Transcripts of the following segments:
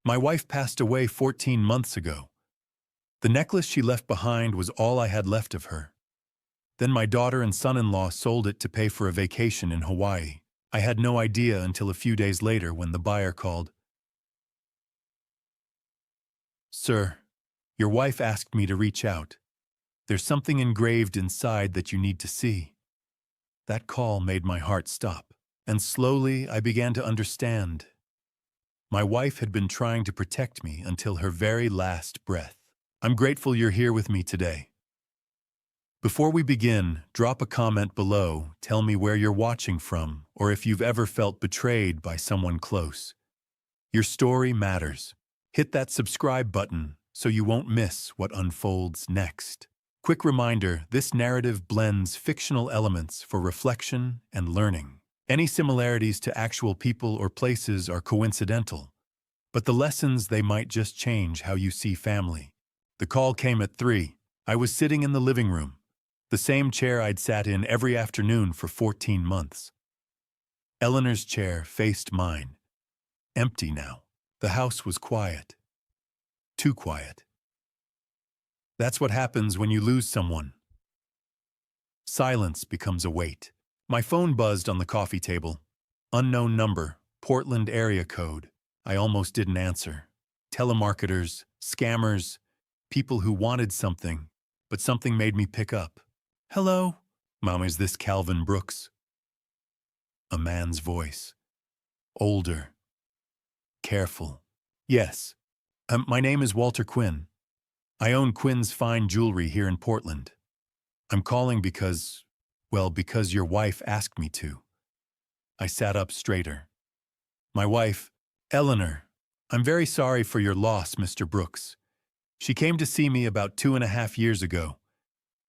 My wife passed away 14 months ago. The necklace she left behind was all I had left of her. Then my daughter and son-in-law sold it to pay for a vacation in Hawaii. I had no idea until a few days later when the buyer called. Sir, your wife asked me to reach out. There's something engraved inside that you need to see. That call made my heart stop, and slowly I began to understand. My wife had been trying to protect me until her very last breath. I'm grateful you're here with me today. Before we begin, drop a comment below, tell me where you're watching from, or if you've ever felt betrayed by someone close. Your story matters. Hit that subscribe button so you won't miss what unfolds next. Quick reminder, this narrative blends fictional elements for reflection and learning. Any similarities to actual people or places are coincidental, but the lessons they might just change how you see family. The call came at 3. I was sitting in the living room, the same chair I'd sat in every afternoon for 14 months. Eleanor's chair faced mine. Empty now. The house was quiet. Too quiet. That's what happens when you lose someone. Silence becomes a weight. My phone buzzed on the coffee table. Unknown number, Portland area code. I almost didn't answer. Telemarketers, scammers, people who wanted something, but something made me pick up. Hello? Mom, is this Calvin Brooks? A man's voice. Older. Careful. Yes. My name is Walter Quinn. I own Quinn's Fine Jewelry here in Portland. I'm calling because your wife asked me to. I sat up straighter. My wife, Eleanor, I'm very sorry for your loss, Mr. Brooks. She came to see me about 2.5 years ago.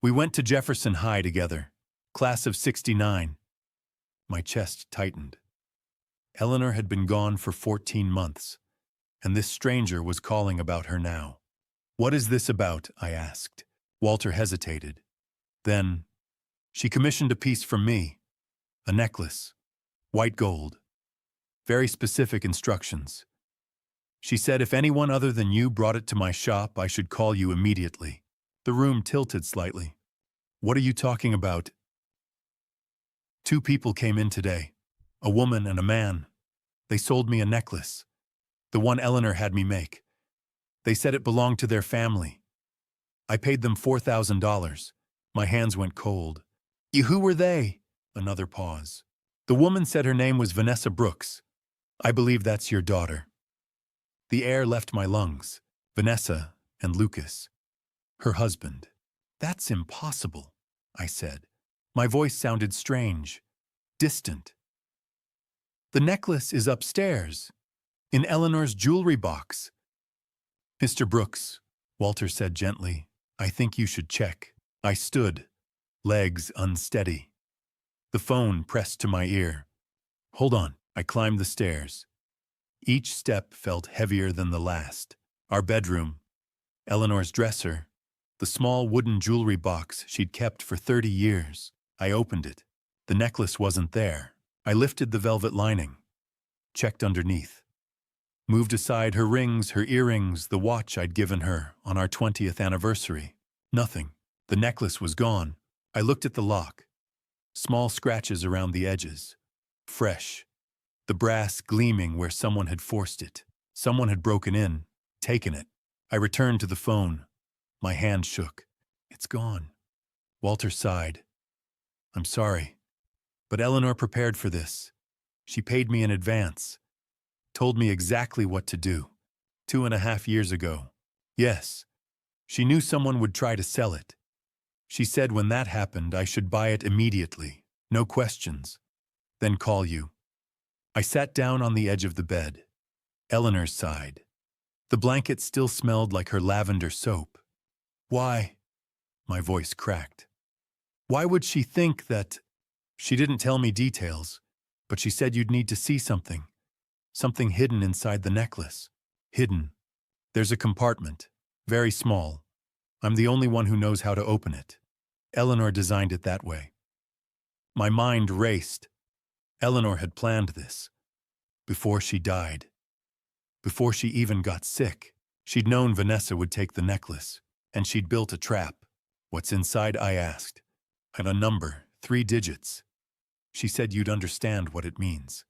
We went to Jefferson High together, class of '69. My chest tightened. Eleanor had been gone for 14 months, and this stranger was calling about her now. What is this about? I asked. Walter hesitated. Then, she commissioned a piece from me. A necklace. White gold. Very specific instructions. She said if anyone other than you brought it to my shop, I should call you immediately. The room tilted slightly. What are you talking about? 2 people came in today. A woman and a man. They sold me a necklace. The one Eleanor had me make. They said it belonged to their family. I paid them $4,000. My hands went cold. Who were they? Another pause. The woman said her name was Vanessa Brooks. I believe that's your daughter. The air left my lungs. Vanessa and Lucas. Her husband. That's impossible, I said. My voice sounded strange, distant. The necklace is upstairs, in Eleanor's jewelry box. Mr. Brooks, Walter said gently, I think you should check. I stood, legs unsteady. The phone pressed to my ear. Hold on. I climbed the stairs. Each step felt heavier than the last. Our bedroom, Eleanor's dresser, the small wooden jewelry box she'd kept for 30 years. I opened it. The necklace wasn't there. I lifted the velvet lining, checked underneath. Moved aside her rings, her earrings, the watch I'd given her on our 20th anniversary. Nothing. The necklace was gone. I looked at the lock. Small scratches around the edges. Fresh. The brass gleaming where someone had forced it. Someone had broken in, taken it. I returned to the phone. My hand shook. It's gone. Walter sighed. I'm sorry, but Eleanor prepared for this. She paid me in advance. Told me exactly what to do. 2.5 years ago. Yes, she knew someone would try to sell it. She said when that happened, I should buy it immediately. No questions. Then call you. I sat down on the edge of the bed. Eleanor sighed. The blanket still smelled like her lavender soap. Why? My voice cracked. Why would she think that? She didn't tell me details, but she said you'd need to see something. Something hidden inside the necklace. Hidden. There's a compartment. Very small. I'm the only one who knows how to open it. Eleanor designed it that way. My mind raced. Eleanor had planned this. Before she died. Before she even got sick, she'd known Vanessa would take the necklace, and she'd built a trap. "What's inside?" I asked. "And a number, 3 digits. She said you'd understand what it means."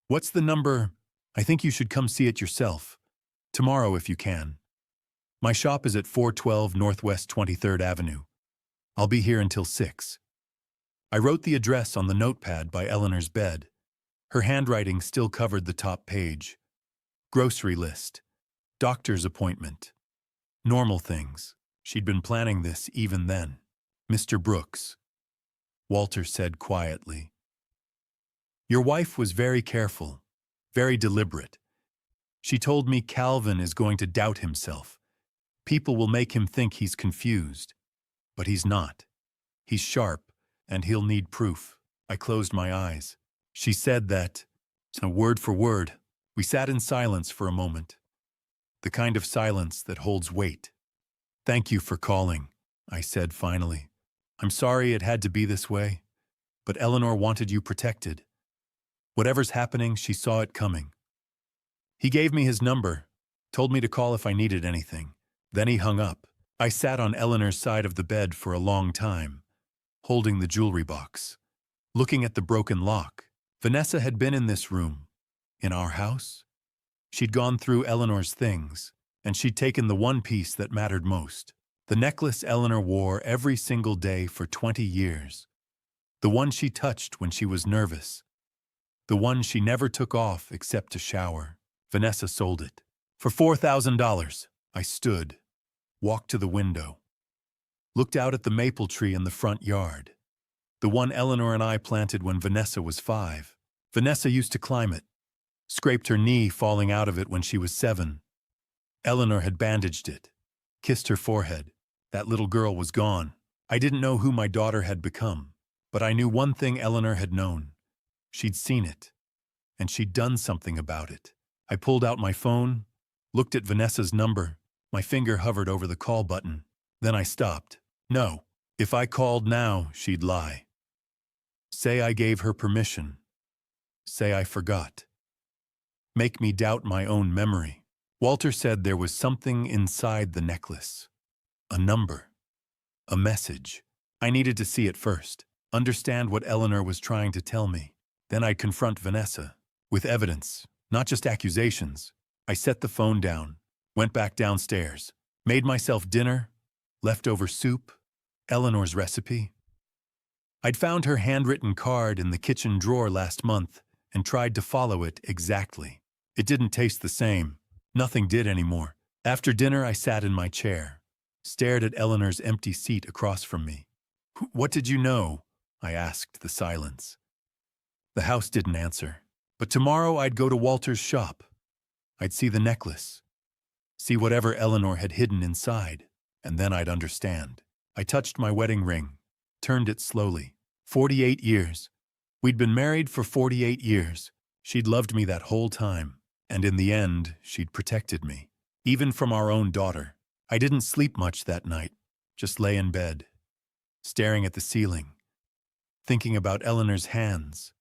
"What's the number?" "I think you should come see it yourself. Tomorrow if you can. My shop is at 412 Northwest 23rd Avenue. I'll be here until 6. I wrote the address on the notepad by Eleanor's bed. Her handwriting still covered the top page. Grocery list. Doctor's appointment. Normal things. She'd been planning this even then. "Mr. Brooks," Walter said quietly. "Your wife was very careful, very deliberate. She told me Calvin is going to doubt himself. People will make him think he's confused. But he's not. He's sharp, and he'll need proof." I closed my eyes. She said that, word for word. We sat in silence for a moment. The kind of silence that holds weight. "Thank you for calling," I said finally. "I'm sorry it had to be this way, but Eleanor wanted you protected. Whatever's happening, she saw it coming." He gave me his number, told me to call if I needed anything. Then he hung up. I sat on Eleanor's side of the bed for a long time, holding the jewelry box, looking at the broken lock. Vanessa had been in this room, in our house. She'd gone through Eleanor's things, and she'd taken the one piece that mattered most. The necklace Eleanor wore every single day for 20 years. The one she touched when she was nervous. The one she never took off except to shower. Vanessa sold it. For $4,000. I stood, walked to the window, looked out at the maple tree in the front yard. The one Eleanor and I planted when Vanessa was 5. Vanessa used to climb it, scraped her knee falling out of it when she was 7. Eleanor had bandaged it, kissed her forehead. That little girl was gone. I didn't know who my daughter had become, but I knew one thing Eleanor had known. She'd seen it, and she'd done something about it. I pulled out my phone, looked at Vanessa's number. My finger hovered over the call button. Then I stopped. No, if I called now, she'd lie. Say I gave her permission. Say I forgot. Make me doubt my own memory. Walter said there was something inside the necklace. A number. A message. I needed to see it first, understand what Eleanor was trying to tell me. Then I'd confront Vanessa. With evidence, not just accusations. I set the phone down, went back downstairs, made myself dinner, leftover soup, Eleanor's recipe. I'd found her handwritten card in the kitchen drawer last month and tried to follow it exactly. It didn't taste the same. Nothing did anymore. After dinner, I sat in my chair, stared at Eleanor's empty seat across from me. "What did you know?" I asked the silence. The house didn't answer. But tomorrow I'd go to Walter's shop. I'd see the necklace, see whatever Eleanor had hidden inside, and then I'd understand. I touched my wedding ring, turned it slowly. 48 years. We'd been married for 48 years. She'd loved me that whole time, and in the end, she'd protected me, even from our own daughter. I didn't sleep much that night, just lay in bed, staring at the ceiling, thinking about Eleanor's hands,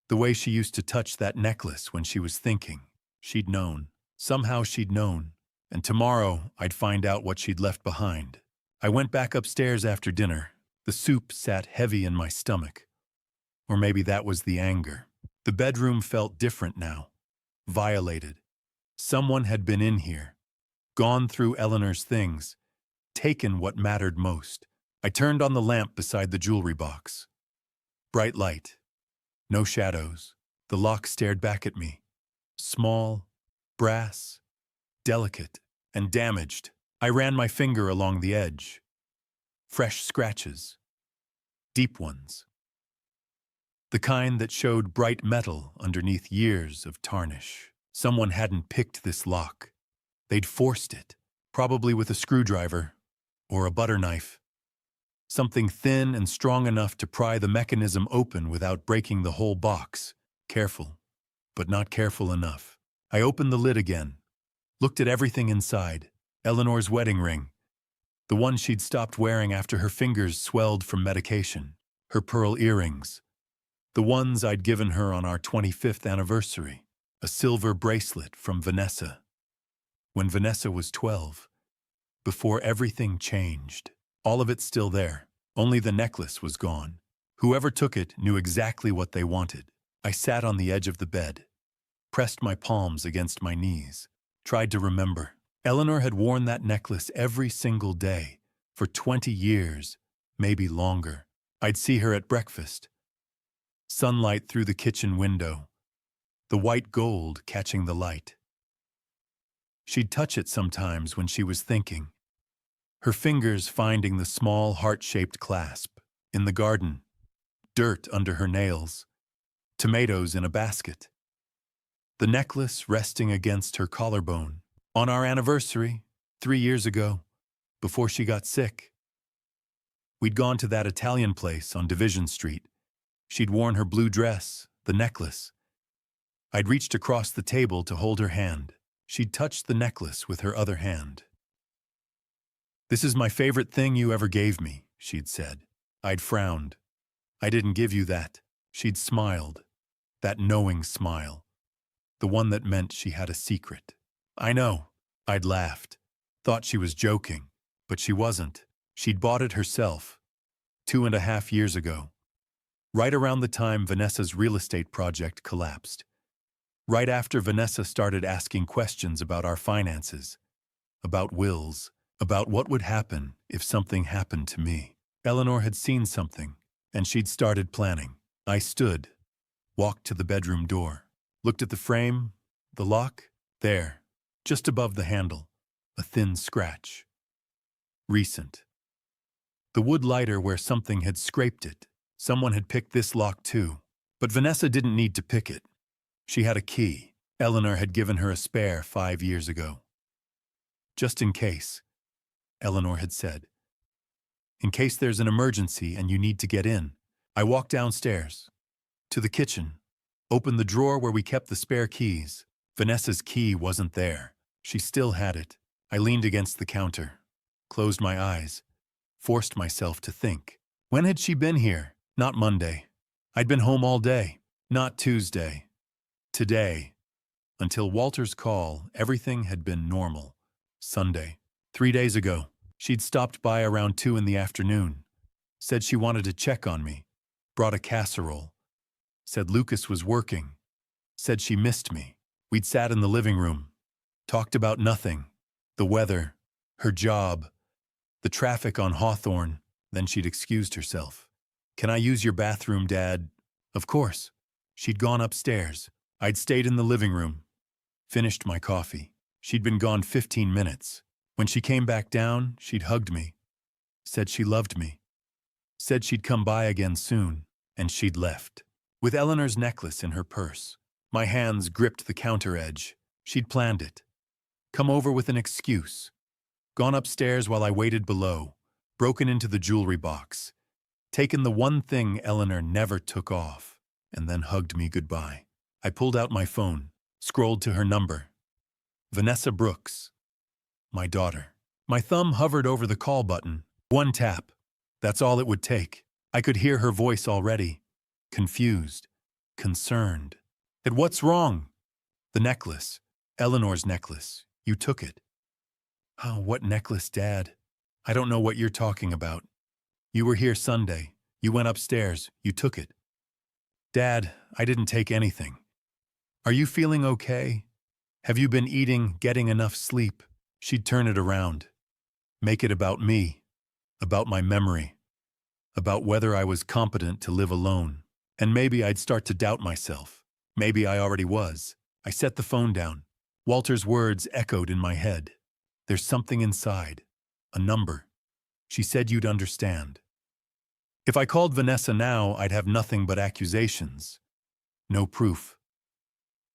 the way she used to touch that necklace when she was thinking. She'd known. Somehow she'd known. And tomorrow I'd find out what she'd left behind. I went back upstairs after dinner. The soup sat heavy in my stomach. Or maybe that was the anger. The bedroom felt different now. Violated. Someone had been in here, gone through Eleanor's things, taken what mattered most. I turned on the lamp beside the jewelry box. Bright light. No shadows. The lock stared back at me. Small, brass, delicate, and damaged. I ran my finger along the edge. Fresh scratches. Deep ones. The kind that showed bright metal underneath years of tarnish. Someone hadn't picked this lock. They'd forced it, probably with a screwdriver or a butter knife. Something thin and strong enough to pry the mechanism open without breaking the whole box. Careful, but not careful enough. I opened the lid again, looked at everything inside. Eleanor's wedding ring, the one she'd stopped wearing after her fingers swelled from medication. Her pearl earrings, the ones I'd given her on our 25th anniversary. A silver bracelet from Vanessa. When Vanessa was 12, before everything changed. All of it's still there. Only the necklace was gone. Whoever took it knew exactly what they wanted. I sat on the edge of the bed, pressed my palms against my knees, tried to remember. Eleanor had worn that necklace every single day, for 20 years, maybe longer. I'd see her at breakfast. Sunlight through the kitchen window, the white gold catching the light. She'd touch it sometimes when she was thinking, her fingers finding the small heart-shaped clasp. In the garden, dirt under her nails, tomatoes in a basket. The necklace resting against her collarbone. On our anniversary, 3 years ago, before she got sick. We'd gone to that Italian place on Division Street. She'd worn her blue dress, the necklace. I'd reached across the table to hold her hand. She'd touched the necklace with her other hand. "This is my favorite thing you ever gave me," she'd said. I'd frowned. "I didn't give you that." She'd smiled. That knowing smile. The one that meant she had a secret. "I know." I'd laughed. Thought she was joking, but she wasn't. She'd bought it herself, 2.5 years ago. Right around the time Vanessa's real estate project collapsed. Right after Vanessa started asking questions about our finances, about wills, about what would happen if something happened to me. Eleanor had seen something, and she'd started planning. I stood, walked to the bedroom door, looked at the frame, the lock, there, just above the handle, a thin scratch. Recent. The wood lighter where something had scraped it. Someone had picked this lock too. But Vanessa didn't need to pick it. She had a key. Eleanor had given her a spare 5 years ago. "Just in case," Eleanor had said. "In case there's an emergency and you need to get in." I walked downstairs, to the kitchen, opened the drawer where we kept the spare keys. Vanessa's key wasn't there. She still had it. I leaned against the counter, closed my eyes, forced myself to think. When had she been here? Not Monday. I'd been home all day. Not Tuesday. Today. Until Walter's call, everything had been normal. Sunday. 3 days ago. She'd stopped by around 2 in the afternoon. Said she wanted to check on me. Brought a casserole. Said Lucas was working. Said she missed me. We'd sat in the living room. Talked about nothing. The weather. Her job. The traffic on Hawthorne. Then she'd excused herself. "Can I use your bathroom, Dad?" Of course. She'd gone upstairs. I'd stayed in the living room. Finished my coffee. She'd been gone 15 minutes. When she came back down, she'd hugged me. Said she loved me. Said she'd come by again soon. And she'd left. With Eleanor's necklace in her purse. My hands gripped the counter edge. She'd planned it. Come over with an excuse. Gone upstairs while I waited below. Broken into the jewelry box. Taken the one thing Eleanor never took off. And then hugged me goodbye. I pulled out my phone. Scrolled to her number. Vanessa Brooks. My daughter. My thumb hovered over the call button. One tap. That's all it would take. I could hear her voice already. Confused. Concerned. "And what's wrong?" "The necklace. Eleanor's necklace. You took it." "Oh, what necklace, Dad? I don't know what you're talking about. You were here Sunday. You went upstairs. You took it." "Dad, I didn't take anything. Are you feeling okay? Have you been eating, getting enough sleep?" She'd turn it around. Make it about me. About my memory. About whether I was competent to live alone. And maybe I'd start to doubt myself. Maybe I already was. I set the phone down. Walter's words echoed in my head. "There's something inside. A number. She said you'd understand." If I called Vanessa now, I'd have nothing but accusations. No proof.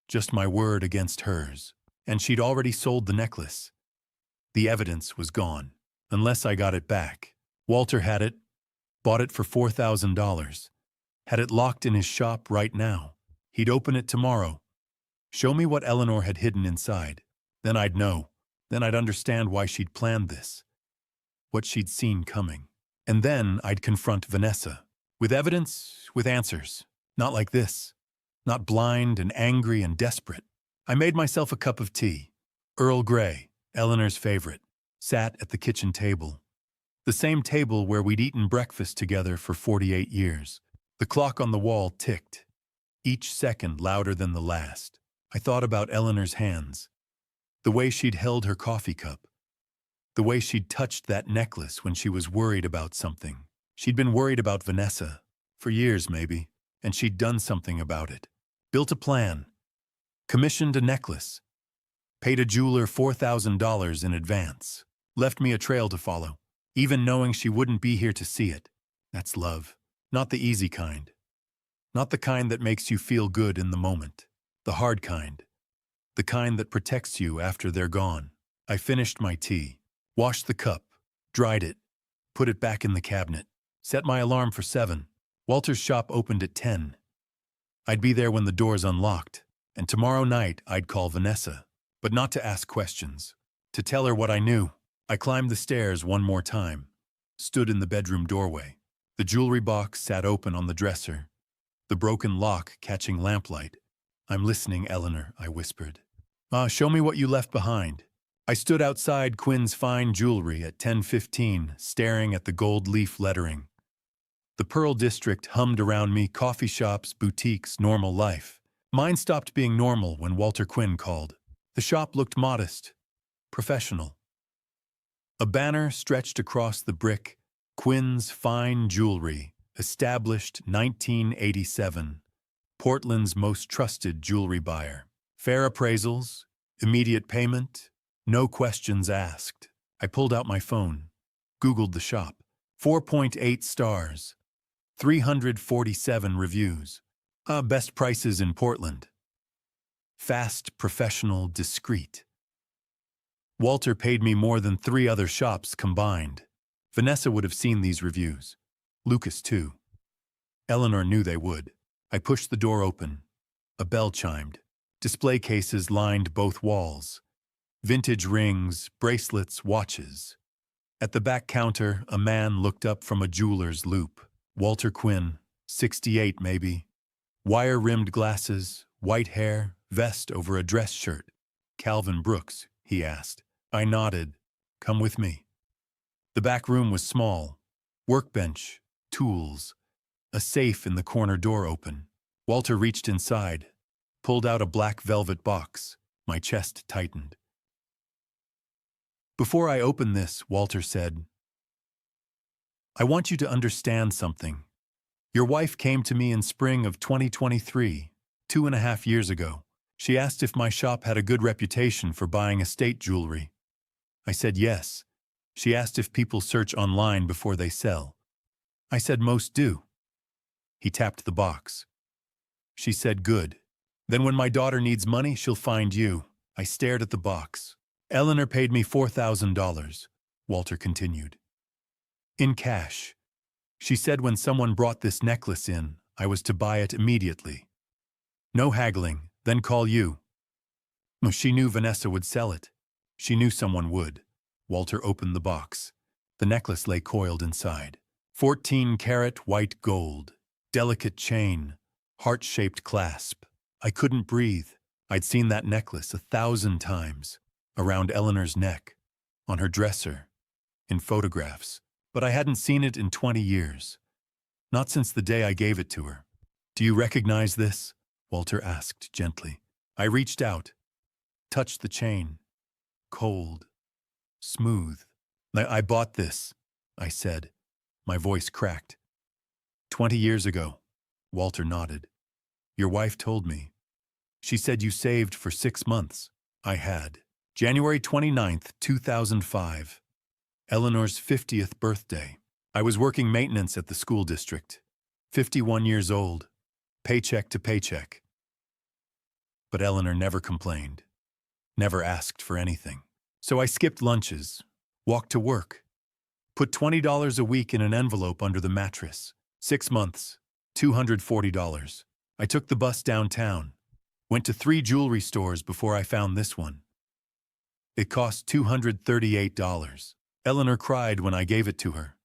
Just my word against hers. And she'd already sold the necklace. The evidence was gone. Unless I got it back. Walter had it. Bought it for $4,000. Had it locked in his shop right now. He'd open it tomorrow. Show me what Eleanor had hidden inside. Then I'd know. Then I'd understand why she'd planned this. What she'd seen coming. And then I'd confront Vanessa. With evidence, with answers. Not like this. Not blind and angry and desperate. I made myself a cup of tea. Earl Grey, Eleanor's favorite, sat at the kitchen table. The same table where we'd eaten breakfast together for 48 years. The clock on the wall ticked, each second louder than the last. I thought about Eleanor's hands, the way she'd held her coffee cup, the way she'd touched that necklace when she was worried about something. She'd been worried about Vanessa, for years maybe, and she'd done something about it. Built a plan, commissioned a necklace, paid a jeweler $4,000 in advance, left me a trail to follow, even knowing she wouldn't be here to see it. That's love. Not the easy kind. Not the kind that makes you feel good in the moment. The hard kind. The kind that protects you after they're gone. I finished my tea, washed the cup, dried it, put it back in the cabinet, set my alarm for 7. Walter's shop opened at 10. I'd be there when the doors unlocked, and tomorrow night I'd call Vanessa, but not to ask questions, to tell her what I knew. I climbed the stairs one more time, stood in the bedroom doorway. The jewelry box sat open on the dresser, the broken lock catching lamplight. "I'm listening, Eleanor," I whispered. Show me what you left behind." I stood outside Quinn's fine jewelry at 10:15, staring at the gold leaf lettering. The Pearl District hummed around me, coffee shops, boutiques, normal life. Mine stopped being normal when Walter Quinn called. The shop looked modest, professional. A banner stretched across the brick, Quinn's Fine Jewelry, established 1987, Portland's most trusted jewelry buyer. Fair appraisals, immediate payment, no questions asked. I pulled out my phone, Googled the shop. 4.8 stars, 347 reviews. Best prices in Portland. Fast, professional, discreet. Walter paid me more than 3 other shops combined. Vanessa would have seen these reviews. Lucas, too. Eleanor knew they would. I pushed the door open. A bell chimed. Display cases lined both walls. Vintage rings, bracelets, watches. At the back counter, a man looked up from a jeweler's loupe. Walter Quinn, 68 maybe. Wire-rimmed glasses, white hair, vest over a dress shirt. "Calvin Brooks?" he asked. I nodded. "Come with me." The back room was small. Workbench, tools, a safe in the corner door open. Walter reached inside, pulled out a black velvet box. My chest tightened. "Before I open this," Walter said, "I want you to understand something. Your wife came to me in spring of 2023, 2.5 years ago. She asked if my shop had a good reputation for buying estate jewelry. I said yes. She asked if people search online before they sell. I said most do." He tapped the box. "She said good. Then when my daughter needs money, she'll find you." I stared at the box. "Eleanor paid me $4,000, Walter continued. "In cash. She said when someone brought this necklace in, I was to buy it immediately. No haggling, then call you." She knew Vanessa would sell it. She knew someone would. Walter opened the box. The necklace lay coiled inside. 14-karat white gold, delicate chain, heart-shaped clasp. I couldn't breathe. I'd seen that necklace 1,000 times, around Eleanor's neck, on her dresser, in photographs, but I hadn't seen it in 20 years. Not since the day I gave it to her. "Do you recognize this?" Walter asked gently. I reached out, touched the chain. Cold, smooth. I bought this," I said. My voice cracked. 20 years ago," Walter nodded. "Your wife told me. She said you saved for 6 months. I had. January 29th, 2005. Eleanor's 50th birthday. I was working maintenance at the school district. 51 years old. Paycheck to paycheck. But Eleanor never complained. Never asked for anything. So I skipped lunches, walked to work, put $20 a week in an envelope under the mattress. 6 months, $240. I took the bus downtown, went to 3 jewelry stores before I found this one. It cost $238. Eleanor cried when I gave it to her.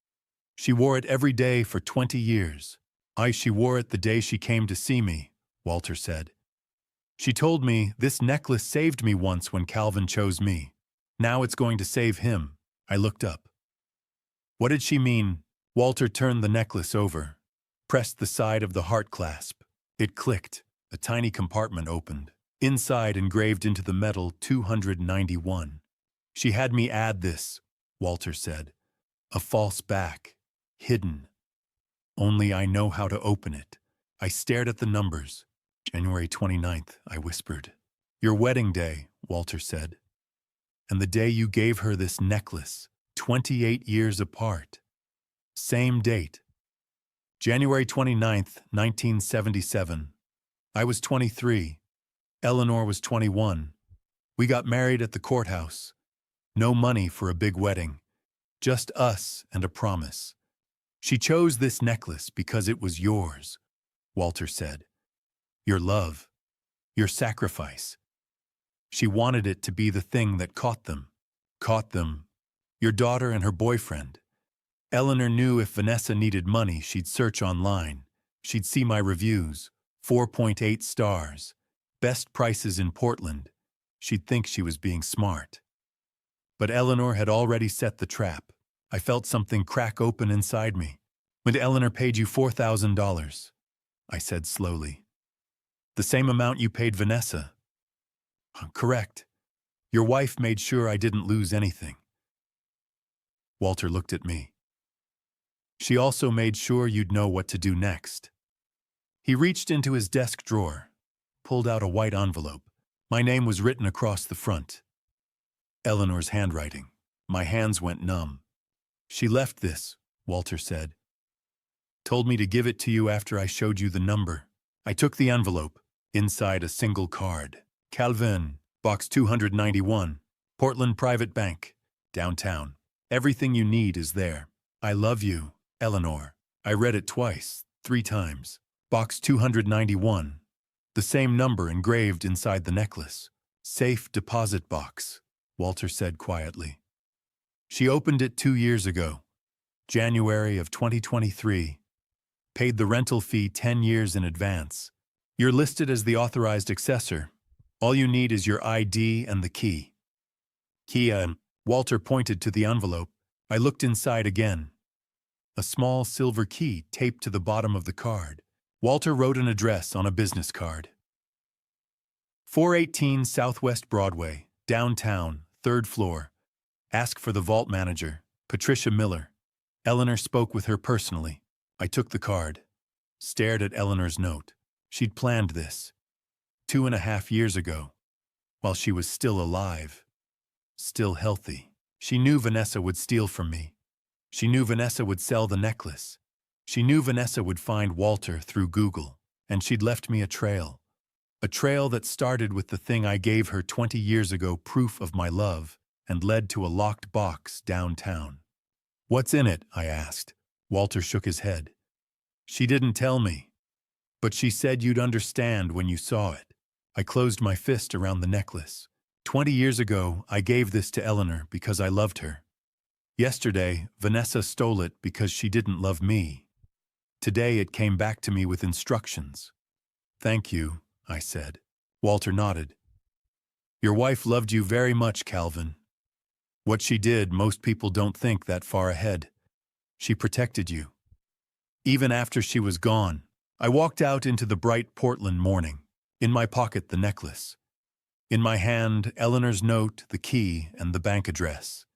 She wore it every day for 20 years. She wore it the day she came to see me," Walter said. She told me this necklace saved me once when Calvin chose me. Now it's going to save him. I looked up. What did she mean? Walter turned the necklace over, pressed the side of the heart clasp. It clicked. A tiny compartment opened. Inside, engraved into the metal, 291. She had me add this, Walter said. A false back. Hidden. Only I know how to open it. I stared at the numbers. January 29th, I whispered. Your wedding day, Walter said. And the day you gave her this necklace, 28 years apart. Same date. January 29th, 1977. I was 23. Eleanor was 21. We got married at the courthouse. No money for a big wedding. Just us and a promise. She chose this necklace because it was yours, Walter said. Your love. Your sacrifice. She wanted it to be the thing that caught them. Caught them. Your daughter and her boyfriend. Eleanor knew if Vanessa needed money, she'd search online. She'd see my reviews. 4.8 stars. Best prices in Portland. She'd think she was being smart. But Eleanor had already set the trap. I felt something crack open inside me. When Eleanor paid you $4,000, I said slowly. The same amount you paid Vanessa. Correct. Your wife made sure I didn't lose anything. Walter looked at me. She also made sure you'd know what to do next. He reached into his desk drawer, pulled out a white envelope. My name was written across the front. Eleanor's handwriting. My hands went numb. She left this, Walter said. Told me to give it to you after I showed you the number. I took the envelope. Inside a single card. Calvin, Box 291, Portland Private Bank, downtown. Everything you need is there. I love you, Eleanor. I read it twice, 3 times. Box 291. The same number engraved inside the necklace. Safe deposit box, Walter said quietly. She opened it 2 years ago, January of 2023. Paid the rental fee 10 years in advance. You're listed as the authorized accessor. All you need is your ID and the key. Walter pointed to the envelope. I looked inside again. A small silver key taped to the bottom of the card. Walter wrote an address on a business card. 418 Southwest Broadway, downtown, 3rd floor. Ask for the vault manager, Patricia Miller. Eleanor spoke with her personally. I took the card. Stared at Eleanor's note. She'd planned this 2.5 years ago, while she was still alive, still healthy. She knew Vanessa would steal from me. She knew Vanessa would sell the necklace. She knew Vanessa would find Walter through Google, and she'd left me a trail that started with the thing I gave her 20 years ago, proof of my love, and led to a locked box downtown. What's in it? I asked. Walter shook his head. She didn't tell me. But she said you'd understand when you saw it. I closed my fist around the necklace. 20 years ago, I gave this to Eleanor because I loved her. Yesterday, Vanessa stole it because she didn't love me. Today, it came back to me with instructions. Thank you, I said. Walter nodded. Your wife loved you very much, Calvin. What she did, most people don't think that far ahead. She protected you. Even after she was gone, I walked out into the bright Portland morning. In my pocket, the necklace. In my hand, Eleanor's note, the key, and the bank address.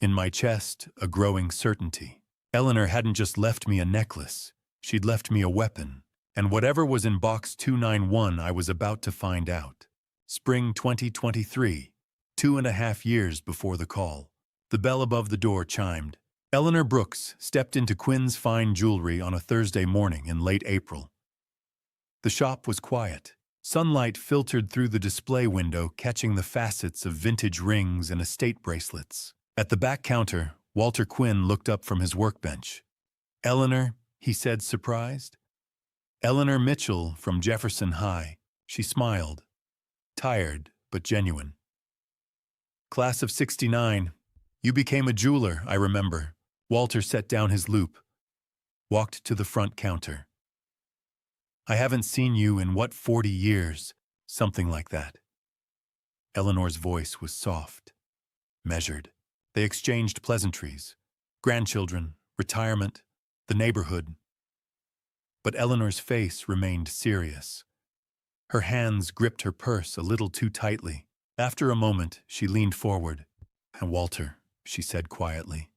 In my chest, a growing certainty. Eleanor hadn't just left me a necklace. She'd left me a weapon. And whatever was in box 291, I was about to find out. Spring 2023, 2.5 years before the call. The bell above the door chimed. Eleanor Brooks stepped into Quinn's Fine Jewelry on a Thursday morning in late April. The shop was quiet. Sunlight filtered through the display window, catching the facets of vintage rings and estate bracelets. At the back counter, Walter Quinn looked up from his workbench. Eleanor, he said, surprised. Eleanor Mitchell from Jefferson High. She smiled. Tired, but genuine. Class of '69. You became a jeweler, I remember. Walter set down his loupe, walked to the front counter. I haven't seen you in 40 years? Something like that. Eleanor's voice was soft, measured. They exchanged pleasantries. Grandchildren, retirement, the neighborhood. But Eleanor's face remained serious. Her hands gripped her purse a little too tightly. After a moment, she leaned forward. "And Walter," she said quietly,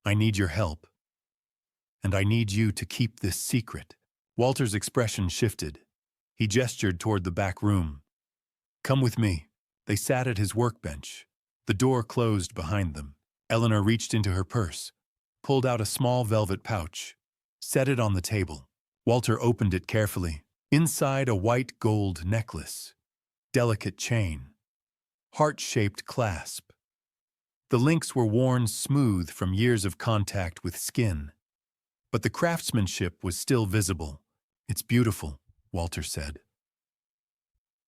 "I need your help. And I need you to keep this secret." Walter's expression shifted. He gestured toward the back room. "Come with me." They sat at his workbench. The door closed behind them. Eleanor reached into her purse, pulled out a small velvet pouch, set it on the table. Walter opened it carefully. Inside, a white gold necklace, delicate chain, heart-shaped clasp. The links were worn smooth from years of contact with skin, but the craftsmanship was still visible. "It's beautiful," Walter said.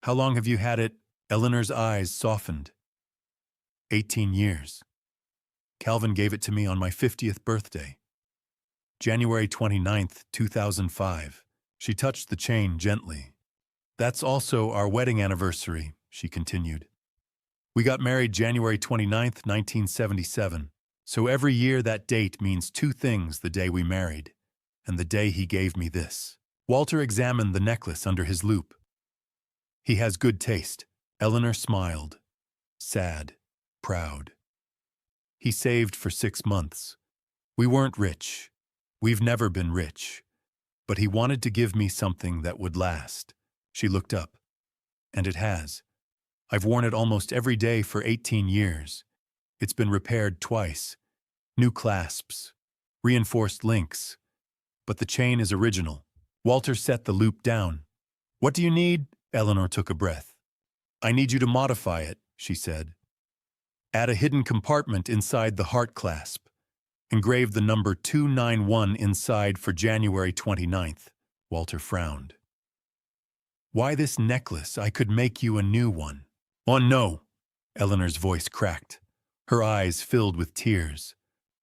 "How long have you had it?" Eleanor's eyes softened. 18 years. Calvin gave it to me on my 50th birthday. January 29th, 2005. She touched the chain gently. "That's also our wedding anniversary," she continued. "We got married January 29th, 1977. So every year that date means two things: the day we married and the day he gave me this." Walter examined the necklace under his loupe. "He has good taste." Eleanor smiled, sad, proud. "He saved for 6 months. We weren't rich. We've never been rich. But he wanted to give me something that would last." She looked up. "And it has. I've worn it almost every day for 18 years. It's been repaired twice. New clasps, reinforced links. But the chain is original." Walter set the loop down. "What do you need?" Eleanor took a breath. "I need you to modify it," she said. "Add a hidden compartment inside the heart clasp. Engrave the number 291 inside for January 29th. Walter frowned. "Why this necklace? I could make you a new one." "Oh, no!" Eleanor's voice cracked. Her eyes filled with tears.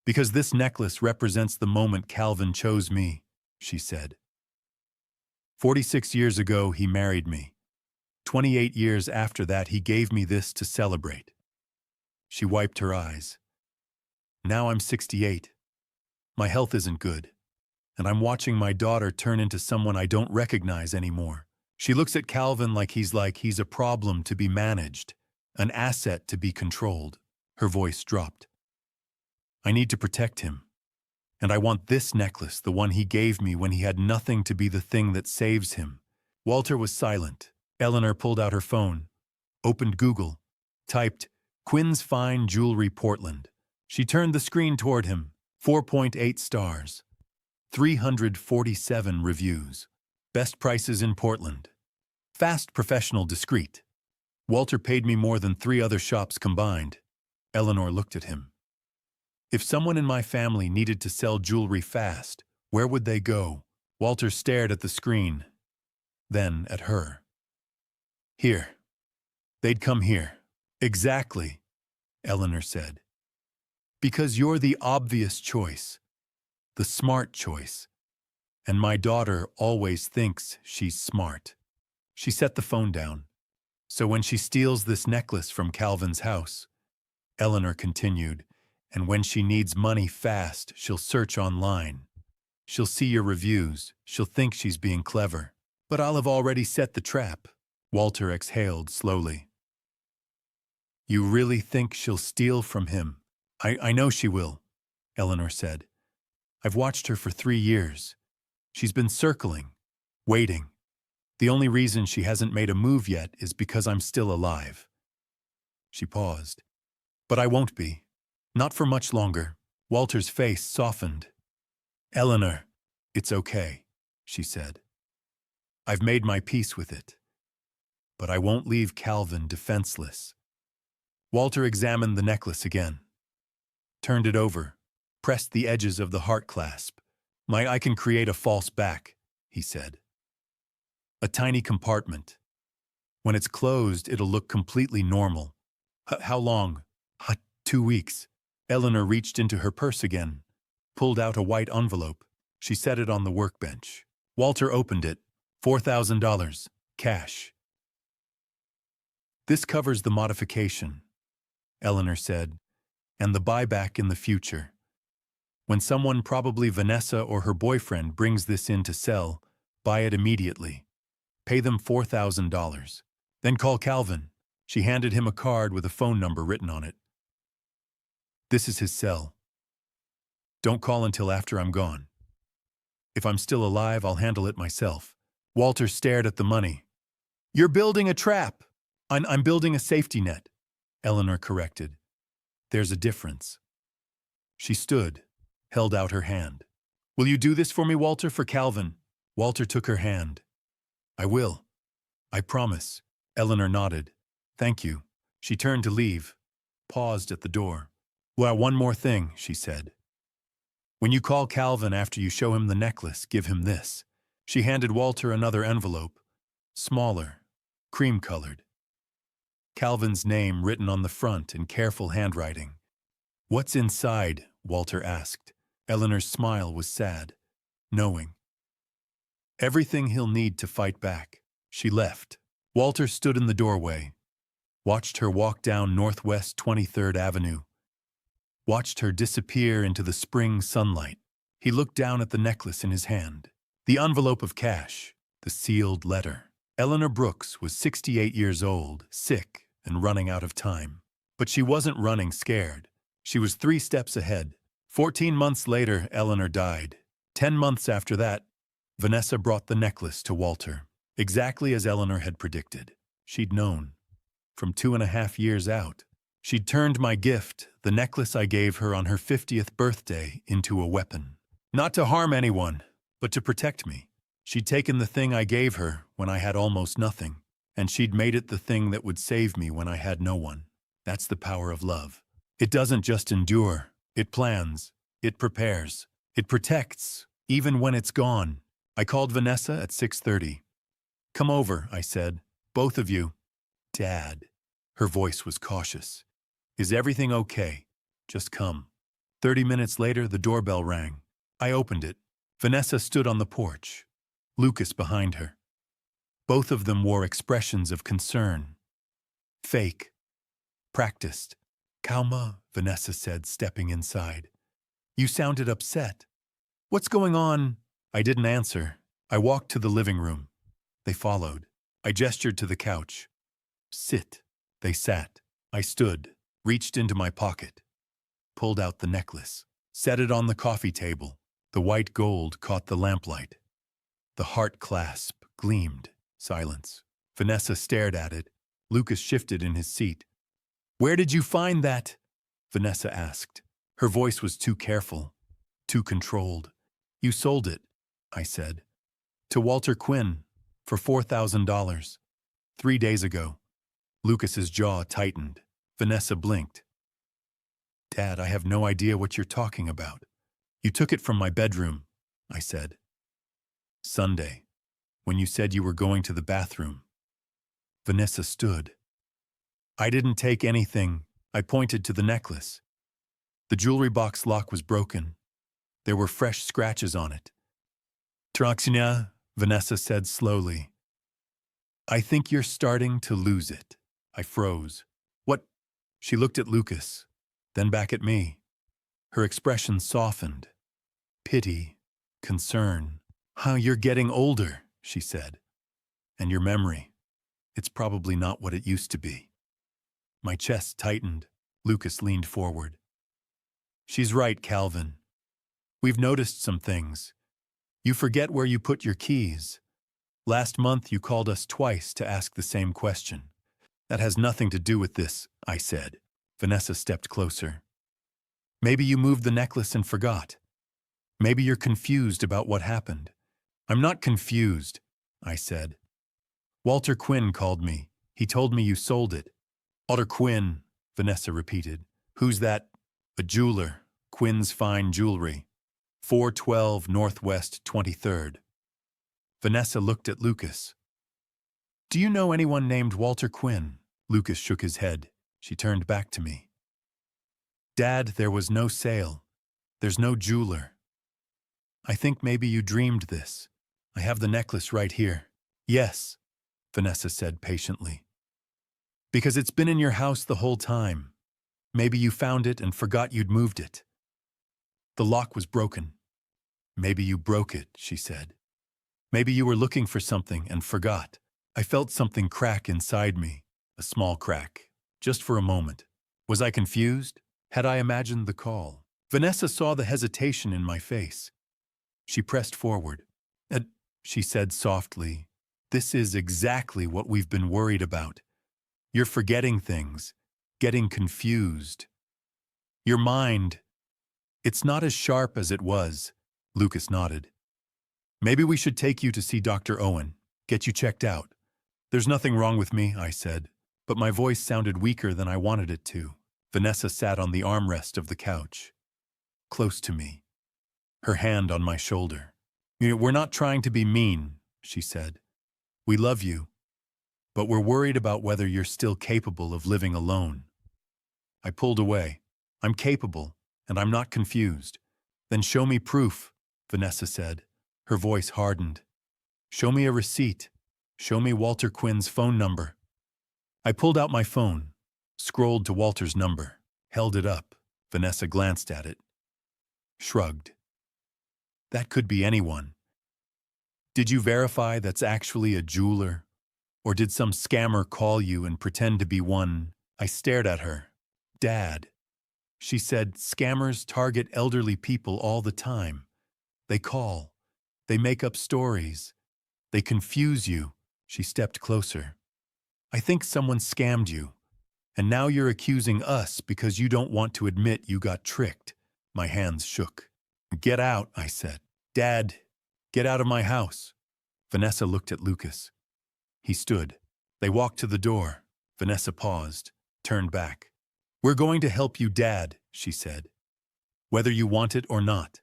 "Because this necklace represents the moment Calvin chose me," she said. 46 years ago, he married me. 28 years after that, he gave me this to celebrate." She wiped her eyes. "Now I'm 68. My health isn't good, and I'm watching my daughter turn into someone I don't recognize anymore. She looks at Calvin like he's a problem to be managed, an asset to be controlled." Her voice dropped. "I need to protect him. And I want this necklace, the one he gave me when he had nothing, to be the thing that saves him." Walter was silent. Eleanor pulled out her phone, opened Google, typed, "Quinn's Fine Jewelry Portland." She turned the screen toward him. 4.8 stars. 347 reviews. Best prices in Portland. Fast, professional, discreet. Walter paid me more than 3 other shops combined. Eleanor looked at him. "If someone in my family needed to sell jewelry fast, where would they go?" Walter stared at the screen, then at her. "Here. They'd come here." "Exactly," Eleanor said. "Because you're the obvious choice, the smart choice. And my daughter always thinks she's smart." She set the phone down. "So when she steals this necklace from Calvin's house," Eleanor continued, "and when she needs money fast, she'll search online. She'll see your reviews. She'll think she's being clever. But I'll have already set the trap." Walter exhaled slowly. "You really think she'll steal from him?" I know she will," Eleanor said. "I've watched her for 3 years. She's been circling, waiting. The only reason she hasn't made a move yet is because I'm still alive." She paused. "But I won't be. Not for much longer." Walter's face softened. "Eleanor, it's okay," she said. "I've made my peace with it. But I won't leave Calvin defenseless." Walter examined the necklace again. Turned it over, pressed the edges of the heart clasp. I can create a false back," he said. "A tiny compartment. When it's closed, it'll look completely normal." How long?" 2 weeks." Eleanor reached into her purse again, pulled out a white envelope. She set it on the workbench. Walter opened it. $4,000, cash. This covers the modification, Eleanor said, and the buyback in the future. When someone, probably Vanessa or her boyfriend, brings this in to sell, buy it immediately. Pay them $4,000. Then call Calvin. She handed him a card with a phone number written on it. This is his cell. Don't call until after I'm gone. If I'm still alive, I'll handle it myself. Walter stared at the money. You're building a trap. I'm building a safety net, Eleanor corrected. There's a difference. She stood, held out her hand. Will you do this for me, Walter, for Calvin? Walter took her hand. I will. I promise. Eleanor nodded. Thank you. She turned to leave, paused at the door. Well, one more thing, she said. When you call Calvin after you show him the necklace, give him this. She handed Walter another envelope, smaller, cream-colored. Calvin's name written on the front in careful handwriting. What's inside? Walter asked. Eleanor's smile was sad, knowing. Everything he'll need to fight back. She left. Walter stood in the doorway, watched her walk down Northwest 23rd Avenue, watched her disappear into the spring sunlight. He looked down at the necklace in his hand, the envelope of cash, the sealed letter. Eleanor Brooks was 68 years old, sick, and running out of time. But she wasn't running scared. She was 3 steps ahead. 14 months later, Eleanor died. 10 months after that, Vanessa brought the necklace to Walter, exactly as Eleanor had predicted. She'd known. From 2.5 years out, she'd turned my gift, the necklace I gave her on her 50th birthday, into a weapon. Not to harm anyone, but to protect me. She'd taken the thing I gave her when I had almost nothing, and she'd made it the thing that would save me when I had no one. That's the power of love. It doesn't just endure. It plans. It prepares. It protects, even when it's gone. I called Vanessa at 6:30. Come over, I said. Both of you. Dad. Her voice was cautious. Is everything okay? Just come. 30 minutes later, the doorbell rang. I opened it. Vanessa stood on the porch, Lucas behind her. Both of them wore expressions of concern. Fake. Practiced. Calma, Vanessa said, stepping inside. You sounded upset. What's going on? I didn't answer. I walked to the living room. They followed. I gestured to the couch. Sit. They sat. I stood, reached into my pocket, pulled out the necklace, set it on the coffee table. The white gold caught the lamplight. The heart clasp gleamed. Silence. Vanessa stared at it. Lucas shifted in his seat. Where did you find that? Vanessa asked. Her voice was too careful, too controlled. You sold it, I said. To Walter Quinn, for $4,000. 3 days ago. Lucas's jaw tightened. Vanessa blinked. Dad, I have no idea what you're talking about. You took it from my bedroom, I said. Sunday, when you said you were going to the bathroom. Vanessa stood. I didn't take anything. I pointed to the necklace. The jewelry box lock was broken. There were fresh scratches on it. Traxina, Vanessa said slowly. I think you're starting to lose it. I froze. What? She looked at Lucas, then back at me. Her expression softened. Pity, concern. How you're getting older, she said. And your memory. It's probably not what it used to be. My chest tightened. Lucas leaned forward. She's right, Calvin. We've noticed some things. You forget where you put your keys. Last month you called us twice to ask the same question. That has nothing to do with this, I said. Vanessa stepped closer. Maybe you moved the necklace and forgot. Maybe you're confused about what happened. I'm not confused, I said. Walter Quinn called me. He told me you sold it. Walter Quinn, Vanessa repeated. Who's that? A jeweler. Quinn's Fine Jewelry. 412 Northwest 23rd. Vanessa looked at Lucas. Do you know anyone named Walter Quinn? Lucas shook his head. She turned back to me. Dad, there was no sale. There's no jeweler. I think maybe you dreamed this. I have the necklace right here. Yes, Vanessa said patiently. Because it's been in your house the whole time. Maybe you found it and forgot you'd moved it. The lock was broken. Maybe you broke it, she said. Maybe you were looking for something and forgot. I felt something crack inside me, a small crack, just for a moment. Was I confused? Had I imagined the call? Vanessa saw the hesitation in my face. She pressed forward. She said softly, "This is exactly what we've been worried about. You're forgetting things, getting confused. Your mind, it's not as sharp as it was." Lucas nodded. "Maybe we should take you to see Dr. Owen, get you checked out." "There's nothing wrong with me," I said, but my voice sounded weaker than I wanted it to. Vanessa sat on the armrest of the couch, close to me, her hand on my shoulder. "We're not trying to be mean," she said. "We love you, but we're worried about whether you're still capable of living alone." I pulled away. "I'm capable, and I'm not confused." "Then show me proof," Vanessa said. Her voice hardened. "Show me a receipt. Show me Walter Quinn's phone number." I pulled out my phone, scrolled to Walter's number, held it up. Vanessa glanced at it, shrugged. "That could be anyone." "Did you verify that's actually a jeweler? Or did some scammer call you and pretend to be one?" I stared at her. "Dad," she said, "scammers target elderly people all the time. They call. They make up stories. They confuse you." She stepped closer. "I think someone scammed you. And now you're accusing us because you don't want to admit you got tricked." My hands shook. "Get out," I said. "Dad, get out of my house." Vanessa looked at Lucas. He stood. They walked to the door. Vanessa paused, turned back. "We're going to help you, Dad," she said. "Whether you want it or not."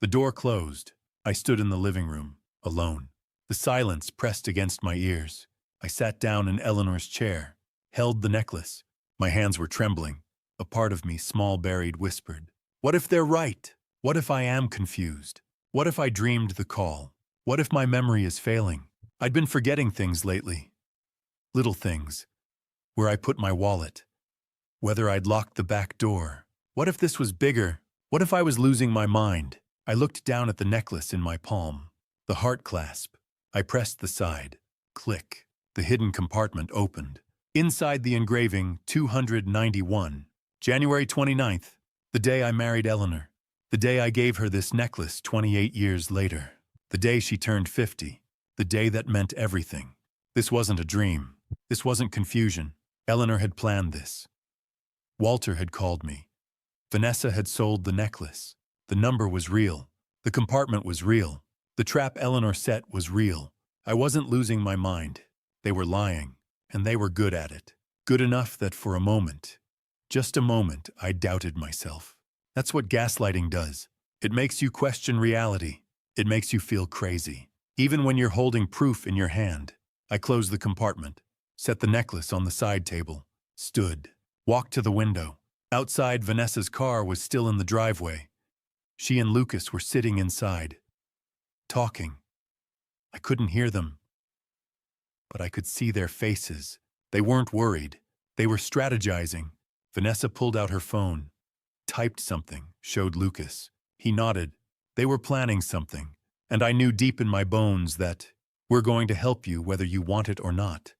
The door closed. I stood in the living room, alone. The silence pressed against my ears. I sat down in Eleanor's chair, held the necklace. My hands were trembling. A part of me, small buried, whispered, "What if they're right? What if I am confused? What if I dreamed the call? What if my memory is failing?" I'd been forgetting things lately. Little things. Where I put my wallet. Whether I'd locked the back door. What if this was bigger? What if I was losing my mind? I looked down at the necklace in my palm. The heart clasp. I pressed the side. Click. The hidden compartment opened. Inside the engraving, 291. January 29th, the day I married Eleanor. The day I gave her this necklace 28 years later. The day she turned 50. The day that meant everything. This wasn't a dream. This wasn't confusion. Eleanor had planned this. Walter had called me. Vanessa had sold the necklace. The number was real. The compartment was real. The trap Eleanor set was real. I wasn't losing my mind. They were lying, and they were good at it. Good enough that for a moment, just a moment, I doubted myself. That's what gaslighting does. It makes you question reality. It makes you feel crazy. Even when you're holding proof in your hand. I closed the compartment, set the necklace on the side table, stood, walked to the window. Outside, Vanessa's car was still in the driveway. She and Lucas were sitting inside, talking. I couldn't hear them, but I could see their faces. They weren't worried. They were strategizing. Vanessa pulled out her phone, typed something, showed Lucas. He nodded. They were planning something. And I knew deep in my bones that "we're going to help you whether you want it or not"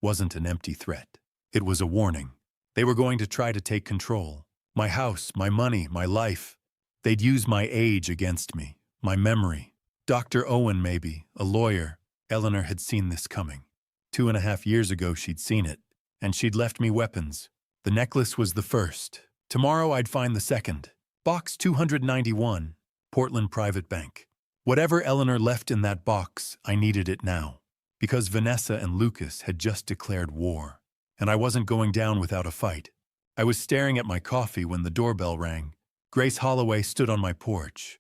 wasn't an empty threat. It was a warning. They were going to try to take control. My house, my money, my life. They'd use my age against me, my memory. Dr. Owen, maybe, a lawyer. Eleanor had seen this coming. 2.5 years ago she'd seen it, and she'd left me weapons. The necklace was the first. Tomorrow I'd find the second. Box 291, Portland Private Bank. Whatever Eleanor left in that box, I needed it now. Because Vanessa and Lucas had just declared war. And I wasn't going down without a fight. I was staring at my coffee when the doorbell rang. Grace Holloway stood on my porch.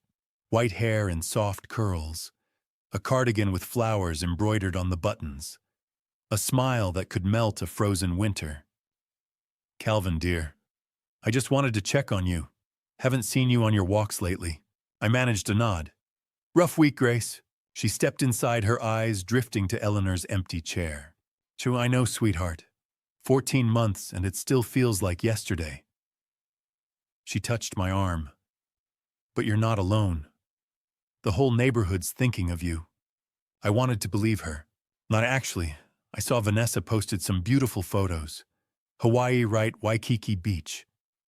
White hair and soft curls. A cardigan with flowers embroidered on the buttons. A smile that could melt a frozen winter. "Calvin, dear. I just wanted to check on you. Haven't seen you on your walks lately." I managed a nod. "Rough week, Grace." She stepped inside, her eyes drifting to Eleanor's empty chair. "True, I know, sweetheart. 14 months and it still feels like yesterday. She touched my arm. But you're not alone. The whole neighborhood's thinking of you. I wanted to believe her. Not actually. I saw Vanessa posted some beautiful photos. Hawaii right Waikiki Beach.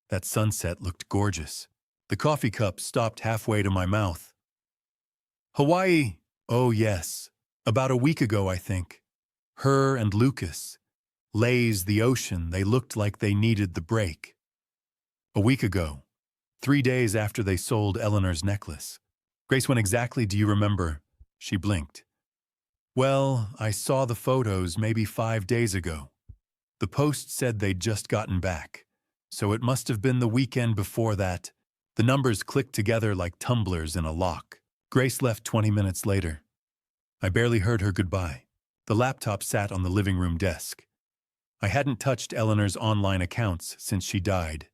That sunset looked gorgeous. The coffee cup stopped halfway to my mouth. Hawaii! Oh yes. About a week ago, I think. Her and Lucas. Lays the ocean, they looked like they needed the break. A week ago. 3 days after they sold Eleanor's necklace. Grace, when exactly do you remember? She blinked. Well, I saw the photos maybe 5 days ago. The Post said they'd just gotten back. So it must have been the weekend before that. The numbers clicked together like tumblers in a lock. Grace left 20 minutes later. I barely heard her goodbye. The laptop sat on the living room desk. I hadn't touched Eleanor's online accounts since she died,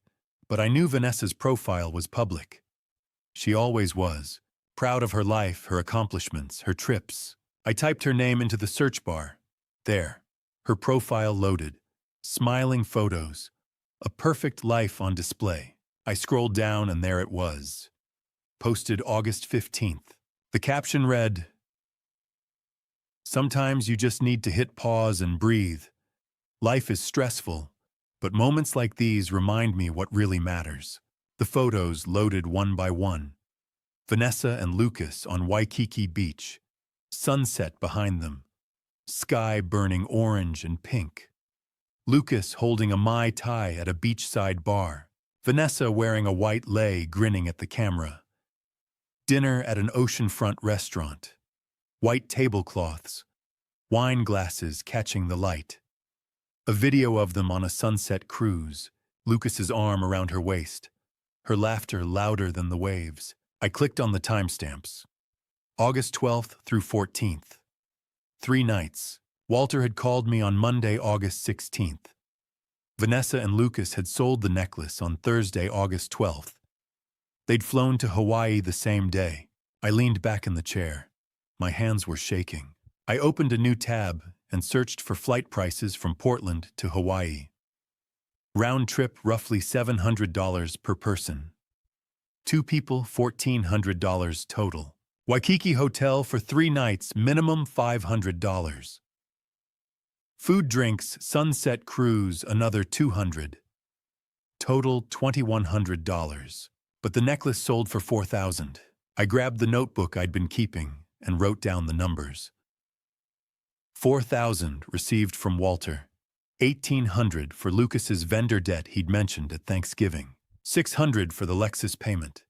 but I knew Vanessa's profile was public. She always was, proud of her life, her accomplishments, her trips. I typed her name into the search bar. There, her profile loaded, smiling photos, a perfect life on display. I scrolled down and there it was. Posted August 15th. The caption read, "Sometimes you just need to hit pause and breathe. Life is stressful, but moments like these remind me what really matters." The photos loaded one by one. Vanessa and Lucas on Waikiki Beach. Sunset behind them. Sky burning orange and pink. Lucas holding a Mai Tai at a beachside bar. Vanessa wearing a white lei grinning at the camera. Dinner at an oceanfront restaurant. White tablecloths. Wine glasses catching the light. A video of them on a sunset cruise, Lucas's arm around her waist, her laughter louder than the waves. I clicked on the timestamps. August 12th through 14th. 3 nights. Walter had called me on Monday, August 16th. Vanessa and Lucas had sold the necklace on Thursday, August 12th. They'd flown to Hawaii the same day. I leaned back in the chair. My hands were shaking. I opened a new tab and searched for flight prices from Portland to Hawaii. Round trip roughly $700 per person. 2 people, $1,400 total. Waikiki hotel for 3 nights, minimum $500. Food, drinks, sunset cruise, another $200. Total $2,100. But the necklace sold for $4,000. I grabbed the notebook I'd been keeping and wrote down the numbers. $4,000 received from Walter. $1,800 for Lucas's vendor debt he'd mentioned at Thanksgiving. $600 for the Lexus payment.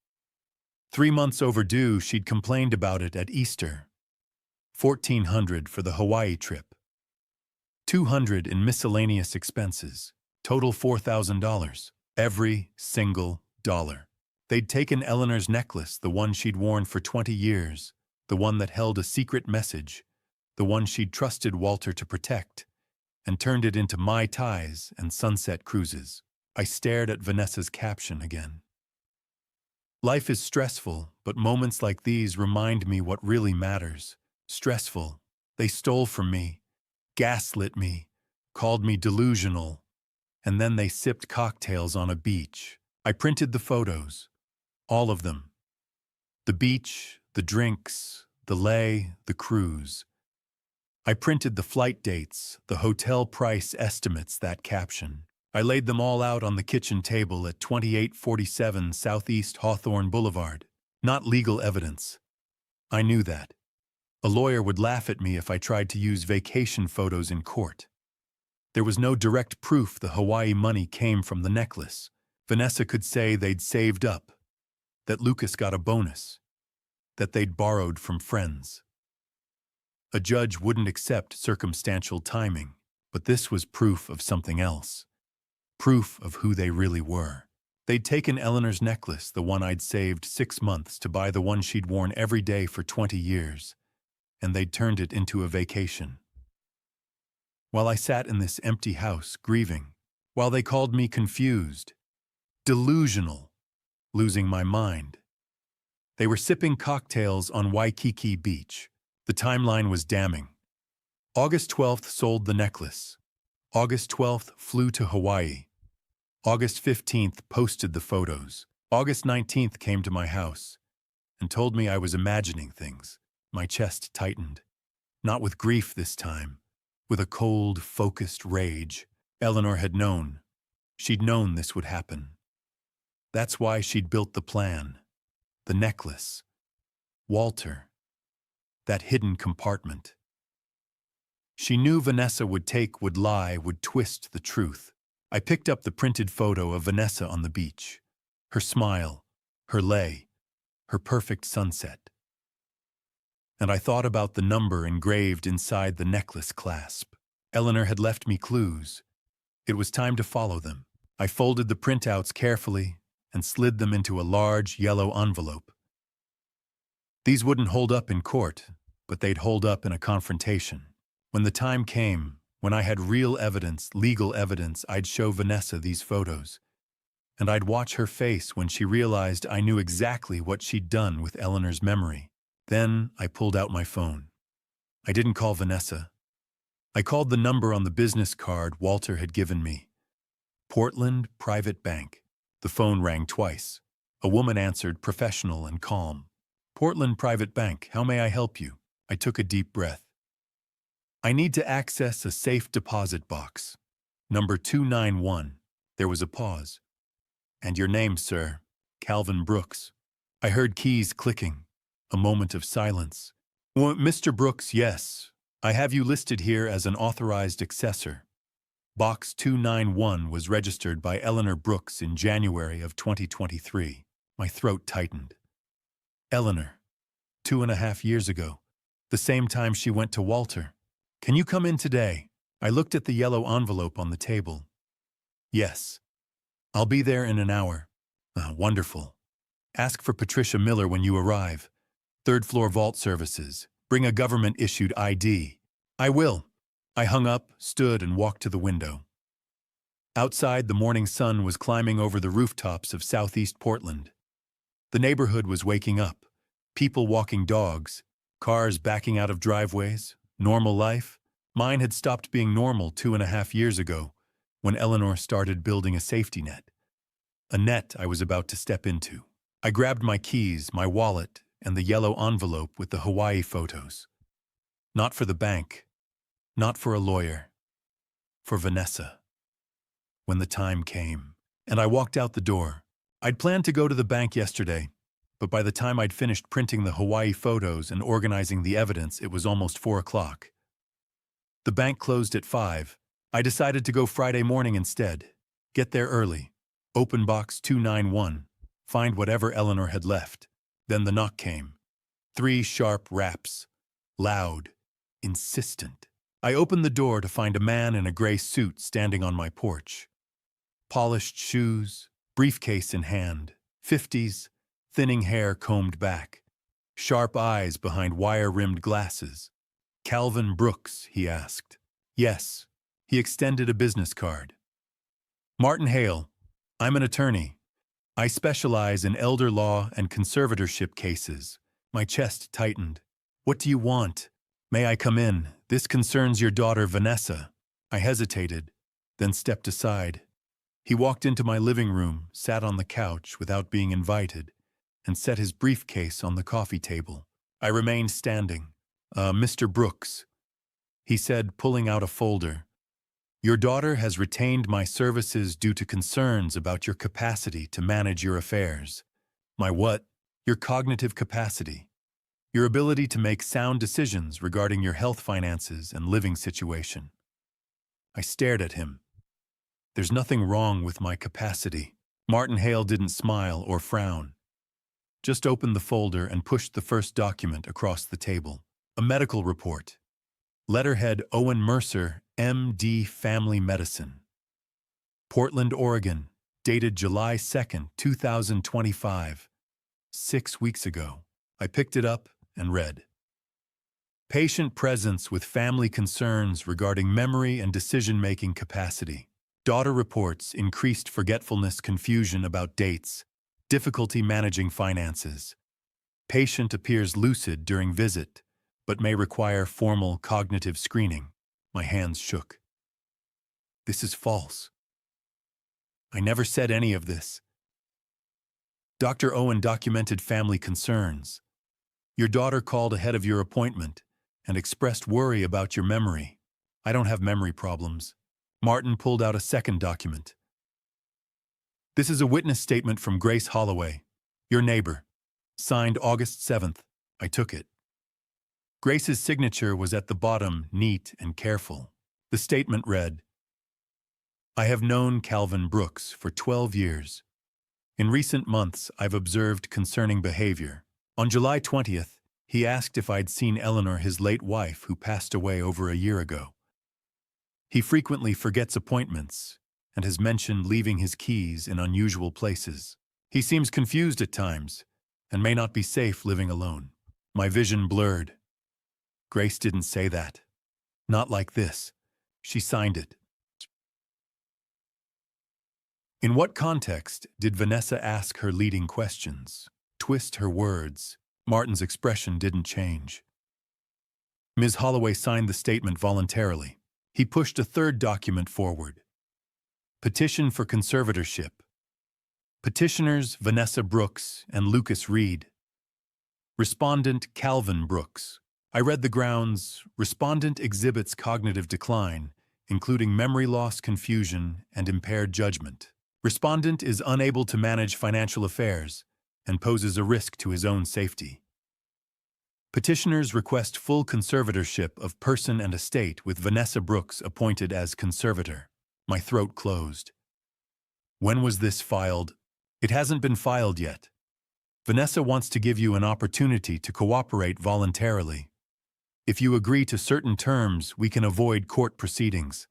3 months overdue, she'd complained about it at Easter. $1,400 for the Hawaii trip. $200 in miscellaneous expenses. Total $4,000. Every single dollar. They'd taken Eleanor's necklace, the one she'd worn for 20 years, the one that held a secret message, the one she'd trusted Walter to protect, and turned it into Mai Tais and sunset cruises. I stared at Vanessa's caption again. Life is stressful, but moments like these remind me what really matters. Stressful. They stole from me, gaslit me, called me delusional, and then they sipped cocktails on a beach. I printed the photos. All of them. The beach, the drinks, the lei, the cruise. I printed the flight dates, the hotel price estimates, that caption. I laid them all out on the kitchen table at 2847 Southeast Hawthorne Boulevard. Not legal evidence. I knew that. A lawyer would laugh at me if I tried to use vacation photos in court. There was no direct proof the Hawaii money came from the necklace. Vanessa could say they'd saved up, that Lucas got a bonus, that they'd borrowed from friends. A judge wouldn't accept circumstantial timing, but this was proof of something else. Proof of who they really were. They'd taken Eleanor's necklace, the one I'd saved 6 months to buy the one she'd worn every day for 20 years, and they'd turned it into a vacation. While I sat in this empty house, grieving, while they called me confused, delusional, losing my mind, they were sipping cocktails on Waikiki Beach. The timeline was damning. August 12th sold the necklace. August 12th, flew to Hawaii. August 15th, posted the photos. August 19th, came to my house and told me I was imagining things. My chest tightened. Not with grief this time, with a cold, focused rage. Eleanor had known. She'd known this would happen. That's why she'd built the plan. The necklace. Walter. That hidden compartment. She knew Vanessa would lie, would twist the truth. I picked up the printed photo of Vanessa on the beach. Her smile, her lay, her perfect sunset. And I thought about the number engraved inside the necklace clasp. Eleanor had left me clues. It was time to follow them. I folded the printouts carefully and slid them into a large yellow envelope. These wouldn't hold up in court, but they'd hold up in a confrontation. When the time came, when I had real evidence, legal evidence, I'd show Vanessa these photos. And I'd watch her face when she realized I knew exactly what she'd done with Eleanor's memory. Then I pulled out my phone. I didn't call Vanessa. I called the number on the business card Walter had given me. Portland Private Bank. The phone rang twice. A woman answered, professional and calm. Portland Private Bank, how may I help you? I took a deep breath. I need to access a safe deposit box. Number 291. There was a pause. And your name, sir? Calvin Brooks. I heard keys clicking. A moment of silence. Well, Mr. Brooks, yes. I have you listed here as an authorized accessor. Box 291 was registered by Eleanor Brooks in January of 2023. My throat tightened. Eleanor, 2.5 years ago, the same time she went to Walter. Can you come in today? I looked at the yellow envelope on the table. Yes. I'll be there in an hour. Wonderful. Ask for Patricia Miller when you arrive. 3rd floor vault services. Bring a government-issued ID. I will. I hung up, stood, and walked to the window. Outside, the morning sun was climbing over the rooftops of southeast Portland. The neighborhood was waking up. People walking dogs, cars backing out of driveways. Normal life? Mine had stopped being normal 2.5 years ago, when Eleanor started building a safety net. A net I was about to step into. I grabbed my keys, my wallet, and the yellow envelope with the Hawaii photos. Not for the bank. Not for a lawyer. For Vanessa. When the time came, and I walked out the door. I'd planned to go to the bank yesterday, but by the time I'd finished printing the Hawaii photos and organizing the evidence, it was almost 4 o'clock. The bank closed at 5. I decided to go Friday morning instead. Get there early. Open box 291. Find whatever Eleanor had left. Then the knock came. 3 sharp raps. Loud. Insistent. I opened the door to find a man in a gray suit standing on my porch. Polished shoes, briefcase in hand, 50s, thinning hair combed back, sharp eyes behind wire-rimmed glasses. Calvin Brooks, he asked. Yes. He extended a business card. Martin Hale. I'm an attorney. I specialize in elder law and conservatorship cases. My chest tightened. What do you want? May I come in? This concerns your daughter, Vanessa. I hesitated, then stepped aside. He walked into my living room, sat on the couch without being invited, and set his briefcase on the coffee table. I remained standing. Mr. Brooks, he said, pulling out a folder. Your daughter has retained my services due to concerns about your capacity to manage your affairs. My what? Your cognitive capacity. Your ability to make sound decisions regarding your health finances and living situation. I stared at him. There's nothing wrong with my capacity. Martin Hale didn't smile or frown. Just opened the folder and pushed the first document across the table. A medical report. Letterhead Owen Mercer, M.D. Family Medicine. Portland, Oregon, dated July 2nd, 2025. 6 weeks ago. I picked it up and read. Patient presence with family concerns regarding memory and decision-making capacity. Daughter reports increased forgetfulness, confusion about dates, difficulty managing finances. Patient appears lucid during visit, but may require formal cognitive screening. My hands shook. This is false. I never said any of this. Dr. Owen documented family concerns. Your daughter called ahead of your appointment and expressed worry about your memory. I don't have memory problems. Martin pulled out a second document. This is a witness statement from Grace Holloway, your neighbor. Signed August 7th. I took it. Grace's signature was at the bottom, neat and careful. The statement read, I have known Calvin Brooks for 12 years. In recent months, I've observed concerning behavior. On July 20th, he asked if I'd seen Eleanor, his late wife, who passed away over a year ago. He frequently forgets appointments and has mentioned leaving his keys in unusual places. He seems confused at times and may not be safe living alone. My vision blurred. Grace didn't say that. Not like this. She signed it. In what context did Vanessa ask her leading questions, twist her words? Martin's expression didn't change. Ms. Holloway signed the statement voluntarily. He pushed a third document forward. Petition for conservatorship. Petitioners Vanessa Brooks and Lucas Reed. Respondent Calvin Brooks. I read the grounds. Respondent exhibits cognitive decline, including memory loss, confusion, and impaired judgment. Respondent is unable to manage financial affairs and poses a risk to his own safety. Petitioners request full conservatorship of person and estate with Vanessa Brooks appointed as conservator. My throat closed. When was this filed? It hasn't been filed yet. Vanessa wants to give you an opportunity to cooperate voluntarily. If you agree to certain terms, we can avoid court proceedings.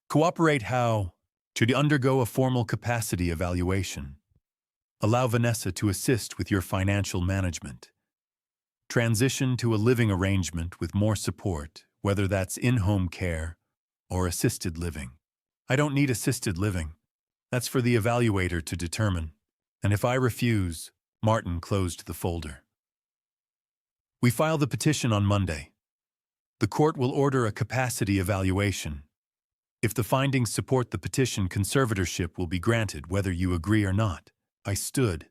Cooperate how? To undergo a formal capacity evaluation. Allow Vanessa to assist with your financial management. Transition to a living arrangement with more support, whether that's in-home care or assisted living. I don't need assisted living. That's for the evaluator to determine. And if I refuse, Martin closed the folder. We file the petition on Monday. The court will order a capacity evaluation. If the findings support the petition, conservatorship will be granted whether you agree or not. I stood.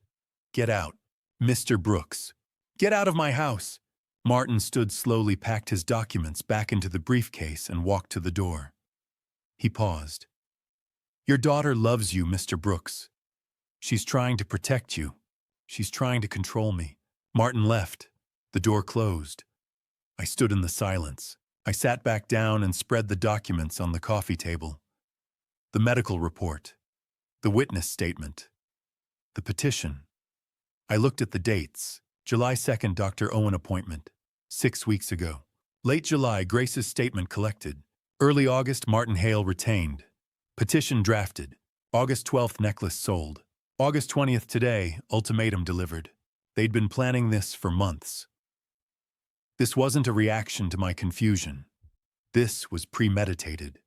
Get out. Mr. Brooks. Get out of my house. Martin stood slowly, packed his documents back into the briefcase and walked to the door. He paused. Your daughter loves you, Mr. Brooks. She's trying to protect you. She's trying to control me. Martin left. The door closed. I stood in the silence. I sat back down and spread the documents on the coffee table. The medical report. The witness statement. The petition. I looked at the dates. July 2nd, Dr. Owen appointment. 6 weeks ago. Late July, Grace's statement collected. Early August, Martin Hale retained. Petition drafted. August 12th, necklace sold. August 20th, today, ultimatum delivered. They'd been planning this for months. This wasn't a reaction to my confusion. This was premeditated.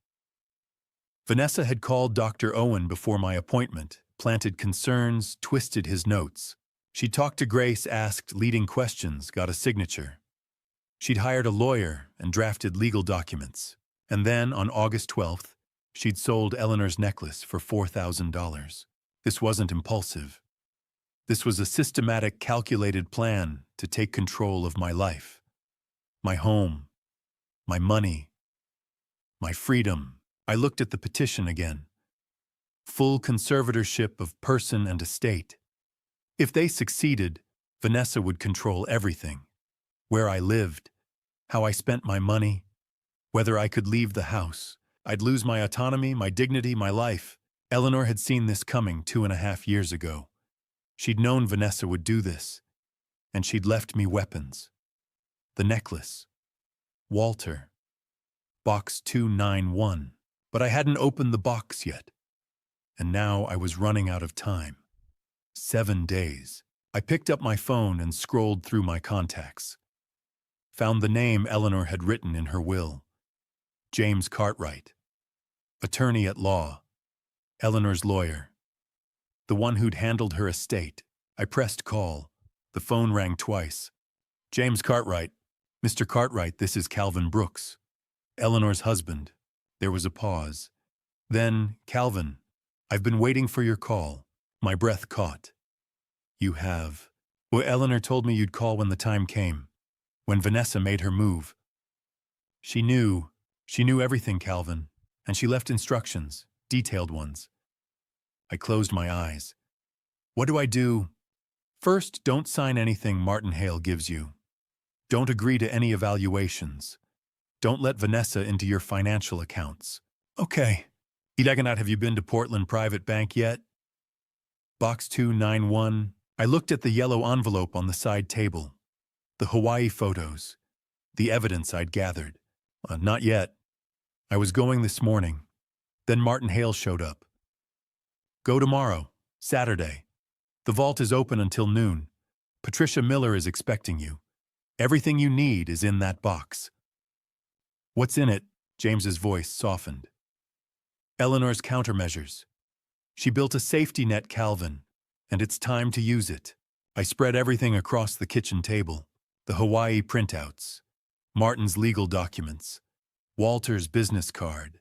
Vanessa had called Dr. Owen before my appointment, planted concerns, twisted his notes. She'd talked to Grace, asked leading questions, got a signature. She'd hired a lawyer and drafted legal documents. And then, on August 12th, she'd sold Eleanor's necklace for $4,000. This wasn't impulsive. This was a systematic, calculated plan to take control of my life. My home, my money, my freedom. I looked at the petition again. Full conservatorship of person and estate. If they succeeded, Vanessa would control everything. Where I lived, how I spent my money, whether I could leave the house. I'd lose my autonomy, my dignity, my life. Eleanor had seen this coming 2.5 years ago. She'd known Vanessa would do this, and she'd left me weapons. The necklace. Walter. Box 291. But I hadn't opened the box yet. And now I was running out of time. 7 days. I picked up my phone and scrolled through my contacts. Found the name Eleanor had written in her will. James Cartwright. Attorney at law. Eleanor's lawyer. The one who'd handled her estate. I pressed call. The phone rang twice. James Cartwright. Mr. Cartwright, this is Calvin Brooks, Eleanor's husband. There was a pause. Then, Calvin, I've been waiting for your call. My breath caught. You have. Well, Eleanor told me you'd call when the time came. When Vanessa made her move. She knew everything, Calvin, and she left instructions, detailed ones. I closed my eyes. What do I do? First, don't sign anything Martin Hale gives you. Don't agree to any evaluations. Don't let Vanessa into your financial accounts. Okay. Ilaganat, have you been to Portland Private Bank yet? Box 291. I looked at the yellow envelope on the side table. The Hawaii photos. The evidence I'd gathered. Not yet. I was going this morning. Then Martin Hale showed up. Go tomorrow, Saturday. The vault is open until noon. Patricia Miller is expecting you. Everything you need is in that box. What's in it? James's voice softened. Eleanor's countermeasures. She built a safety net, Calvin, and it's time to use it. I spread everything across the kitchen table. The Hawaii printouts. Martin's legal documents. Walter's business card.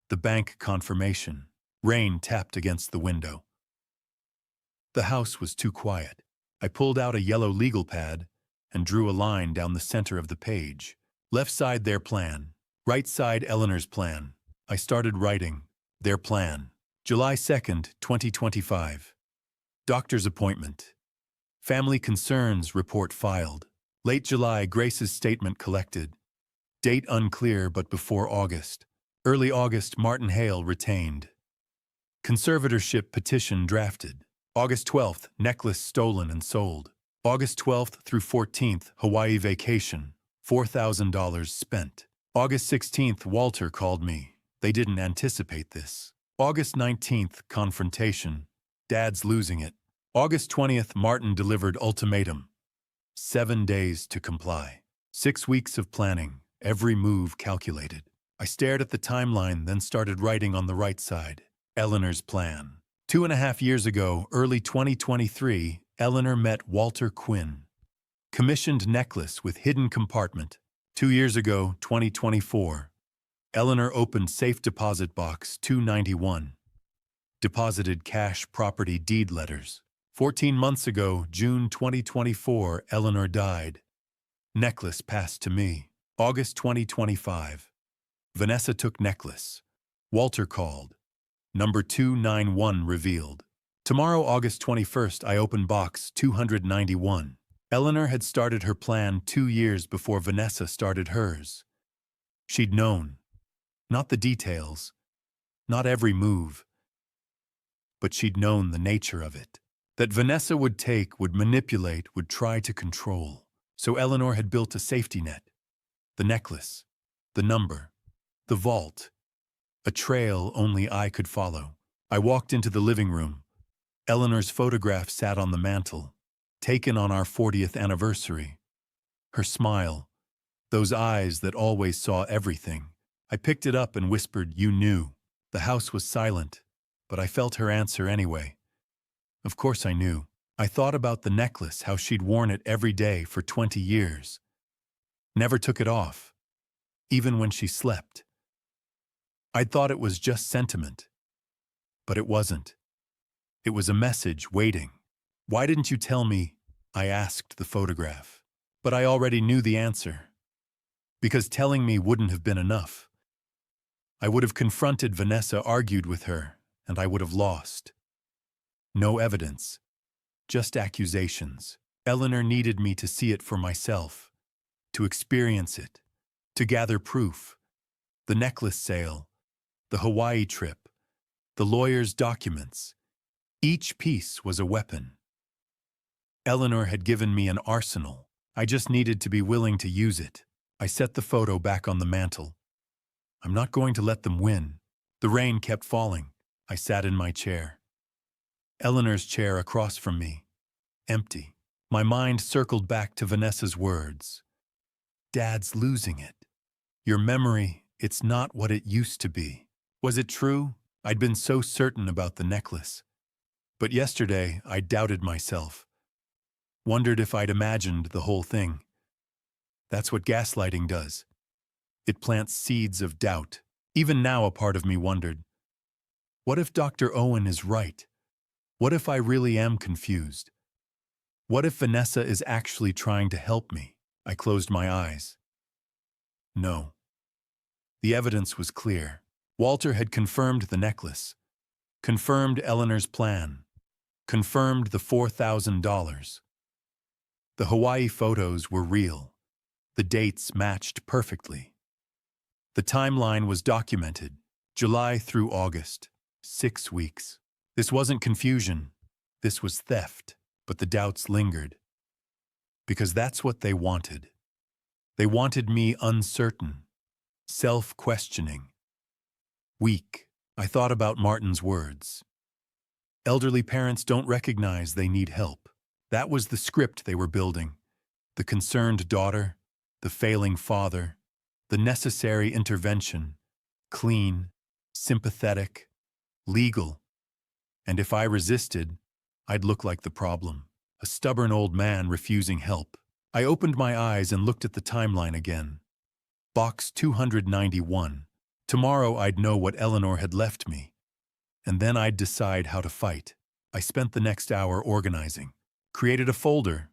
The bank confirmation. Rain tapped against the window. The house was too quiet. I pulled out a yellow legal pad and drew a line down the center of the page. Left side, their plan. Right side, Eleanor's plan. I started writing. Their plan. July 2nd, 2025. Doctor's appointment. Family concerns report filed. Late July, Grace's statement collected. Date unclear, but before August. Early August, Martin Hale retained. Conservatorship petition drafted. August 12th, necklace stolen and sold. August 12th through 14th, Hawaii vacation. $4,000 spent. August 16th, Walter called me. They didn't anticipate this. August 19th, confrontation. Dad's losing it. August 20th, Martin delivered ultimatum. 7 days to comply. 6 weeks of planning, every move calculated. I stared at the timeline, then started writing on the right side. Eleanor's plan. 2.5 years ago, early 2023, Eleanor met Walter Quinn. Commissioned necklace with hidden compartment. 2 years ago, 2024, Eleanor opened safe deposit box 291. Deposited cash property deed letters. 14 months ago, June 2024, Eleanor died. Necklace passed to me. August 2025. Vanessa took necklace. Walter called. Number 291 revealed. Tomorrow, August 21st, I open box 291. Eleanor had started her plan 2 years before Vanessa started hers. She'd known. Not the details. Not every move. But she'd known the nature of it. That Vanessa would take, would manipulate, would try to control. So Eleanor had built a safety net. The necklace. The number. The vault. A trail only I could follow. I walked into the living room. Eleanor's photograph sat on the mantel, taken on our 40th anniversary. Her smile, those eyes that always saw everything. I picked it up and whispered, "You knew." The house was silent, but I felt her answer anyway. Of course I knew. I thought about the necklace, how she'd worn it every day for 20 years. Never took it off, even when she slept. I'd thought it was just sentiment, but it wasn't. It was a message waiting. Why didn't you tell me? I asked the photograph. But I already knew the answer. Because telling me wouldn't have been enough. I would have confronted Vanessa, argued with her, and I would have lost. No evidence. Just accusations. Eleanor needed me to see it for myself, to experience it, to gather proof. The necklace sale, the Hawaii trip, the lawyer's documents. Each piece was a weapon. Eleanor had given me an arsenal. I just needed to be willing to use it. I set the photo back on the mantel. I'm not going to let them win. The rain kept falling. I sat in my chair. Eleanor's chair across from me. Empty. My mind circled back to Vanessa's words. Dad's losing it. Your memory, it's not what it used to be. Was it true? I'd been so certain about the necklace. But yesterday, I doubted myself. Wondered if I'd imagined the whole thing. That's what gaslighting does. It plants seeds of doubt. Even now, a part of me wondered, what if Dr. Owen is right? What if I really am confused? What if Vanessa is actually trying to help me? I closed my eyes. No. The evidence was clear. Walter had confirmed the necklace, confirmed Eleanor's plan, confirmed the $4,000. The Hawaii photos were real. The dates matched perfectly. The timeline was documented, July through August, 6 weeks. This wasn't confusion. This was theft. But the doubts lingered. Because that's what they wanted. They wanted me uncertain, self-questioning, weak. I thought about Martin's words. Elderly parents don't recognize they need help. That was the script they were building. The concerned daughter, the failing father, the necessary intervention, clean, sympathetic, legal. And if I resisted, I'd look like the problem, a stubborn old man refusing help. I opened my eyes and looked at the timeline again. Box 291. Tomorrow I'd know what Eleanor had left me, and then I'd decide how to fight. I spent the next hour organizing, created a folder,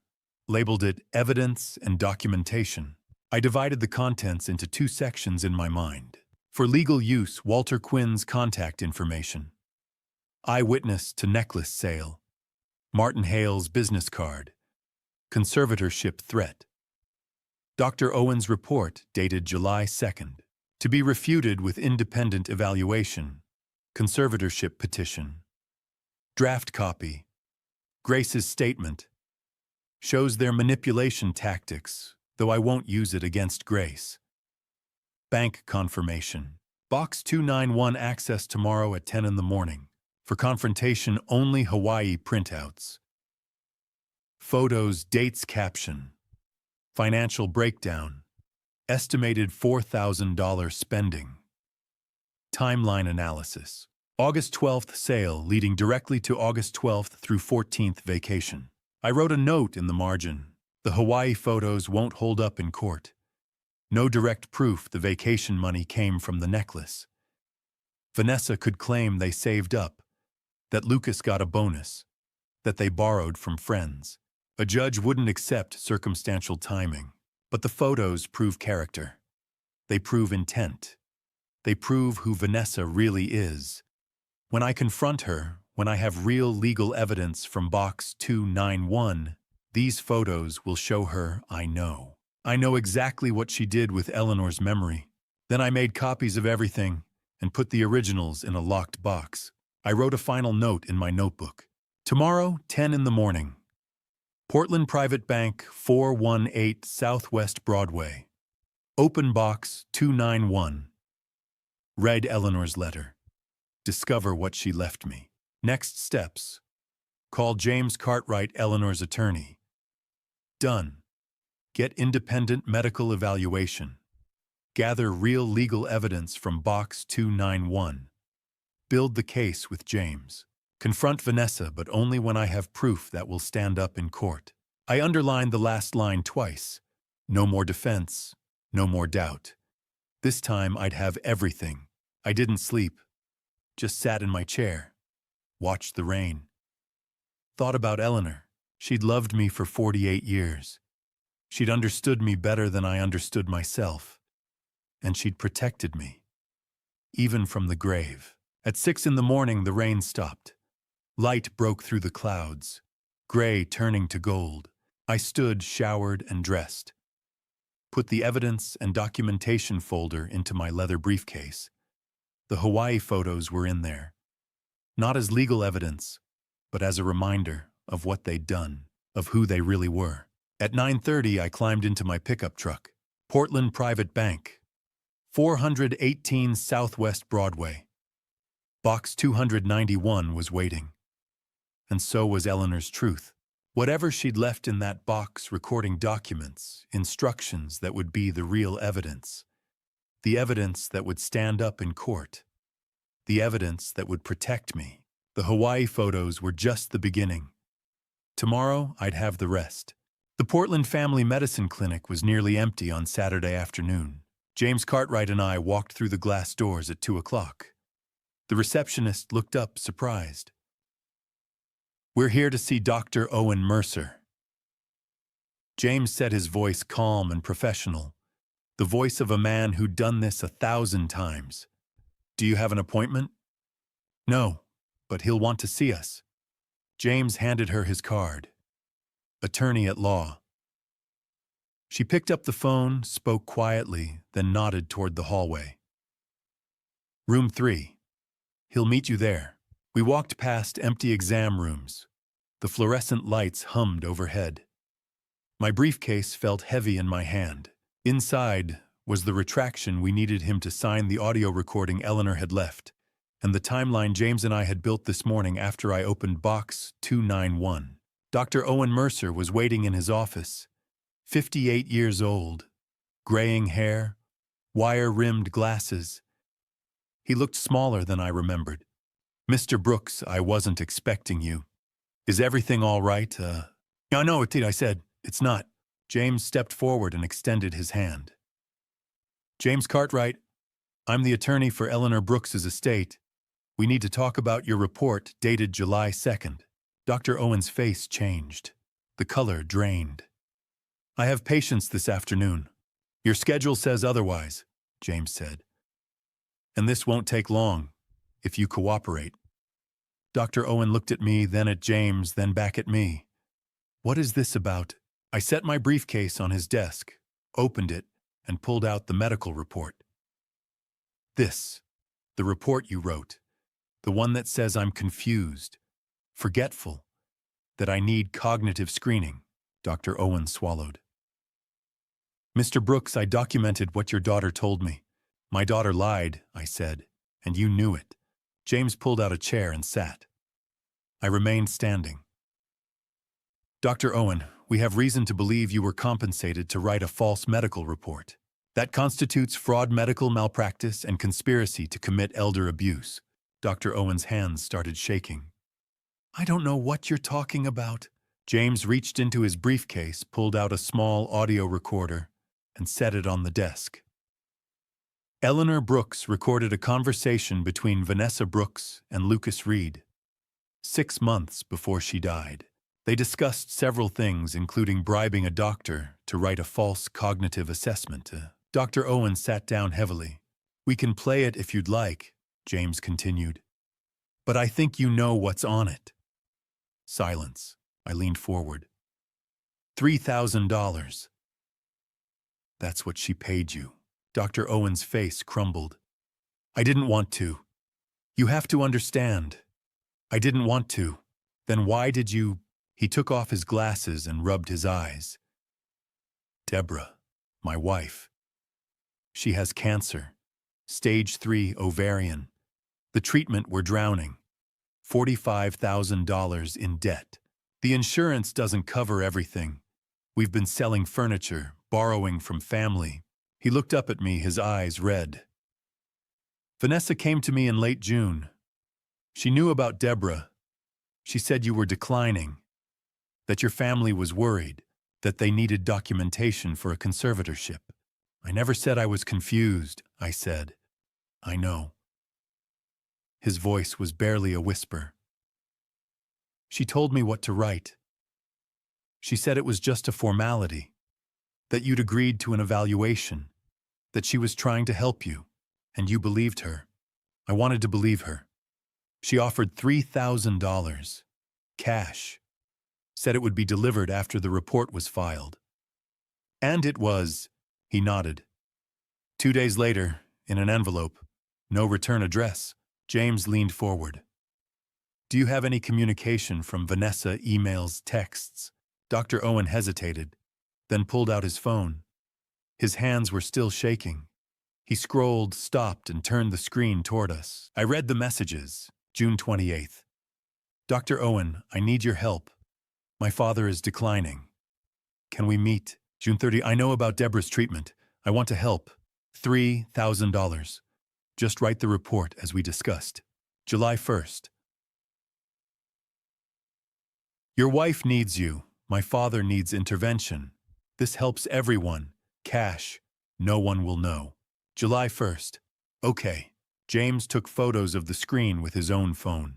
labeled it Evidence and Documentation. I divided the contents into 2 sections in my mind. For legal use, Walter Quinn's contact information. Eyewitness to necklace sale. Martin Hale's business card. Conservatorship threat. Dr. Owen's report dated July 2nd. To be refuted with independent evaluation. Conservatorship petition. Draft copy. Grace's statement. Shows their manipulation tactics, though I won't use it against Grace. Bank confirmation. Box 291 access tomorrow at 10 in the morning. For confrontation, only Hawaii printouts. Photos, dates, caption. Financial breakdown. Estimated $4,000 spending. Timeline analysis. August 12th sale leading directly to August 12th through 14th vacation. I wrote a note in the margin. The Hawaii photos won't hold up in court. No direct proof the vacation money came from the necklace. Vanessa could claim they saved up, that Lucas got a bonus, that they borrowed from friends. A judge wouldn't accept circumstantial timing, but the photos prove character. They prove intent. They prove who Vanessa really is. When I confront her, when I have real legal evidence from Box 291, these photos will show her I know. I know exactly what she did with Eleanor's memory. Then I made copies of everything and put the originals in a locked box. I wrote a final note in my notebook. Tomorrow, 10 in the morning. Portland Private Bank, 418 Southwest Broadway. Open Box 291. Read Eleanor's letter. Discover what she left me. Next steps. Call James Cartwright, Eleanor's attorney. Done. Get independent medical evaluation. Gather real legal evidence from Box 291. Build the case with James. Confront Vanessa, but only when I have proof that will stand up in court. I underlined the last line twice. No more defense, no more doubt. This time I'd have everything. I didn't sleep. Just sat in my chair. Watched the rain. Thought about Eleanor. She'd loved me for 48 years. She'd understood me better than I understood myself. And she'd protected me. Even from the grave. At 6 in the morning, the rain stopped. Light broke through the clouds, gray turning to gold. I stood, showered, and dressed. Put the evidence and documentation folder into my leather briefcase. The Hawaii photos were in there. Not as legal evidence, but as a reminder of what they'd done, of who they really were. At 9:30, I climbed into my pickup truck. Portland Private Bank, 418 Southwest Broadway. Box 291 was waiting. And so was Eleanor's truth. Whatever she'd left in that box, recording documents, instructions that would be the real evidence. The evidence that would stand up in court. The evidence that would protect me. The Hawaii photos were just the beginning. Tomorrow, I'd have the rest. The Portland Family Medicine Clinic was nearly empty on Saturday afternoon. James Cartwright and I walked through the glass doors at 2 o'clock. The receptionist looked up, surprised. "We're here to see Dr. Owen Mercer." James said, his voice calm and professional, the voice of a man who'd done this 1,000 times. "Do you have an appointment?" "No, but he'll want to see us." James handed her his card. "Attorney at law." She picked up the phone, spoke quietly, then nodded toward the hallway. "Room 3. He'll meet you there." We walked past empty exam rooms. The fluorescent lights hummed overhead. My briefcase felt heavy in my hand. Inside was the retraction we needed him to sign the audio recording Eleanor had left, and the timeline James and I had built this morning after I opened box 291. Dr. Owen Mercer was waiting in his office, 58 years old, graying hair, wire-rimmed glasses. He looked smaller than I remembered. "Mr. Brooks, I wasn't expecting you. Is everything all right?" No, I said. "It's not." James stepped forward and extended his hand. "James Cartwright, I'm the attorney for Eleanor Brooks's estate. We need to talk about your report dated July 2nd. Dr. Owen's face changed. The color drained. "I have patients this afternoon. Your schedule says otherwise," James said. "And this won't take long, if you cooperate." Dr. Owen looked at me, then at James, then back at me. "What is this about?" I set my briefcase on his desk, opened it, and pulled out the medical report. "This, the report you wrote, the one that says I'm confused, forgetful, that I need cognitive screening." Dr. Owen swallowed. "Mr. Brooks, I documented what your daughter told me. My daughter lied," I said, "and you knew it." James pulled out a chair and sat. I remained standing. "Dr. Owen, we have reason to believe you were compensated to write a false medical report. That constitutes fraud, medical malpractice, and conspiracy to commit elder abuse." Dr. Owen's hands started shaking. "I don't know what you're talking about." James reached into his briefcase, pulled out a small audio recorder, and set it on the desk. Eleanor Brooks recorded a conversation between Vanessa Brooks and Lucas Reed 6 months before she died. They discussed several things, including bribing a doctor to write a false cognitive assessment. Dr. Owen sat down heavily. "We can play it if you'd like," James continued. "But I think you know what's on it." Silence. I leaned forward. $3,000. "That's what she paid you." Dr. Owen's face crumbled. "I didn't want to. You have to understand. I didn't want to. Then why did you—" He took off his glasses and rubbed his eyes. "Deborah, my wife. She has cancer. Stage 3 ovarian. The treatment we're drowning. $45,000 in debt. The insurance doesn't cover everything. We've been selling furniture, borrowing from family." He looked up at me, his eyes red. "Vanessa came to me in late June. She knew about Deborah. She said you were declining, that your family was worried, that they needed documentation for a conservatorship. I never said I was confused," I said. "I know." His voice was barely a whisper. "She told me what to write. She said it was just a formality, that you'd agreed to an evaluation, that she was trying to help you, and you believed her. I wanted to believe her. She offered $3,000, cash, said it would be delivered after the report was filed. And it was," he nodded. 2 days later, in an envelope, no return address." James leaned forward. "Do you have any communication from Vanessa, emails, texts?" Dr. Owen hesitated, then pulled out his phone. His hands were still shaking. He scrolled, stopped, and turned the screen toward us. I read the messages. June 28th. "Dr. Owen, I need your help. My father is declining. Can we meet? June 30. I know about Deborah's treatment. I want to help. $3,000. Just write the report as we discussed. July 1st. Your wife needs you. My father needs intervention. This helps everyone. Cash. No one will know. July 1st. Okay. James took photos of the screen with his own phone.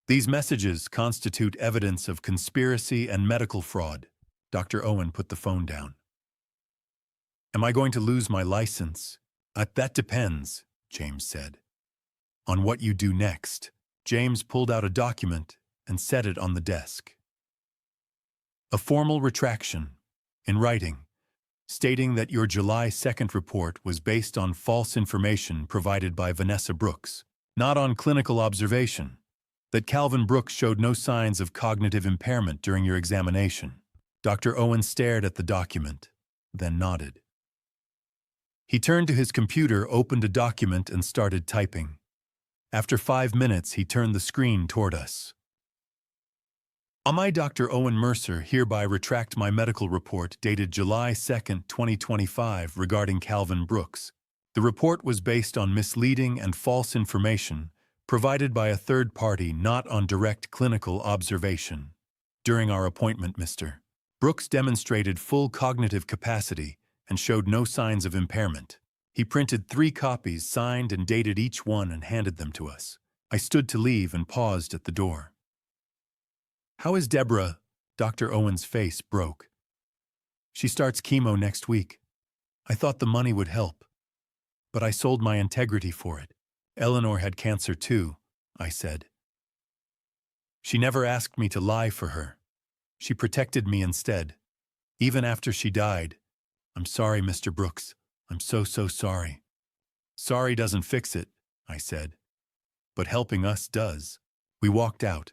These messages constitute evidence of conspiracy and medical fraud. Dr. Owen put the phone down. Am I going to lose my license? That depends, James said. On what you do next. James pulled out a document and set it on the desk. A formal retraction, in writing, stating that your July 2nd report was based on false information provided by Vanessa Brooks, not on clinical observation, that Calvin Brooks showed no signs of cognitive impairment during your examination. Dr. Owen stared at the document, then nodded. He turned to his computer, opened a document, and started typing. After 5 minutes, he turned the screen toward us. I, Dr. Owen Mercer, hereby retract my medical report dated July 2, 2025, regarding Calvin Brooks. The report was based on misleading and false information provided by a third party, not on direct clinical observation. During our appointment, Mr. Brooks demonstrated full cognitive capacity and showed no signs of impairment. He printed 3 copies, signed and dated each one, and handed them to us. I stood to leave and paused at the door. How is Deborah? Dr. Owen's face broke. She starts chemo next week. I thought the money would help, but I sold my integrity for it. Eleanor had cancer too, I said. She never asked me to lie for her. She protected me instead. Even after she died. I'm sorry, Mr. Brooks. I'm so sorry. Sorry doesn't fix it, I said. But helping us does. We walked out.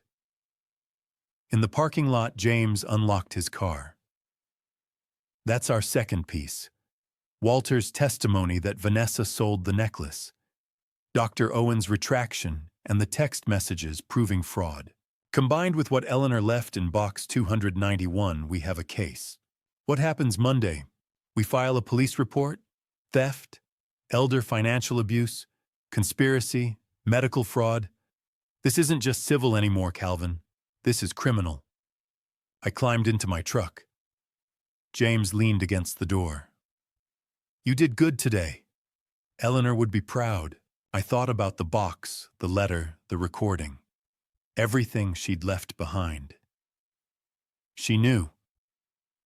In the parking lot, James unlocked his car. That's our second piece. Walter's testimony that Vanessa sold the necklace. Dr. Owen's retraction and the text messages proving fraud. Combined with what Eleanor left in box 291, we have a case. What happens Monday? We file a police report? Theft? Elder financial abuse? Conspiracy? Medical fraud? This isn't just civil anymore, Calvin. This is criminal. I climbed into my truck. James leaned against the door. You did good today. Eleanor would be proud. I thought about the box, the letter, the recording. Everything she'd left behind. She knew.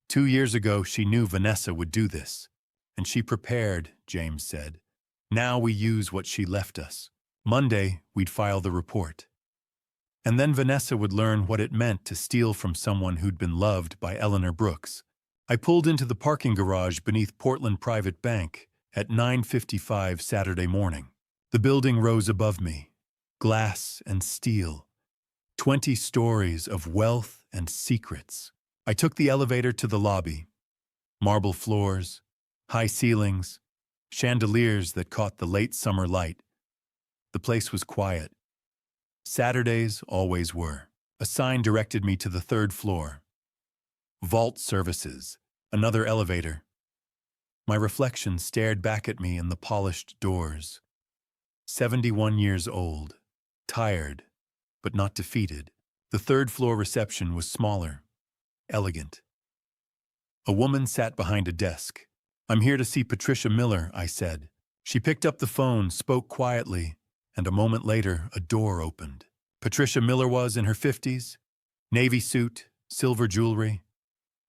2 years ago, she knew Vanessa would do this. And she prepared, James said. Now we use what she left us. Monday, we'd file the report. And then Vanessa would learn what it meant to steal from someone who'd been loved by Eleanor Brooks. I pulled into the parking garage beneath Portland Private Bank at 9:55 Saturday morning. The building rose above me, glass and steel, 20 stories of wealth and secrets. I took the elevator to the lobby. Marble floors, high ceilings, chandeliers that caught the late summer light. The place was quiet. Saturdays always were. A sign directed me to the 3rd floor. Vault services, another elevator. My reflection stared back at me in the polished doors. 71 years old, tired, but not defeated. The 3rd floor reception was smaller, elegant. A woman sat behind a desk. I'm here to see Patricia Miller, I said. She picked up the phone, spoke quietly, and a moment later, a door opened. Patricia Miller was in her 50s, navy suit, silver jewelry,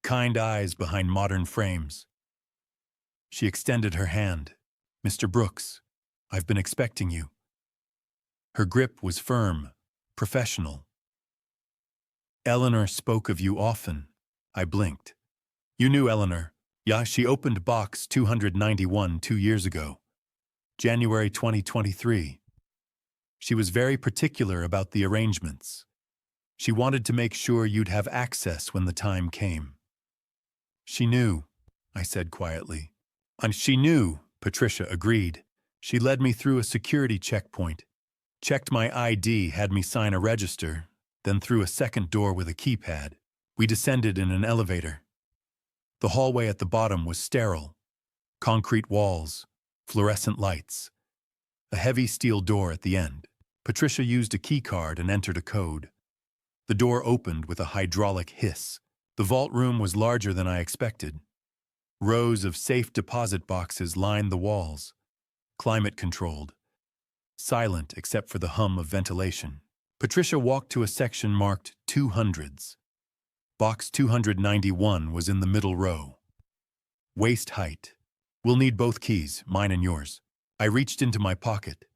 kind eyes behind modern frames. She extended her hand. Mr. Brooks, I've been expecting you. Her grip was firm, professional. Eleanor spoke of you often. I blinked. You knew Eleanor. Yeah, she opened box 291 2 years ago. January 2023. She was very particular about the arrangements. She wanted to make sure you'd have access when the time came. She knew, I said quietly. And she knew, Patricia agreed. She led me through a security checkpoint, checked my ID, had me sign a register, then through a second door with a keypad. We descended in an elevator. The hallway at the bottom was sterile. Concrete walls, fluorescent lights. A heavy steel door at the end. Patricia used a key card and entered a code. The door opened with a hydraulic hiss. The vault room was larger than I expected. Rows of safe deposit boxes lined the walls. climate-controlled, silent except for the hum of ventilation. Patricia walked to a section marked 200s. Box 291 was in the middle row. Waist height. We'll need both keys, mine and yours. I reached into my pocket,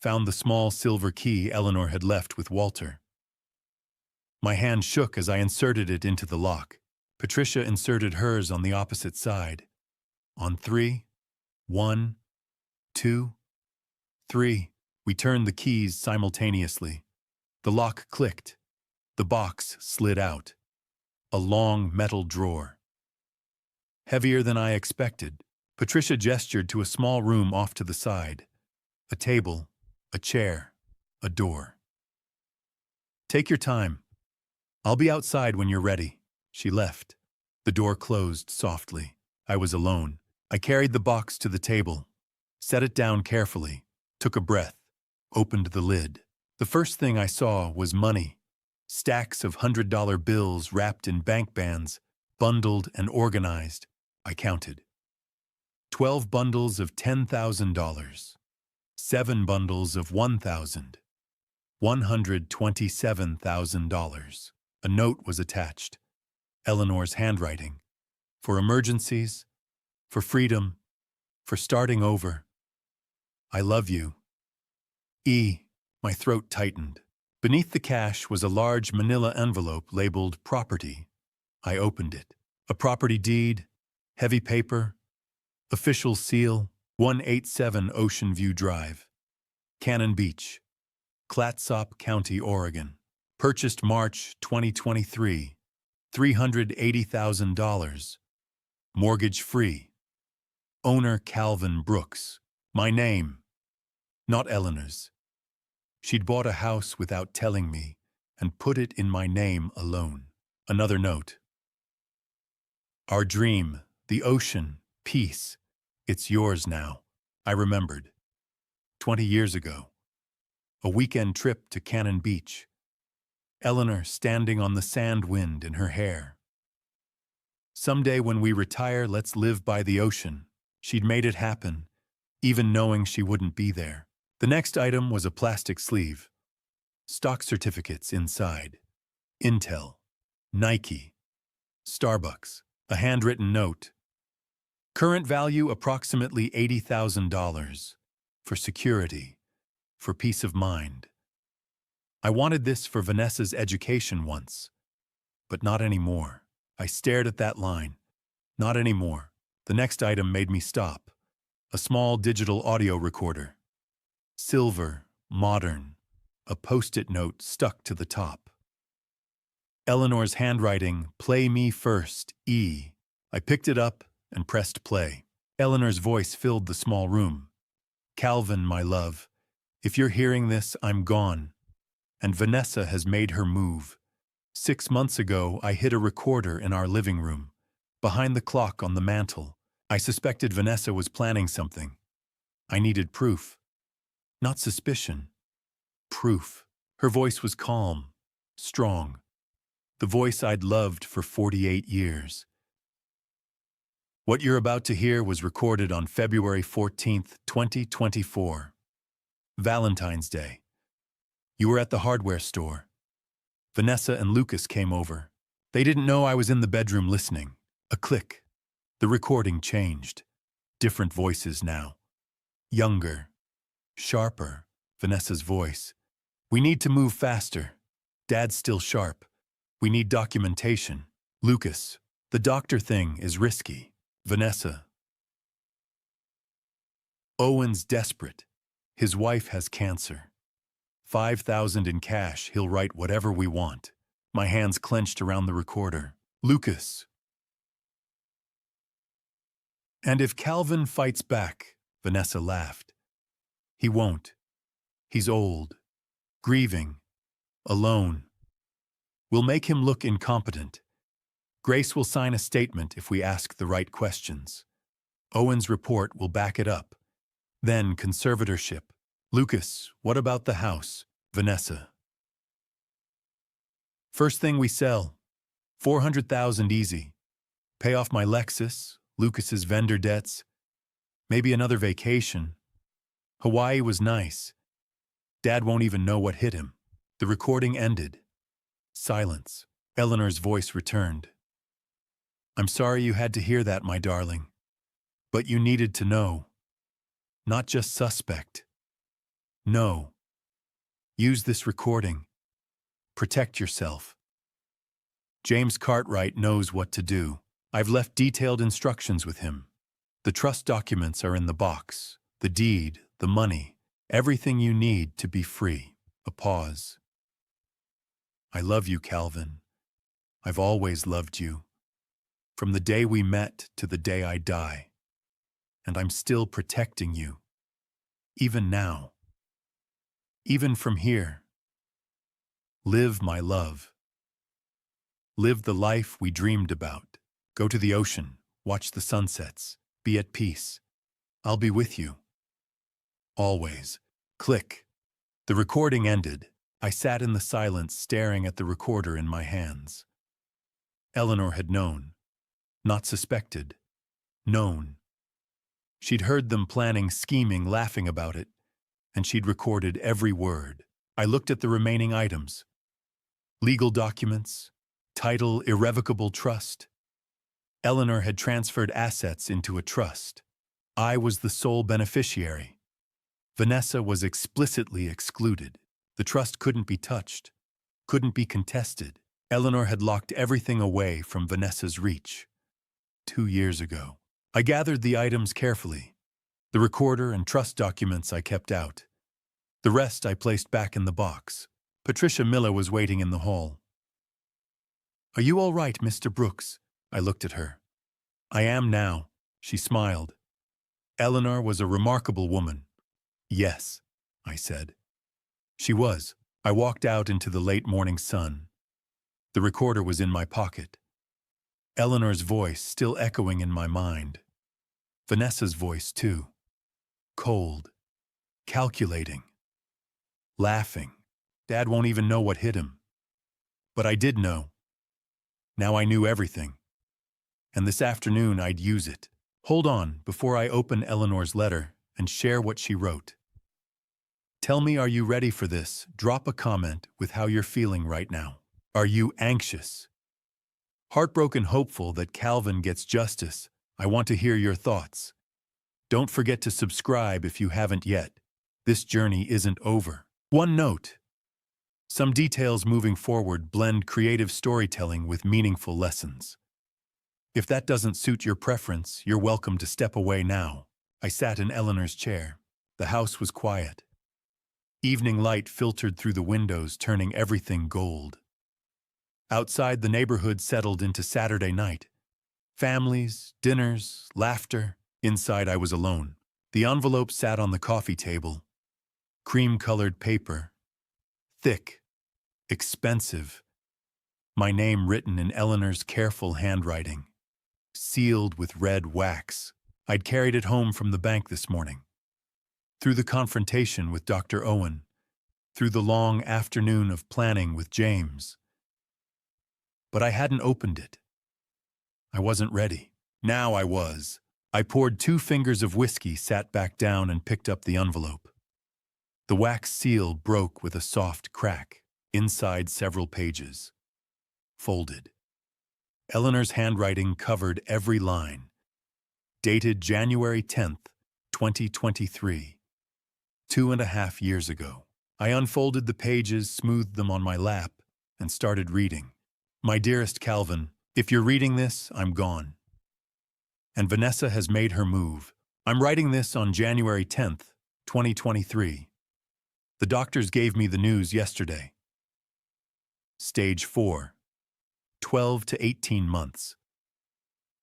found the small silver key Eleanor had left with Walter. My hand shook as I inserted it into the lock. Patricia inserted hers on the opposite side. On 3, 1, 2, 3, we turned the keys simultaneously. The lock clicked. The box slid out. A long metal drawer. Heavier than I expected, Patricia gestured to a small room off to the side. A table, a chair, a door. Take your time. I'll be outside when you're ready. She left. The door closed softly. I was alone. I carried the box to the table, set it down carefully, took a breath, opened the lid. The first thing I saw was money. Stacks of $100 bills wrapped in bank bands, bundled and organized. I counted. 12 bundles of $10,000. 7 bundles of $1,000. $127,000. A note was attached. Eleanor's handwriting. For emergencies, for freedom, for starting over. I love you. E. My throat tightened. Beneath the cash was a large manila envelope labeled property. I opened it. A property deed, heavy paper, official seal, 187 Ocean View Drive, Cannon Beach, Clatsop County, Oregon. Purchased March 2023, $380,000. Mortgage free. Owner Calvin Brooks. My name, not Eleanor's. She'd bought a house without telling me and put it in my name alone. Another note. Our dream, the ocean, peace. It's yours now. I remembered. 20 years ago. A weekend trip to Cannon Beach. Eleanor standing on the sand wind in her hair. Someday when we retire, let's live by the ocean. She'd made it happen, even knowing she wouldn't be there. The next item was a plastic sleeve. Stock certificates inside. Intel. Nike. Starbucks. A handwritten note. Current value approximately $80,000. For security. For peace of mind. I wanted this for Vanessa's education once. But not anymore. I stared at that line. Not anymore. The next item made me stop. A small digital audio recorder. Silver, modern. A post-it note stuck to the top. Eleanor's handwriting, play me first, E. I picked it up and pressed play. Eleanor's voice filled the small room. Calvin, my love, if you're hearing this, I'm gone. And Vanessa has made her move. 6 months ago, I hid a recorder in our living room, behind the clock on the mantel. I suspected Vanessa was planning something. I needed proof. Not suspicion. Proof. Her voice was calm, strong. The voice I'd loved for 48 years. What you're about to hear was recorded on February 14th, 2024. Valentine's Day. You were at the hardware store. Vanessa and Lucas came over. They didn't know I was in the bedroom listening. A click. The recording changed. Different voices now. Younger. Sharper. Vanessa's voice. We need to move faster. Dad's still sharp. We need documentation. Lucas. The doctor thing is risky. Vanessa. Owen's desperate. His wife has cancer. $5,000 in cash, he'll write whatever we want. My hands clenched around the recorder. Lucas. And if Calvin fights back, Vanessa laughed. He won't. He's old, grieving, alone. We'll make him look incompetent. Grace will sign a statement if we ask the right questions. Owen's report will back it up. Then conservatorship. Lucas, what about the house? Vanessa. First thing we sell. $400,000 easy. Pay off my Lexus, Lucas's vendor debts. Maybe another vacation. Hawaii was nice. Dad won't even know what hit him. The recording ended. Silence. Eleanor's voice returned. I'm sorry you had to hear that, my darling. But you needed to know. Not just suspect. No. Use this recording. Protect yourself. James Cartwright knows what to do. I've left detailed instructions with him. The trust documents are in the box. The deed, the money, everything you need to be free. A pause. I love you, Calvin. I've always loved you. From the day we met to the day I die. And I'm still protecting you. Even now. Even from here. Live, my love. Live the life we dreamed about. Go to the ocean, watch the sunsets, be at peace. I'll be with you. Always. Click. The recording ended. I sat in the silence staring at the recorder in my hands. Eleanor had known. Not suspected. Known. She'd heard them planning, scheming, laughing about it, and she'd recorded every word. I looked at the remaining items. Legal documents, title, irrevocable trust. Eleanor had transferred assets into a trust. I was the sole beneficiary. Vanessa was explicitly excluded. The trust couldn't be touched, couldn't be contested. Eleanor had locked everything away from Vanessa's reach. 2 years ago. I gathered the items carefully. The recorder and trust documents I kept out. The rest I placed back in the box. Patricia Miller was waiting in the hall. Are you all right, Mr. Brooks? I looked at her. I am now, she smiled. Eleanor was a remarkable woman. Yes, I said. She was. I walked out into the late morning sun. The recorder was in my pocket. Eleanor's voice still echoing in my mind. Vanessa's voice, too. Cold. Calculating. Laughing. Dad won't even know what hit him. But I did know. Now I knew everything. And this afternoon I'd use it. Hold on, before I open Eleanor's letter and share what she wrote. Tell me, are you ready for this? Drop a comment with how you're feeling right now. Are you anxious? Heartbroken, hopeful that Calvin gets justice? I want to hear your thoughts. Don't forget to subscribe if you haven't yet. This journey isn't over. One note. Some details moving forward blend creative storytelling with meaningful lessons. If that doesn't suit your preference, you're welcome to step away now. I sat in Eleanor's chair. The house was quiet. Evening light filtered through the windows, turning everything gold. Outside, the neighborhood settled into Saturday night. Families, dinners, laughter. Inside, I was alone. The envelope sat on the coffee table. Cream-colored paper. Thick. Expensive. My name written in Eleanor's careful handwriting. Sealed with red wax. I'd carried it home from the bank this morning. Through the confrontation with Dr. Owen. Through the long afternoon of planning with James. But I hadn't opened it. I wasn't ready. Now I was. I poured 2 fingers of whiskey, sat back down, and picked up the envelope. The wax seal broke with a soft crack. Inside, several pages. Folded. Eleanor's handwriting covered every line. Dated January 10th, 2023. 2.5 years ago. I unfolded the pages, smoothed them on my lap, and started reading. My dearest Calvin, if you're reading this, I'm gone. And Vanessa has made her move. I'm writing this on January 10th, 2023. The doctors gave me the news yesterday. Stage 4. 12 to 18 months.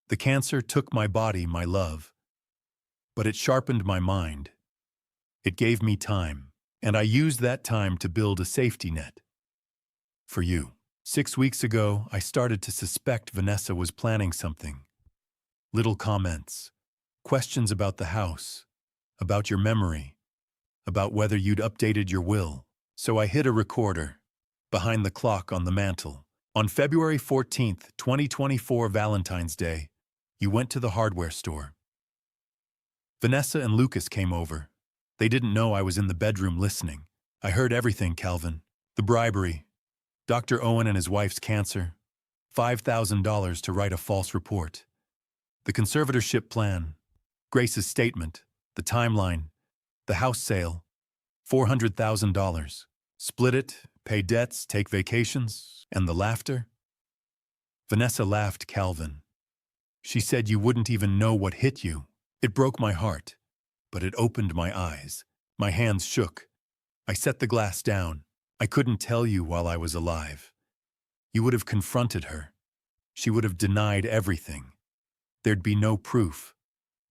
The cancer took my body, my love. But it sharpened my mind. It gave me time, and I used that time to build a safety net. For you. 6 weeks ago, I started to suspect Vanessa was planning something. Little comments, questions about the house, about your memory, about whether you'd updated your will. So I hid a recorder behind the clock on the mantle. On February 14th, 2024, Valentine's Day, you went to the hardware store. Vanessa and Lucas came over. They didn't know I was in the bedroom listening. I heard everything, Calvin. The bribery, Dr. Owen and his wife's cancer, $5,000 to write a false report, the conservatorship plan, Grace's statement, the timeline, the house sale, $400,000. Split it, pay debts, take vacations, and the laughter? Vanessa laughed, Calvin. She said you wouldn't even know what hit you. It broke my heart, but it opened my eyes. My hands shook. I set the glass down. I couldn't tell you while I was alive. You would have confronted her. She would have denied everything. There'd be no proof,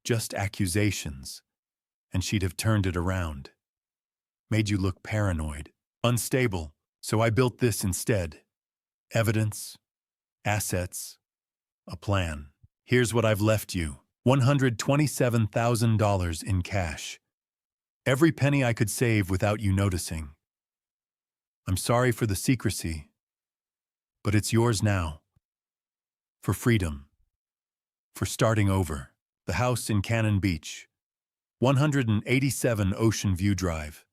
just accusations, and she'd have turned it around. Made you look paranoid, unstable, so I built this instead. Evidence, assets, a plan. Here's what I've left you. $127,000 in cash. Every penny I could save without you noticing. I'm sorry for the secrecy, but it's yours now. For freedom. For starting over. The house in Cannon Beach. 187 Ocean View Drive.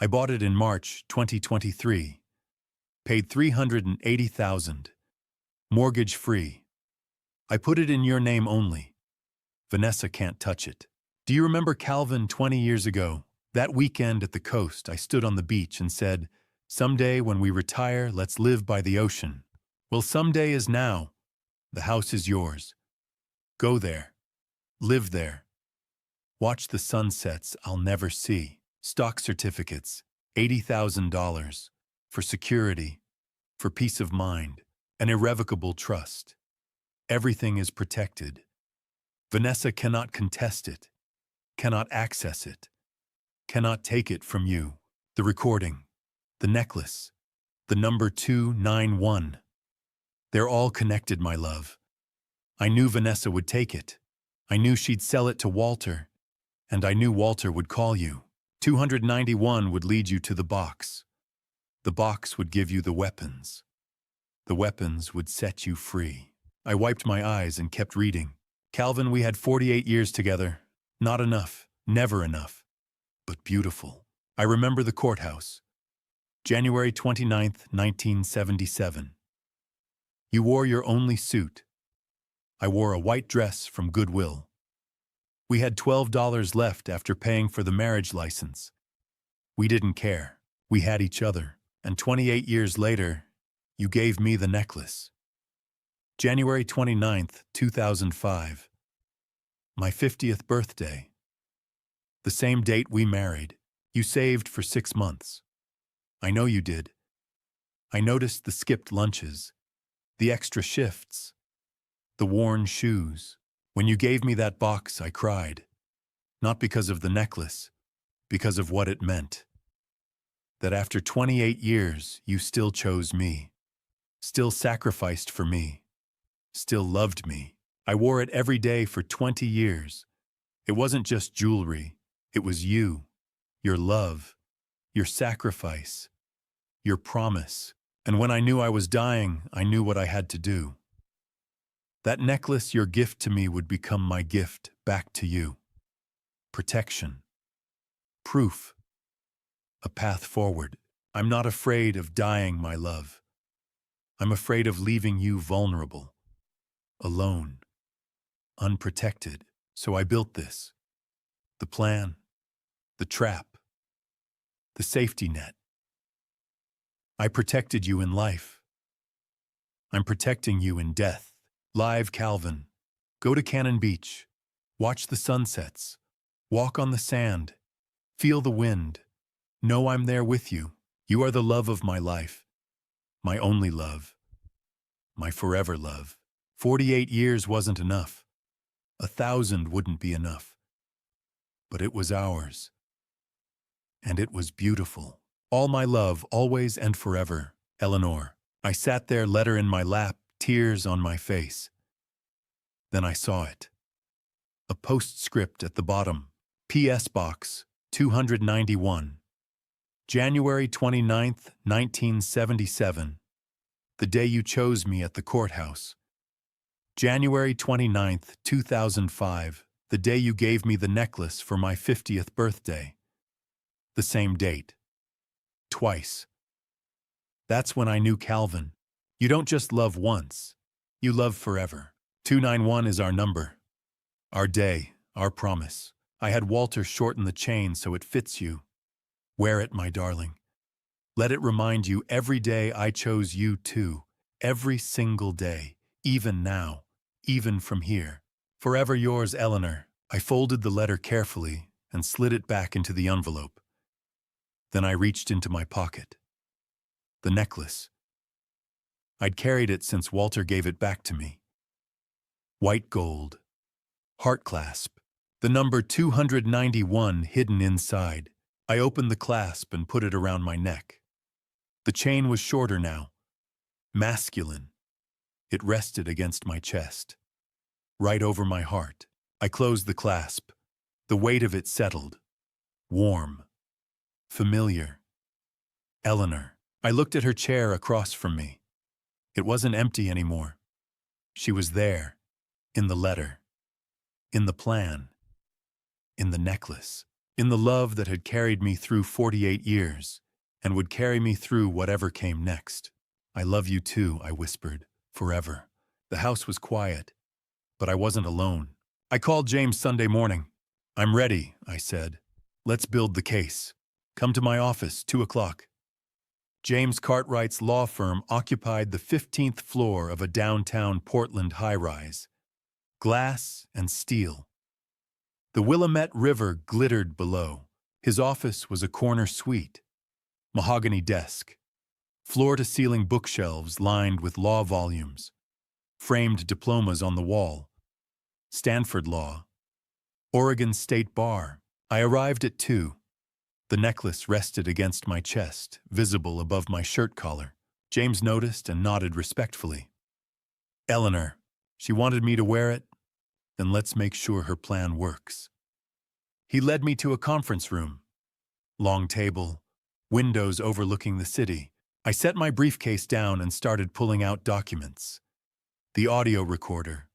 I bought it in March 2023. Paid $380,000. Mortgage free. I put it in your name only. Vanessa can't touch it. Do you remember Calvin 20 years ago? That weekend at the coast, I stood on the beach and said, someday when we retire, let's live by the ocean. Well, someday is now. The house is yours. Go there. Live there. Watch the sunsets I'll never see. Stock certificates, $80,000. For security, for peace of mind, an irrevocable trust. Everything is protected. Vanessa cannot contest it, cannot access it, cannot take it from you. The recording, the necklace, the number 291. They're all connected, my love. I knew Vanessa would take it. I knew she'd sell it to Walter, and I knew Walter would call you. 291 would lead you to the box. The box would give you the weapons. The weapons would set you free. I wiped my eyes and kept reading. Calvin, we had 48 years together. Not enough, never enough, but beautiful. I remember the courthouse. January 29th, 1977. You wore your only suit. I wore a white dress from Goodwill. We had $12 left after paying for the marriage license. We didn't care. We had each other. And 28 years later, you gave me the necklace. January 29th, 2005. My 50th birthday. The same date we married. You saved for 6 months. I know you did. I noticed the skipped lunches, the extra shifts, the worn shoes. When you gave me that box, I cried. Not because of the necklace, because of what it meant. That after 28 years, you still chose me, still sacrificed for me, still loved me. I wore it every day for 20 years. It wasn't just jewelry. It was you, your love, your sacrifice, your promise. And when I knew I was dying, I knew what I had to do. That necklace, your gift to me, would become my gift back to you. Protection. Proof. A path forward. I'm not afraid of dying, my love. I'm afraid of leaving you vulnerable, alone, unprotected. So I built this. The plan, the trap, the safety net. I protected you in life. I'm protecting you in death. Live, Calvin. Go to Cannon Beach. Watch the sunsets. Walk on the sand. Feel the wind. Know I'm there with you. You are the love of my life. My only love. My forever love. 48 years wasn't enough. 1,000 wouldn't be enough. But it was ours. And it was beautiful. All my love, always and forever, Eleanor. I sat there, letter in my lap, tears on my face. Then I saw it. A postscript at the bottom. P.S. Box, 291. January 29th, 1977. The day you chose me at the courthouse. January 29th, 2005. The day you gave me the necklace for my 50th birthday. The same date. Twice. That's when I knew Calvin. You don't just love once. You love forever. 291 is our number. Our day, our promise. I had Walter shorten the chain so it fits you. Wear it, my darling. Let it remind you every day I chose you too. Every single day. Even now. Even from here. Forever yours, Eleanor. I folded the letter carefully and slid it back into the envelope. Then I reached into my pocket. The necklace. I'd carried it since Walter gave it back to me. White gold. Heart clasp. The number 291 hidden inside. I opened the clasp and put it around my neck. The chain was shorter now. Masculine. It rested against my chest. Right over my heart. I closed the clasp. The weight of it settled. Warm. Familiar. Eleanor. I looked at her chair across from me. It wasn't empty anymore. She was there. In the letter. In the plan. In the necklace. In the love that had carried me through 48 years and would carry me through whatever came next. I love you too, I whispered. Forever. The house was quiet, but I wasn't alone. I called James Sunday morning. I'm ready, I said. Let's build the case. Come to my office, 2 o'clock. James Cartwright's law firm occupied the 15th floor of a downtown Portland high-rise. Glass and steel. The Willamette River glittered below. His office was a corner suite. Mahogany desk. Floor-to-ceiling bookshelves lined with law volumes. Framed diplomas on the wall. Stanford Law. Oregon State Bar. I arrived at 2. The necklace rested against my chest, visible above my shirt collar. James noticed and nodded respectfully. Eleanor, she wanted me to wear it? Then let's make sure her plan works. He led me to a conference room. Long table, windows overlooking the city. I set my briefcase down and started pulling out documents. The audio recorder,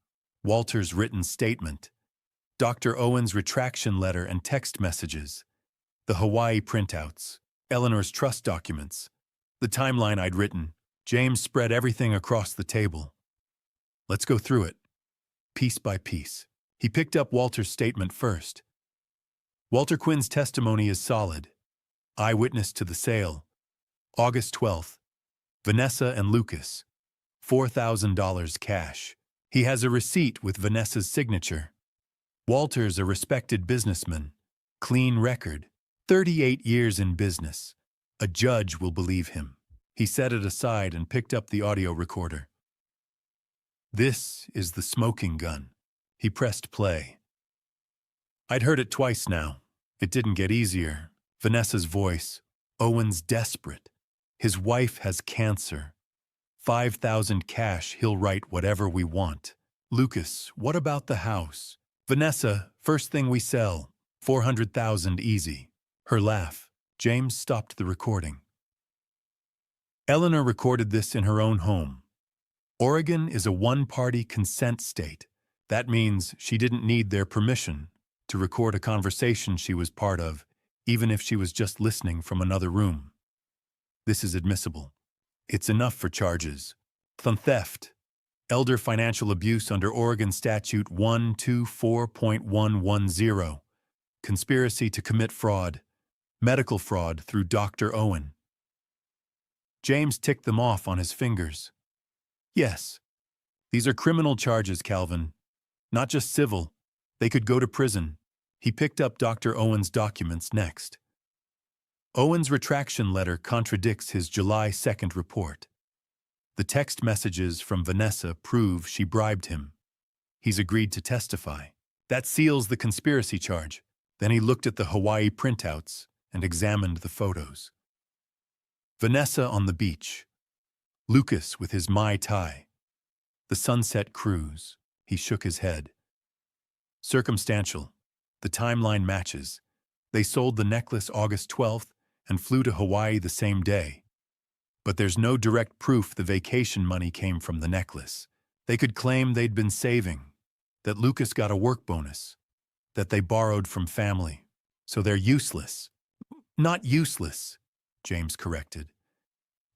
Walter's written statement, Dr. Owen's retraction letter and text messages, the Hawaii printouts, Eleanor's trust documents, the timeline I'd written. James spread everything across the table. Let's go through it, piece by piece. He picked up Walter's statement first. Walter Quinn's testimony is solid. Eyewitness to the sale. August 12th. Vanessa and Lucas. $4,000 cash. He has a receipt with Vanessa's signature. Walter's a respected businessman. Clean record. 38 years in business. A judge will believe him. He set it aside and picked up the audio recorder. This is the smoking gun. He pressed play. I'd heard it twice now. It didn't get easier. Vanessa's voice. Owen's desperate. His wife has cancer. 5,000 cash, he'll write whatever we want. Lucas, what about the house? Vanessa, first thing we sell. 400,000 easy. Her laugh. James stopped the recording. Eleanor recorded this in her own home. Oregon is a one-party consent state. That means she didn't need their permission to record a conversation she was part of, even if she was just listening from another room. This is admissible. It's enough for charges. Theft, elder financial abuse under Oregon Statute 124.110, conspiracy to commit fraud, medical fraud through Dr. Owen. James ticked them off on his fingers. Yes, these are criminal charges, Calvin. Not just civil. They could go to prison. He picked up Dr. Owen's documents next. Owen's retraction letter contradicts his July 2nd report. The text messages from Vanessa prove she bribed him. He's agreed to testify. That seals the conspiracy charge. Then he looked at the Hawaii printouts and examined the photos. Vanessa on the beach. Lucas with his Mai Tai. The sunset cruise. He shook his head. Circumstantial. The timeline matches. They sold the necklace August 12th and flew to Hawaii the same day. But there's no direct proof the vacation money came from the necklace. They could claim they'd been saving, that Lucas got a work bonus. that they borrowed from family. So they're useless. Not useless, James corrected.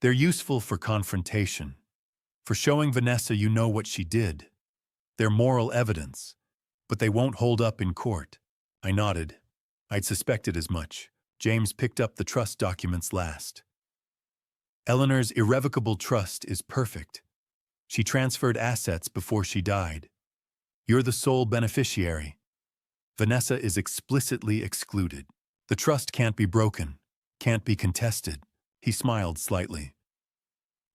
They're useful for confrontation, for showing Vanessa you know what she did. They're moral evidence, but they won't hold up in court. I nodded. I'd suspected as much. James picked up the trust documents last. Eleanor's irrevocable trust is perfect. She transferred assets before she died. You're the sole beneficiary. Vanessa is explicitly excluded. The trust can't be broken, can't be contested. He smiled slightly.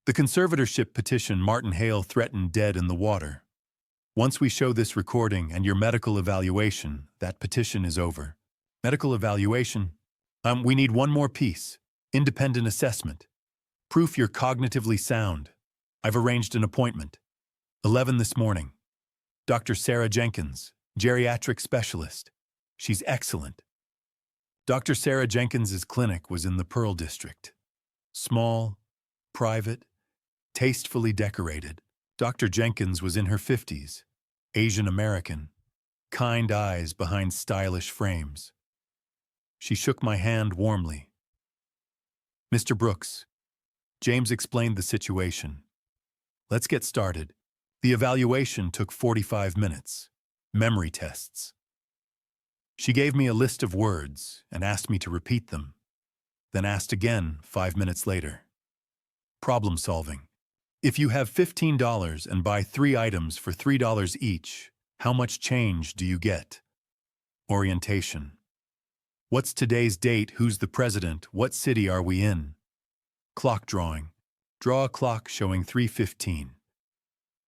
The conservatorship petition Martin Hale threatened dead in the water. Once we show this recording and your medical evaluation, that petition is over. Medical evaluation? We need one more piece. Independent assessment. Proof you're cognitively sound. I've arranged an appointment. 11 this morning. Dr. Sarah Jenkins, geriatric specialist. She's excellent. Dr. Sarah Jenkins's clinic was in the Pearl District. Small, private, tastefully decorated. Dr. Jenkins was in her 50s, Asian American, kind eyes behind stylish frames. She shook my hand warmly. Mr. Brooks, James explained the situation. Let's get started. The evaluation took 45 minutes. Memory tests. She gave me a list of words and asked me to repeat them, then asked again 5 minutes later. Problem solving. If you have $15 and buy 3 items for $3 each, how much change do you get? Orientation. What's today's date? Who's the president? What city are we in? Clock drawing. Draw a clock showing 3:15.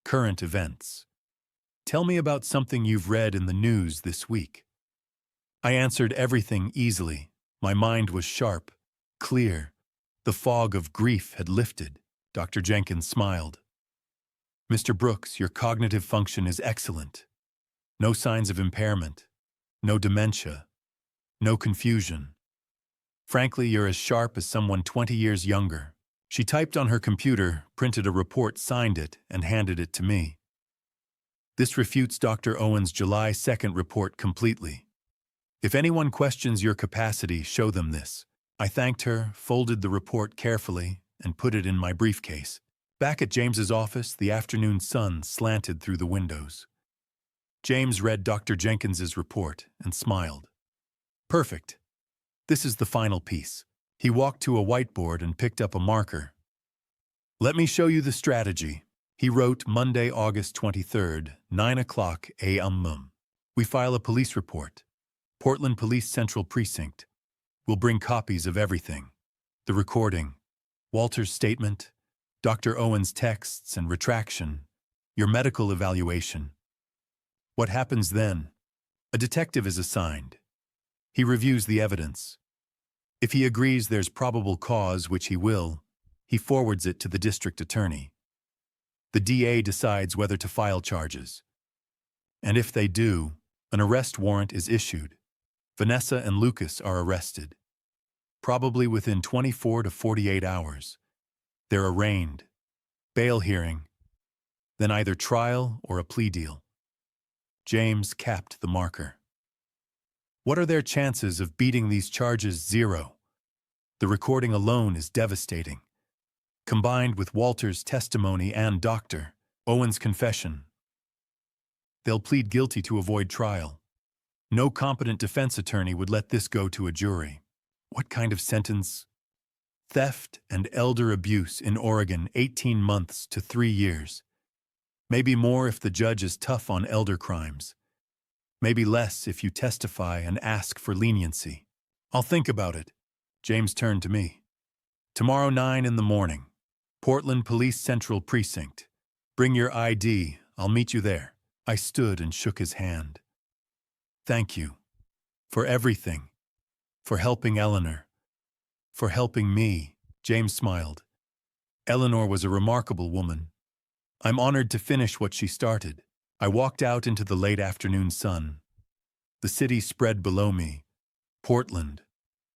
Current events. Tell me about something you've read in the news this week. I answered everything easily. My mind was sharp, clear. The fog of grief had lifted. Dr. Jenkins smiled. Mr. Brooks, your cognitive function is excellent. No signs of impairment, no dementia, no confusion. Frankly, you're as sharp as someone 20 years younger. She typed on her computer, printed a report, signed it, and handed it to me. This refutes Dr. Owen's July 2nd report completely. If anyone questions your capacity, show them this. I thanked her, folded the report carefully, and put it in my briefcase. Back at James's office, the afternoon sun slanted through the windows. James read Dr. Jenkins's report and smiled. Perfect. This is the final piece. He walked to a whiteboard and picked up a marker. Let me show you the strategy. He wrote Monday, August 23rd, 9 o'clock a.m. We file a police report. Portland Police Central Precinct. We'll bring copies of everything. The recording, Walter's statement, Dr. Owen's texts and retraction, your medical evaluation. What happens then? A detective is assigned. He reviews the evidence. If he agrees there's probable cause, which he will, he forwards it to the district attorney. The DA decides whether to file charges. And if they do, an arrest warrant is issued. Vanessa and Lucas are arrested. Probably within 24 to 48 hours. They're arraigned. Bail hearing. Then either trial or a plea deal. James capped the marker. What are their chances of beating these charges? 0. The recording alone is devastating. Combined with Walter's testimony and Dr. Owen's confession, they'll plead guilty to avoid trial. No competent defense attorney would let this go to a jury. What kind of sentence? Theft and elder abuse in Oregon, 18 months to 3 years. Maybe more if the judge is tough on elder crimes. Maybe less if you testify and ask for leniency. I'll think about it. James turned to me. Tomorrow 9 in the morning. Portland Police Central Precinct. Bring your ID. I'll meet you there. I stood and shook his hand. Thank you. For everything. For helping Eleanor. For helping me. James smiled. Eleanor was a remarkable woman. I'm honored to finish what she started. I walked out into the late afternoon sun. The city spread below me. Portland,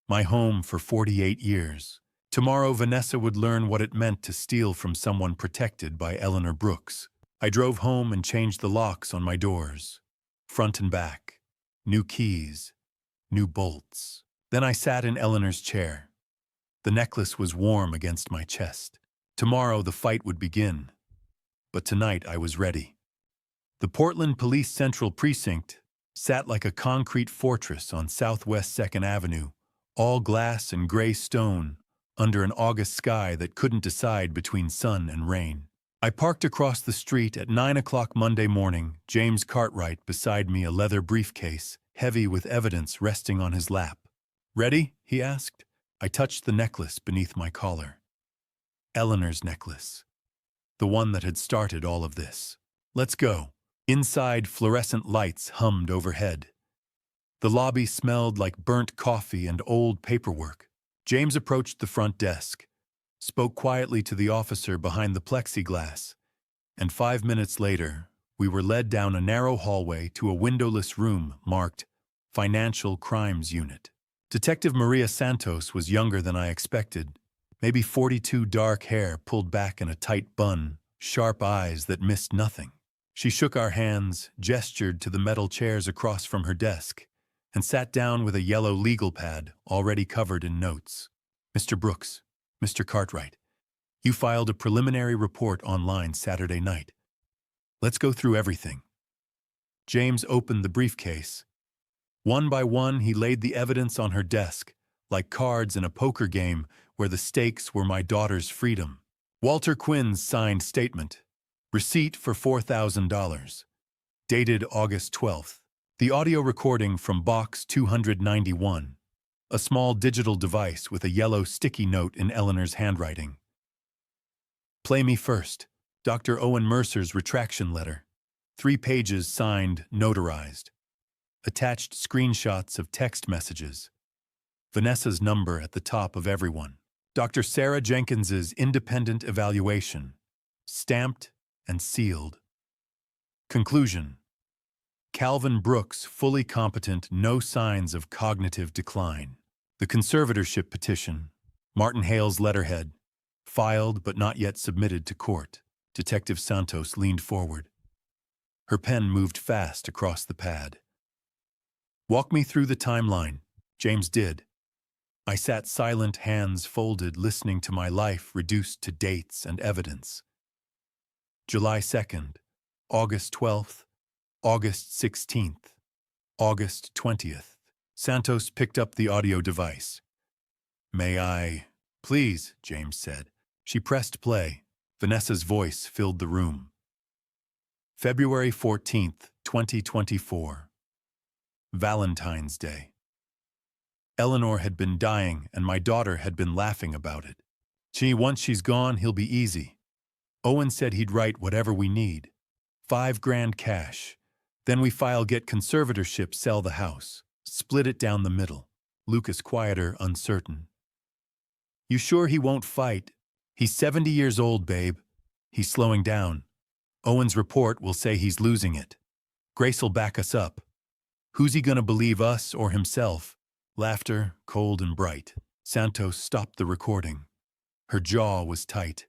my home for 48 years. Tomorrow Vanessa would learn what it meant to steal from someone protected by Eleanor Brooks. I drove home and changed the locks on my doors, front and back. new keys, new bolts. Then I sat in Eleanor's chair. The necklace was warm against my chest. Tomorrow the fight would begin, but tonight I was ready. The Portland Police Central Precinct sat like a concrete fortress on Southwest 2nd Avenue, all glass and gray stone, under an August sky that couldn't decide between sun and rain. I parked across the street at 9 o'clock Monday morning, James Cartwright beside me, a leather briefcase, heavy with evidence resting on his lap. "Ready?" he asked. I touched the necklace beneath my collar. Eleanor's necklace. The one that had started all of this. "Let's go." Inside, fluorescent lights hummed overhead. The lobby smelled like burnt coffee and old paperwork. James approached the front desk, spoke quietly to the officer behind the plexiglass, and 5 minutes later, we were led down a narrow hallway to a windowless room marked Financial Crimes Unit. Detective Maria Santos was younger than I expected, maybe 42, dark hair pulled back in a tight bun, sharp eyes that missed nothing. She shook our hands, gestured to the metal chairs across from her desk, and sat down with a yellow legal pad already covered in notes. "Mr. Brooks, Mr. Cartwright, you filed a preliminary report online Saturday night. Let's go through everything." James opened the briefcase. One by one, he laid the evidence on her desk, like cards in a poker game where the stakes were my daughter's freedom. Walter Quinn's signed statement. Receipt for $4,000. Dated August 12th. The audio recording from Box 291. A small digital device with a yellow sticky note in Eleanor's handwriting. "Play me first." Dr. Owen Mercer's retraction letter. 3 pages signed, notarized. Attached screenshots of text messages. Vanessa's number at the top of everyone. Dr. Sarah Jenkins's independent evaluation. Stamped and sealed. Conclusion. Calvin Brooks, fully competent, no signs of cognitive decline. The conservatorship petition, Martin Hale's letterhead, filed but not yet submitted to court. Detective Santos leaned forward. Her pen moved fast across the pad. "Walk me through the timeline." James did. I sat silent, hands folded, listening to my life reduced to dates and evidence. July 2nd, August 12th, August 16th, August 20th. Santos picked up the audio device. "May I?" "Please," James said. She pressed play. Vanessa's voice filled the room. February 14th, 2024. Valentine's Day. Eleanor had been dying, and my daughter had been laughing about it. Once she's gone, he'll be easy. Owen said he'd write whatever we need. $5,000 cash. Then we file, get conservatorship, sell the house. Split it down the middle. Lucas quieter, uncertain. "You sure he won't fight? He's 70 years old, babe." "He's slowing down. Owen's report will say he's losing it. Grace'll back us up. Who's he gonna believe, us or himself?" Laughter, cold and bright. Santos stopped the recording. Her jaw was tight.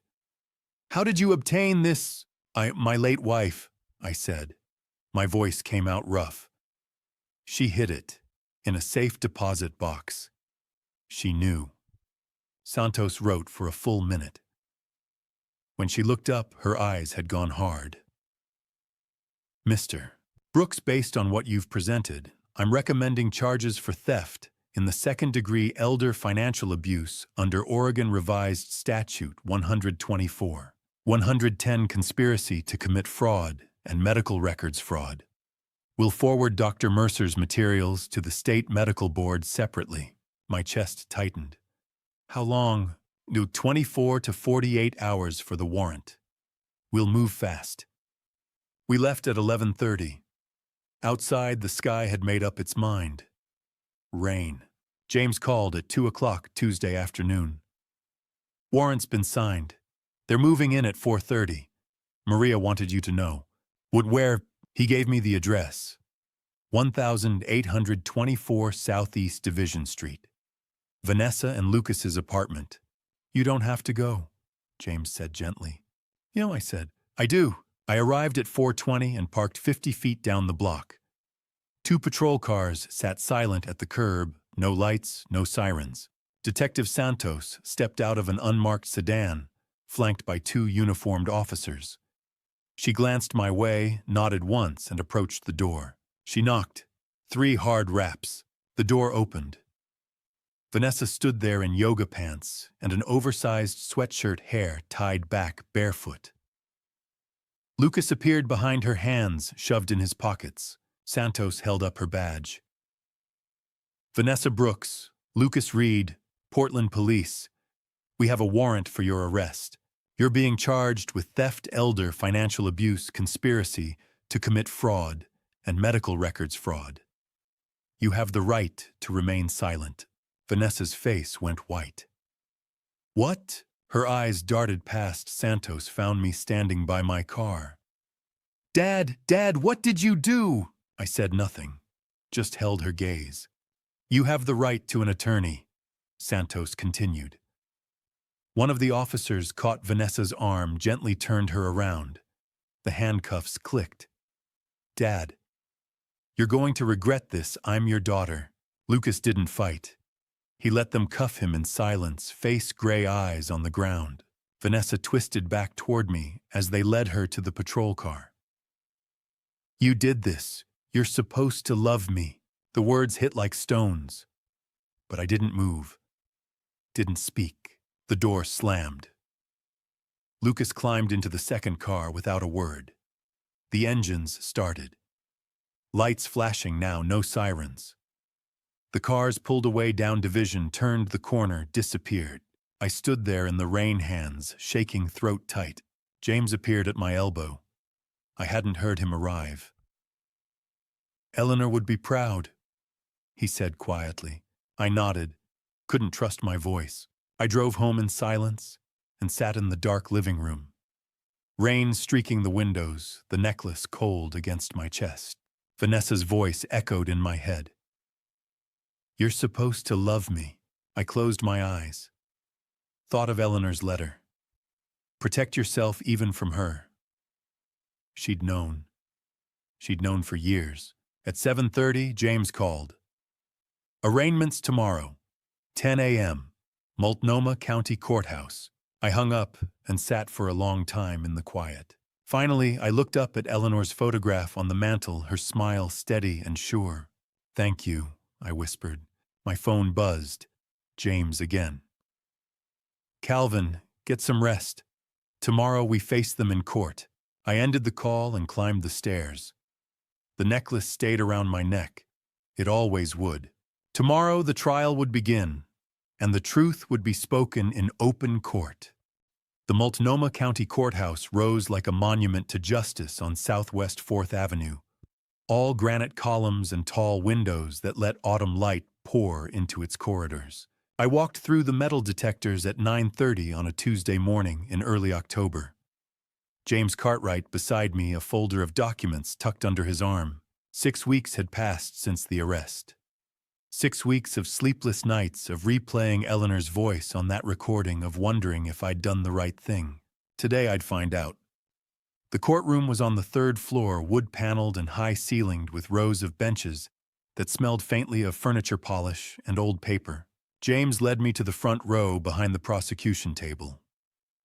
"How did you obtain this?" My late wife," I said. My voice came out rough. "She hid it in a safe deposit box. She knew." Santos wrote for a full minute. When she looked up, her eyes had gone hard. "Mr. Brooks, based on what you've presented, I'm recommending charges for theft in the second-degree elder financial abuse under Oregon Revised Statute 124. 110 conspiracy to commit fraud and medical records fraud. We'll forward Dr. Mercer's materials to the state medical board separately." My chest tightened. "How long?" 24 to 48 hours for the warrant. "We'll move fast." We left at 11:30. Outside, the sky had made up its mind. Rain. James called at 2 o'clock Tuesday afternoon. "Warrant's been signed. They're moving in at 4:30. Maria wanted you to know." Where? He gave me the address. 1824 Southeast Division Street. Vanessa and Lucas's apartment. "You don't have to go," James said gently. I said. "I do." I arrived at 4:20 and parked 50 feet down the block. Two patrol cars sat silent at the curb, no lights, no sirens. Detective Santos stepped out of an unmarked sedan, flanked by two uniformed officers. She glanced my way, nodded once, and approached the door. She knocked. 3 hard raps. The door opened. Vanessa stood there in yoga pants and an oversized sweatshirt, hair tied back, barefoot. Lucas appeared behind her, hands shoved in his pockets. Santos held up her badge. Vanessa Brooks, Lucas Reed, Portland Police. We have a warrant for your arrest. You're being charged with theft, elder, financial abuse, conspiracy to commit fraud, and medical records fraud. You have the right to remain silent. Vanessa's face went white. What? Her eyes darted past Santos, found me standing by my car. Dad, what did you do? I said nothing, just held her gaze. You have the right to an attorney, Santos continued. One of the officers caught Vanessa's arm, gently turned her around. The handcuffs clicked. Dad, you're going to regret this. I'm your daughter. Lucas didn't fight. He let them cuff him in silence, face gray eyes on the ground. Vanessa twisted back toward me as they led her to the patrol car. You did this. You're supposed to love me. The words hit like stones. But I didn't move. Didn't speak. The door slammed. Lucas climbed into the second car without a word. The engines started. Lights flashing now, no sirens. The cars pulled away down Division, turned the corner, disappeared. I stood there in the rain, hands shaking, throat tight. James appeared at my elbow. I hadn't heard him arrive. Eleanor would be proud, he said quietly. I nodded, couldn't trust my voice. I drove home in silence and sat in the dark living room. Rain streaking the windows, the necklace cold against my chest. Vanessa's voice echoed in my head. You're supposed to love me. I closed my eyes. Thought of Eleanor's letter. Protect yourself even from her. She'd known. She'd known for years. At 7:30, James called. Arraignments tomorrow, 10 a.m., Multnomah County Courthouse. I hung up and sat for a long time in the quiet. Finally, I looked up at Eleanor's photograph on the mantel, her smile steady and sure. Thank you, I whispered. My phone buzzed. James again. Calvin, get some rest. Tomorrow we face them in court. I ended the call and climbed the stairs. The necklace stayed around my neck. It always would. Tomorrow the trial would begin, and the truth would be spoken in open court. The Multnomah County Courthouse rose like a monument to justice on Southwest 4th Avenue. All granite columns and tall windows that let autumn light pour into its corridors. I walked through the metal detectors at 9:30 on a Tuesday morning in early October. James Cartwright beside me, a folder of documents tucked under his arm. 6 weeks had passed since the arrest. 6 weeks of sleepless nights, of replaying Eleanor's voice on that recording, of wondering if I'd done the right thing. Today I'd find out. The courtroom was on the 3rd floor, wood-paneled and high-ceilinged, with rows of benches that smelled faintly of furniture polish and old paper. James led me to the front row behind the prosecution table.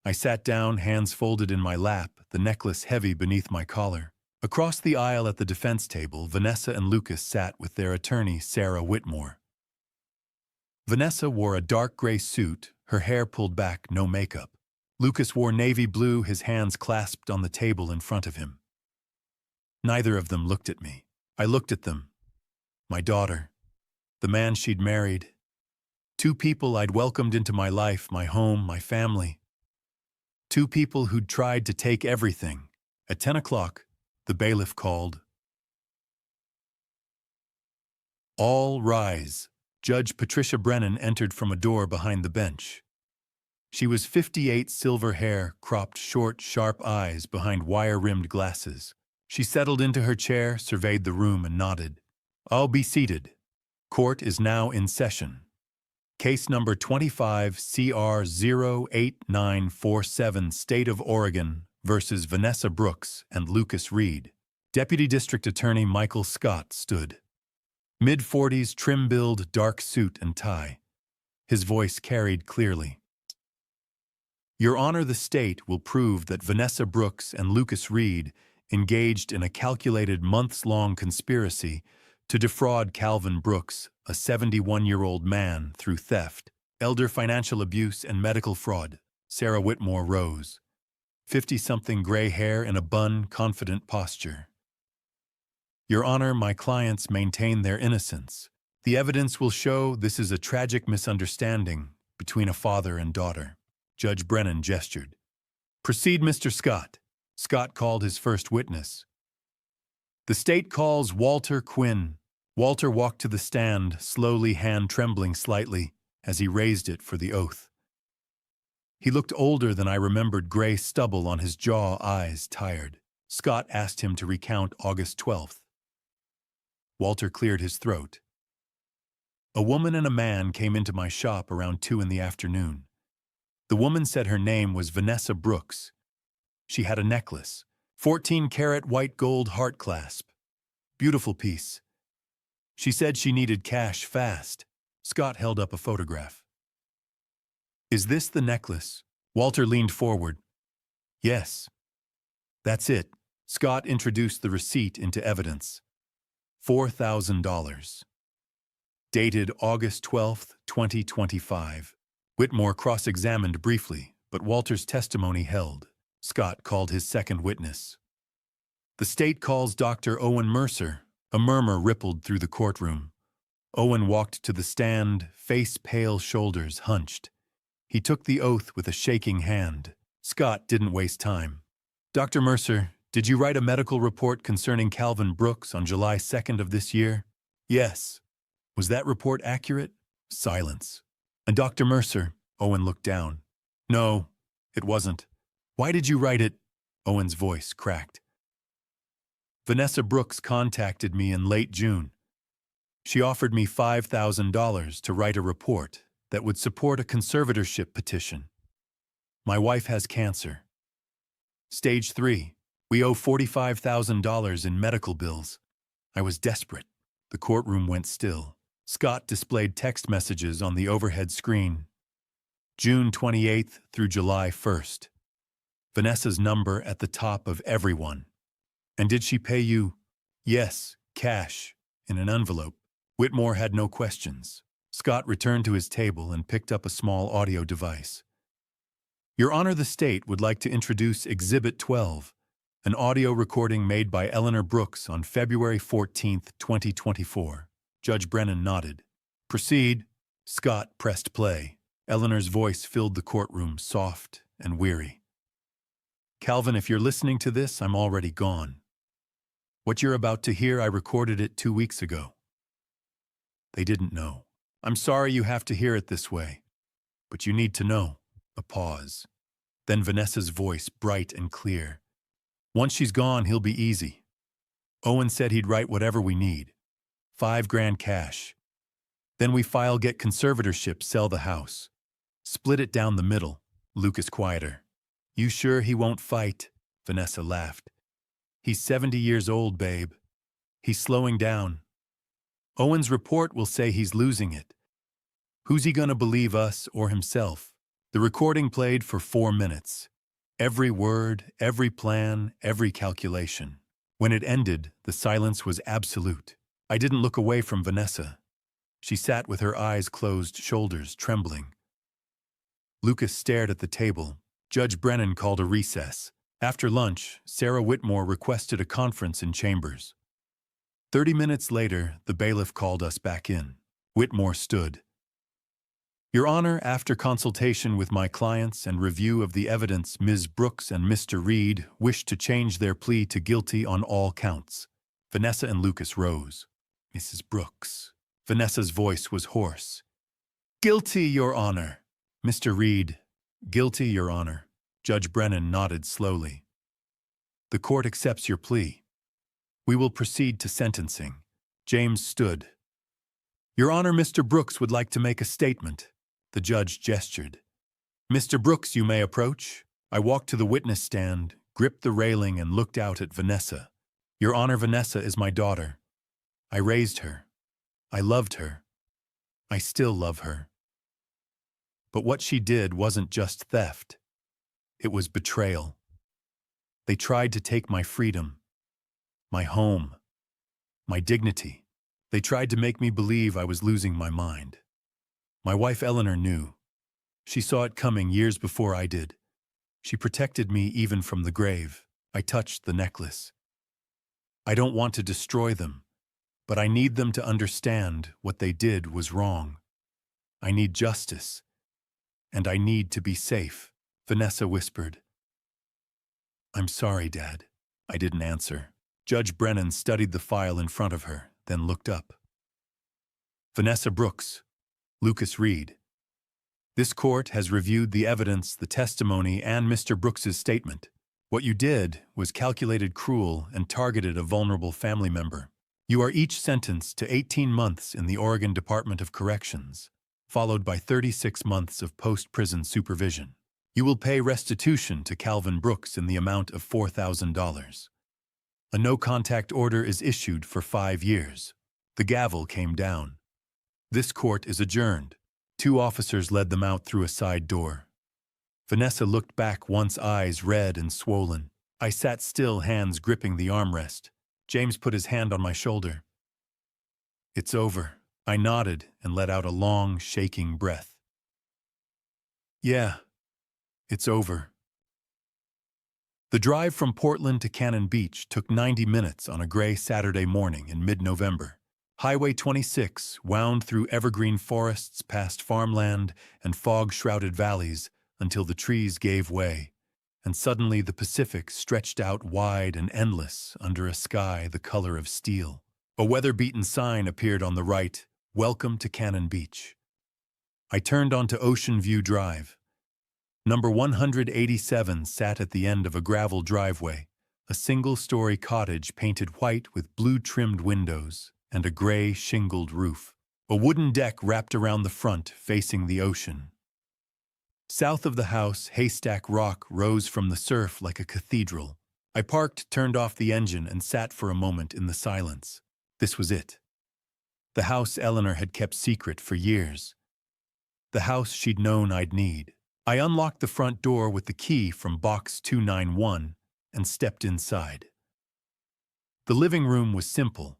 I sat down, hands folded in my lap, the necklace heavy beneath my collar. Across the aisle at the defense table, Vanessa and Lucas sat with their attorney, Sarah Whitmore. Vanessa wore a dark gray suit, her hair pulled back, no makeup. Lucas wore navy blue, his hands clasped on the table in front of him. Neither of them looked at me. I looked at them. My daughter, the man she'd married, 2 people I'd welcomed into my life, my home, my family. 2 people who'd tried to take everything. At 10 o'clock, the bailiff called. All rise. Judge Patricia Brennan entered from a door behind the bench. She was 58, silver hair, cropped short, sharp eyes behind wire-rimmed glasses. She settled into her chair, surveyed the room, and nodded. I'll be seated. Court is now in session. Case number 25 CR 08947, State of Oregon versus Vanessa Brooks and Lucas Reed. Deputy District Attorney Michael Scott stood. Mid-40s, trim-build, dark suit and tie. His voice carried clearly. Your Honor, the state will prove that Vanessa Brooks and Lucas Reed engaged in a calculated months-long conspiracy to defraud Calvin Brooks, a 71-year-old man, through theft, elder financial abuse, and medical fraud. Sarah Whitmore rose. 50-something gray hair in a bun, confident posture. Your Honor, my clients maintain their innocence. The evidence will show this is a tragic misunderstanding between a father and daughter. Judge Brennan gestured. Proceed, Mr. Scott. Scott called his first witness. The state calls Walter Quinn. Walter walked to the stand, slowly, hand trembling slightly, as he raised it for the oath. He looked older than I remembered, gray stubble on his jaw, eyes tired. Scott asked him to recount August 12th. Walter cleared his throat. A woman and a man came into my shop around 2 in the afternoon. The woman said her name was Vanessa Brooks. She had a necklace, 14-karat white gold heart clasp. Beautiful piece. She said she needed cash fast. Scott held up a photograph. Is this the necklace? Walter leaned forward. Yes. That's it. Scott introduced the receipt into evidence. $4,000. Dated August 12, 2025. Whitmore cross-examined briefly, but Walter's testimony held. Scott called his second witness. The state calls Dr. Owen Mercer. A murmur rippled through the courtroom. Owen walked to the stand, face pale, shoulders hunched. He took the oath with a shaking hand. Scott didn't waste time. Dr. Mercer, did you write a medical report concerning Calvin Brooks on July 2nd of this year? Yes. Was that report accurate? Silence. And Dr. Mercer, Owen looked down. No, it wasn't. Why did you write it? Owen's voice cracked. Vanessa Brooks contacted me in late June. She offered me $5,000 to write a report that would support a conservatorship petition. My wife has cancer. Stage 3. We owe $45,000 in medical bills. I was desperate. The courtroom went still. Scott displayed text messages on the overhead screen. June 28th through July 1st. Vanessa's number at the top of everyone. And did she pay you? Yes, cash, in an envelope. Whitmore had no questions. Scott returned to his table and picked up a small audio device. Your Honor, the state would like to introduce Exhibit 12, an audio recording made by Eleanor Brooks on February 14th, 2024. Judge Brennan nodded. Proceed. Scott pressed play. Eleanor's voice filled the courtroom, soft and weary. Calvin, if you're listening to this, I'm already gone. What you're about to hear, I recorded it 2 weeks ago. They didn't know. I'm sorry you have to hear it this way, but you need to know. A pause. Then Vanessa's voice, bright and clear. Once she's gone, he'll be easy. Owen said he'd write whatever we need. $5,000 cash. Then we file, get conservatorship, sell the house. Split it down the middle. Lucas quieter. You sure he won't fight? Vanessa laughed. He's 70 years old, babe. He's slowing down. Owen's report will say he's losing it. Who's he gonna believe, us or himself? The recording played for 4 minutes. Every word, every plan, every calculation. When it ended, the silence was absolute. I didn't look away from Vanessa. She sat with her eyes closed, shoulders trembling. Lucas stared at the table. Judge Brennan called a recess. After lunch, Sarah Whitmore requested a conference in chambers. 30 minutes later, the bailiff called us back in. Whitmore stood. Your Honor, after consultation with my clients and review of the evidence, Ms. Brooks and Mr. Reed wish to change their plea to guilty on all counts. Vanessa and Lucas rose. Mrs. Brooks. Vanessa's voice was hoarse. Guilty, Your Honor. Mr. Reed. Guilty, Your Honor. Judge Brennan nodded slowly. The court accepts your plea. We will proceed to sentencing. James stood. Your Honor, Mr. Brooks would like to make a statement. The judge gestured. Mr. Brooks, you may approach. I walked to the witness stand, gripped the railing, and looked out at Vanessa. Your Honor, Vanessa is my daughter. I raised her. I loved her. I still love her. But what she did wasn't just theft. It was betrayal. They tried to take my freedom, my home, my dignity. They tried to make me believe I was losing my mind. My wife Eleanor knew. She saw it coming years before I did. She protected me even from the grave. I touched the necklace. I don't want to destroy them, but I need them to understand what they did was wrong. I need justice, and I need to be safe, Vanessa whispered. I'm sorry, Dad. I didn't answer. Judge Brennan studied the file in front of her, then looked up. Vanessa Brooks, Lucas Reed. This court has reviewed the evidence, the testimony, and Mr. Brooks's statement. What you did was calculated, cruel, and targeted a vulnerable family member. You are each sentenced to 18 months in the Oregon Department of Corrections, followed by 36 months of post-prison supervision. You will pay restitution to Calvin Brooks in the amount of $4,000. A no-contact order is issued for 5 years. The gavel came down. This court is adjourned. 2 officers led them out through a side door. Vanessa looked back once, eyes red and swollen. I sat still, hands gripping the armrest. James put his hand on my shoulder. It's over. I nodded and let out a long, shaking breath. Yeah, it's over. The drive from Portland to Cannon Beach took 90 minutes on a gray Saturday morning in mid-November. Highway 26 wound through evergreen forests, past farmland and fog-shrouded valleys until the trees gave way, and suddenly the Pacific stretched out wide and endless under a sky the color of steel. A weather-beaten sign appeared on the right, "Welcome to Cannon Beach." I turned onto Ocean View Drive. Number 187 sat at the end of a gravel driveway, a single-story cottage painted white with blue-trimmed windows and a gray shingled roof. A wooden deck wrapped around the front, facing the ocean. South of the house, Haystack Rock rose from the surf like a cathedral. I parked, turned off the engine, and sat for a moment in the silence. This was it. The house Eleanor had kept secret for years. The house she'd known I'd need. I unlocked the front door with the key from box 291 and stepped inside. The living room was simple.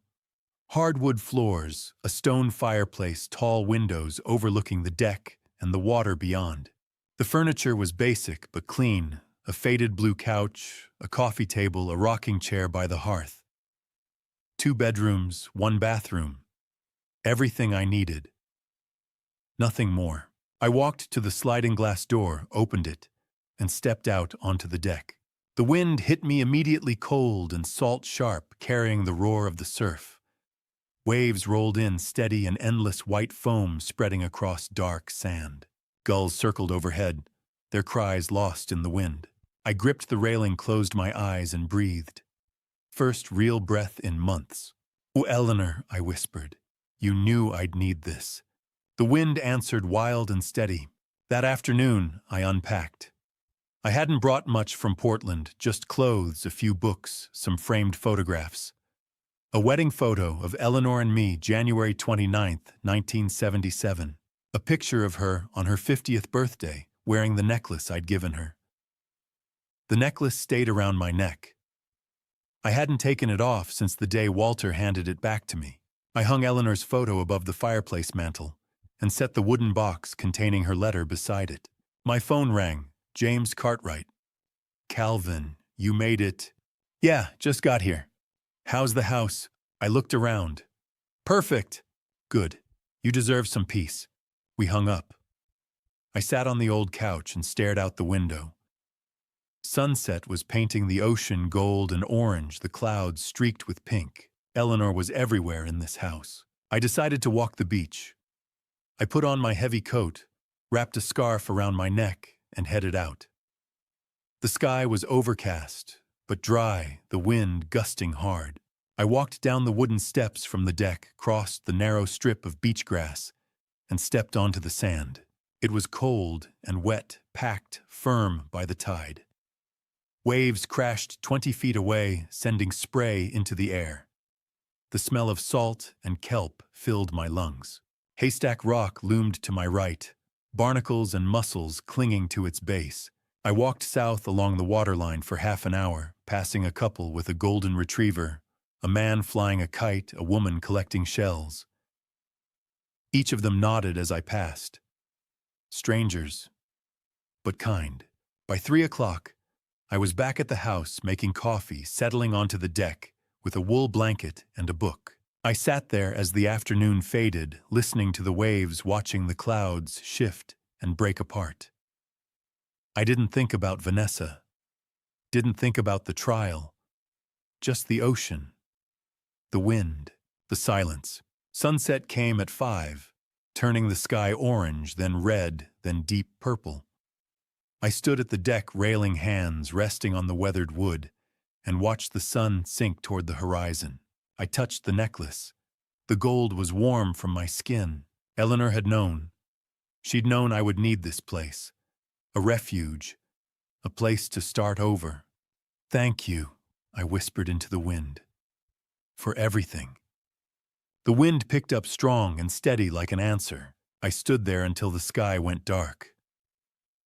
Hardwood floors, a stone fireplace, tall windows overlooking the deck and the water beyond. The furniture was basic but clean, a faded blue couch, a coffee table, a rocking chair by the hearth. 2 bedrooms, 1 bathroom. Everything I needed. Nothing more. I walked to the sliding glass door, opened it, and stepped out onto the deck. The wind hit me immediately, cold and salt-sharp, carrying the roar of the surf. Waves rolled in, steady and endless white foam spreading across dark sand. Gulls circled overhead, their cries lost in the wind. I gripped the railing, closed my eyes, and breathed. First real breath in months. "Oh, Eleanor," I whispered. "You knew I'd need this." The wind answered, wild and steady. That afternoon, I unpacked. I hadn't brought much from Portland, just clothes, a few books, some framed photographs. A wedding photo of Eleanor and me, January 29th, 1977. A picture of her on her 50th birthday, wearing the necklace I'd given her. The necklace stayed around my neck. I hadn't taken it off since the day Walter handed it back to me. I hung Eleanor's photo above the fireplace mantel and set the wooden box containing her letter beside it. My phone rang. James Cartwright. "Calvin, you made it." "Yeah, just got here." "How's the house?" I looked around. "Perfect." "Good. You deserve some peace." We hung up. I sat on the old couch and stared out the window. Sunset was painting the ocean gold and orange, the clouds streaked with pink. Eleanor was everywhere in this house. I decided to walk the beach. I put on my heavy coat, wrapped a scarf around my neck, and headed out. The sky was overcast, but dry, the wind gusting hard. I walked down the wooden steps from the deck, crossed the narrow strip of beach grass, and stepped onto the sand. It was cold and wet, packed, firm by the tide. Waves crashed 20 feet away, sending spray into the air. The smell of salt and kelp filled my lungs. Haystack Rock loomed to my right, barnacles and mussels clinging to its base. I walked south along the waterline for half an hour, passing a couple with a golden retriever, a man flying a kite, a woman collecting shells. Each of them nodded as I passed. Strangers, but kind. By 3 o'clock, I was back at the house making coffee, settling onto the deck with a wool blanket and a book. I sat there as the afternoon faded, listening to the waves, watching the clouds shift and break apart. I didn't think about Vanessa, didn't think about the trial, just the ocean, the wind, the silence. Sunset came at 5, turning the sky orange, then red, then deep purple. I stood at the deck railing, hands resting on the weathered wood, and watched the sun sink toward the horizon. I touched the necklace. The gold was warm from my skin. Eleanor had known. She'd known I would need this place. A refuge. A place to start over. Thank you, I whispered into the wind. For everything. The wind picked up strong and steady like an answer. I stood there until the sky went dark.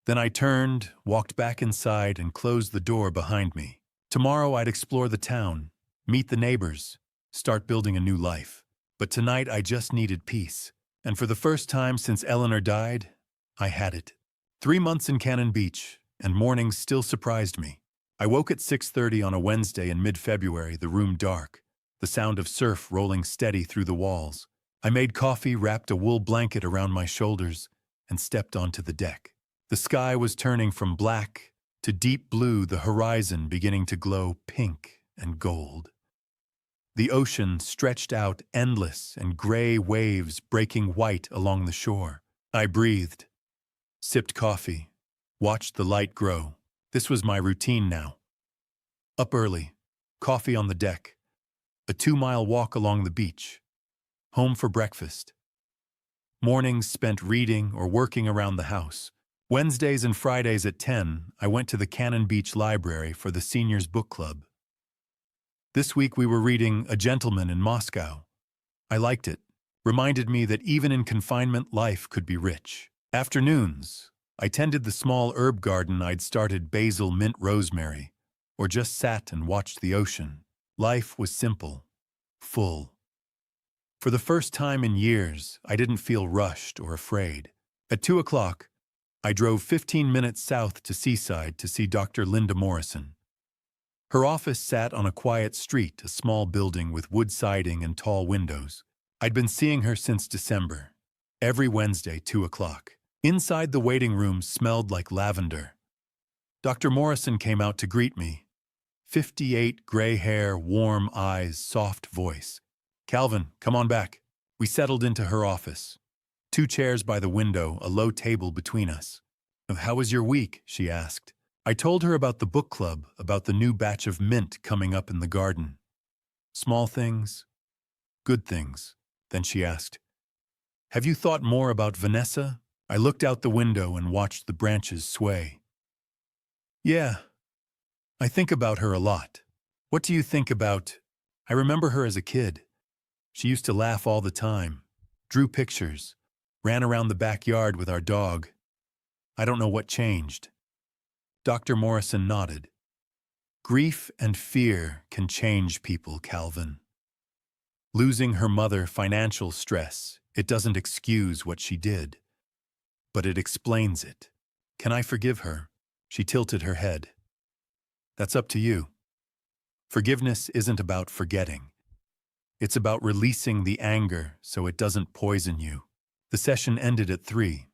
Then I turned, walked back inside, and closed the door behind me. Tomorrow I'd explore the town, meet the neighbors, start building a new life. But tonight I just needed peace. And for the first time since Eleanor died, I had it. 3 months in Cannon Beach, and mornings still surprised me. I woke at 6:30 on a Wednesday in mid-February, the room dark, the sound of surf rolling steady through the walls. I made coffee, wrapped a wool blanket around my shoulders, and stepped onto the deck. The sky was turning from black to deep blue, the horizon beginning to glow pink and gold. The ocean stretched out endless, and gray waves breaking white along the shore. I breathed, sipped coffee, watched the light grow. This was my routine now. Up early, coffee on the deck, a 2-mile walk along the beach, home for breakfast. Mornings spent reading or working around the house. Wednesdays and Fridays at 10, I went to the Cannon Beach Library for the Seniors Book Club. This week we were reading A Gentleman in Moscow. I liked it. Reminded me that even in confinement, life could be rich. Afternoons, I tended the small herb garden I'd started, basil, mint, rosemary, or just sat and watched the ocean. Life was simple, full. For the first time in years, I didn't feel rushed or afraid. At 2 o'clock, I drove 15 minutes south to Seaside to see Dr. Linda Morrison. Her office sat on a quiet street, a small building with wood siding and tall windows. I'd been seeing her since December, every Wednesday, 2 o'clock. Inside, the waiting room smelled like lavender. Dr. Morrison came out to greet me. 58, gray hair, warm eyes, soft voice. "Calvin, come on back." We settled into her office. 2 chairs by the window, a low table between us. "How was your week?" she asked. I told her about the book club, about the new batch of mint coming up in the garden. Small things, good things. Then she asked, "Have you thought more about Vanessa?" I looked out the window and watched the branches sway. "Yeah, I think about her a lot." "What do you think about?" "I remember her as a kid. She used to laugh all the time, drew pictures, ran around the backyard with our dog. I don't know what changed." Dr. Morrison nodded. "Grief and fear can change people, Calvin. Losing her mother, financial stress, it doesn't excuse what she did, but it explains it. Can I forgive her?" She tilted her head. "That's up to you. Forgiveness isn't about forgetting. It's about releasing the anger so it doesn't poison you." The session ended at 3.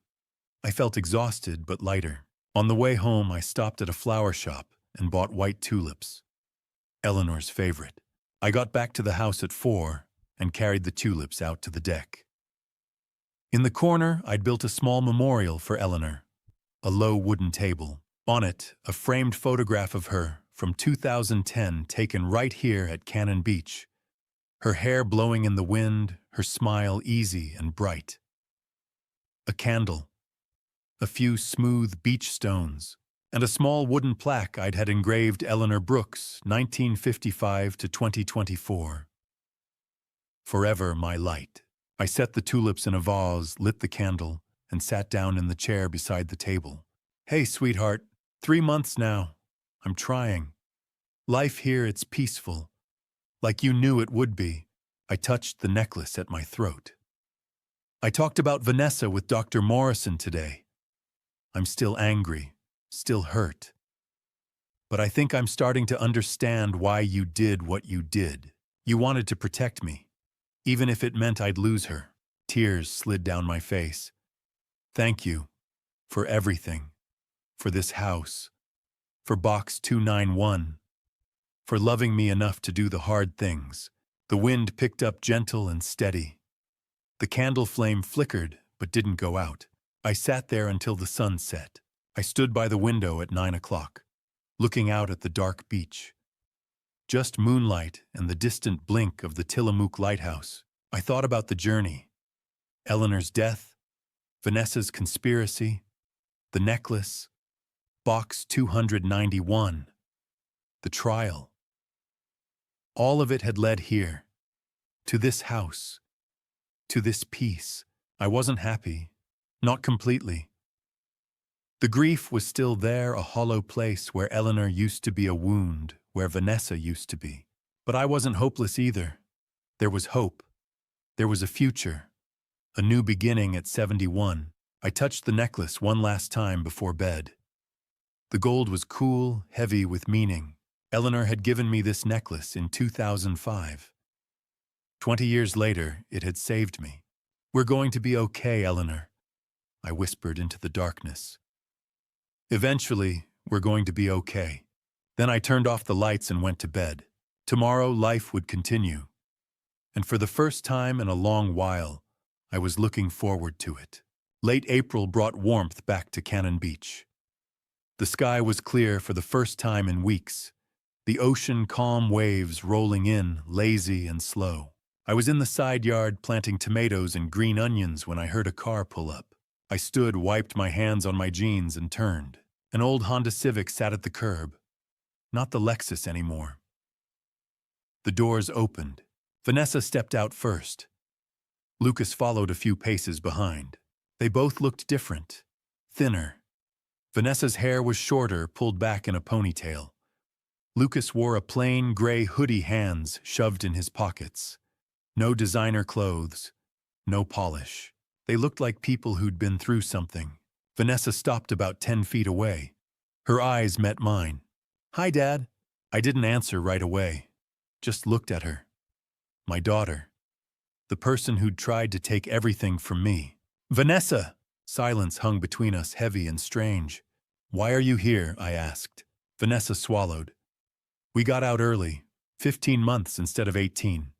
I felt exhausted but lighter. On the way home, I stopped at a flower shop and bought white tulips, Eleanor's favorite. I got back to the house at 4 and carried the tulips out to the deck. In the corner, I'd built a small memorial for Eleanor, a low wooden table. On it, a framed photograph of her from 2010 taken right here at Cannon Beach. Her hair blowing in the wind, her smile easy and bright. A candle, a few smooth beach stones, and a small wooden plaque I'd had engraved Eleanor Brooks, 1955 to 2024. Forever my light. I set the tulips in a vase, lit the candle, and sat down in the chair beside the table. Hey, sweetheart, 3 months now. I'm trying. Life here, it's peaceful. Like you knew it would be. I touched the necklace at my throat. I talked about Vanessa with Dr. Morrison today. I'm still angry, still hurt. But I think I'm starting to understand why you did what you did. You wanted to protect me, even if it meant I'd lose her. Tears slid down my face. Thank you for everything, for this house, for Box 291, for loving me enough to do the hard things. The wind picked up gentle and steady. The candle flame flickered but didn't go out. I sat there until the sun set. I stood by the window at 9 o'clock, looking out at the dark beach. Just moonlight and the distant blink of the Tillamook lighthouse. I thought about the journey. Eleanor's death, Vanessa's conspiracy, the necklace, Box 291, the trial. All of it had led here, to this house, to this peace. I wasn't happy, not completely. The grief was still there, a hollow place where Eleanor used to be a wound, where Vanessa used to be. But I wasn't hopeless either. There was hope. There was a future, a new beginning at 71. I touched the necklace one last time before bed. The gold was cool, heavy with meaning. Eleanor had given me this necklace in 2005. 20 years later, it had saved me. We're going to be okay, Eleanor, I whispered into the darkness. Eventually, we're going to be okay. Then I turned off the lights and went to bed. Tomorrow, life would continue. And for the first time in a long while, I was looking forward to it. Late April brought warmth back to Cannon Beach. The sky was clear for the first time in weeks. The ocean calm waves rolling in, lazy and slow. I was in the side yard planting tomatoes and green onions when I heard a car pull up. I stood, wiped my hands on my jeans, and turned. An old Honda Civic sat at the curb. Not the Lexus anymore. The doors opened. Vanessa stepped out first. Lucas followed a few paces behind. They both looked different, thinner. Vanessa's hair was shorter, pulled back in a ponytail. Lucas wore a plain gray hoodie, hands shoved in his pockets. No designer clothes, no polish. They looked like people who'd been through something. Vanessa stopped about 10 feet away. Her eyes met mine. "Hi, Dad." I didn't answer right away, just looked at her. My daughter. The person who'd tried to take everything from me. "Vanessa!" Silence hung between us, heavy and strange. "Why are you here?" I asked. Vanessa swallowed. "We got out early, 15 months instead of 18.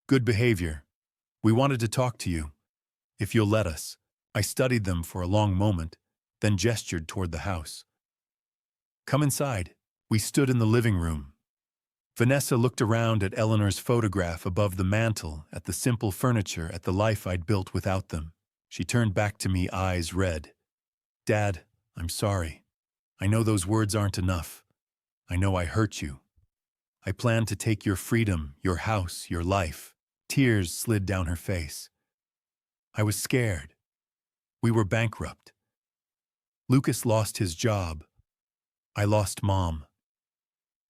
Good behavior. We wanted to talk to you, if you'll let us." I studied them for a long moment, then gestured toward the house. "Come inside." We stood in the living room. Vanessa looked around at Eleanor's photograph above the mantel, at the simple furniture, at the life I'd built without them. She turned back to me, eyes red. "Dad, I'm sorry. I know those words aren't enough. I know I hurt you. I planned to take your freedom, your house, your life." Tears slid down her face. I was scared. We were bankrupt. Lucas lost his job. I lost Mom.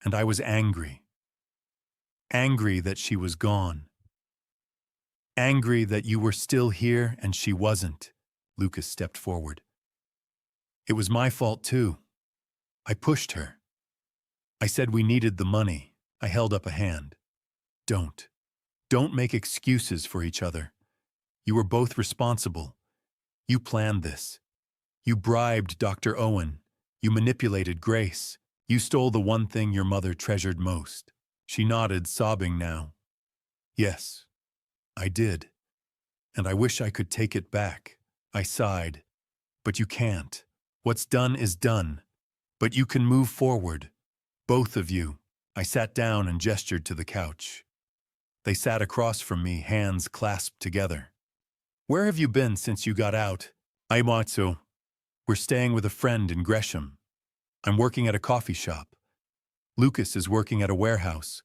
And I was angry. Angry that she was gone. Angry that you were still here and she wasn't. Lucas stepped forward. It was my fault too. I pushed her. I said we needed the money. I held up a hand. Don't make excuses for each other. You were both responsible. You planned this. You bribed Dr. Owen. You manipulated Grace. You stole the one thing your mother treasured most. She nodded, sobbing now. Yes, I did. And I wish I could take it back. I sighed. But you can't. What's done is done. But you can move forward. Both of you. I sat down and gestured to the couch. They sat across from me, hands clasped together. "Where have you been since you got out?" "I'm Matsu. We're staying with a friend in Gresham. I'm working at a coffee shop. Lucas is working at a warehouse.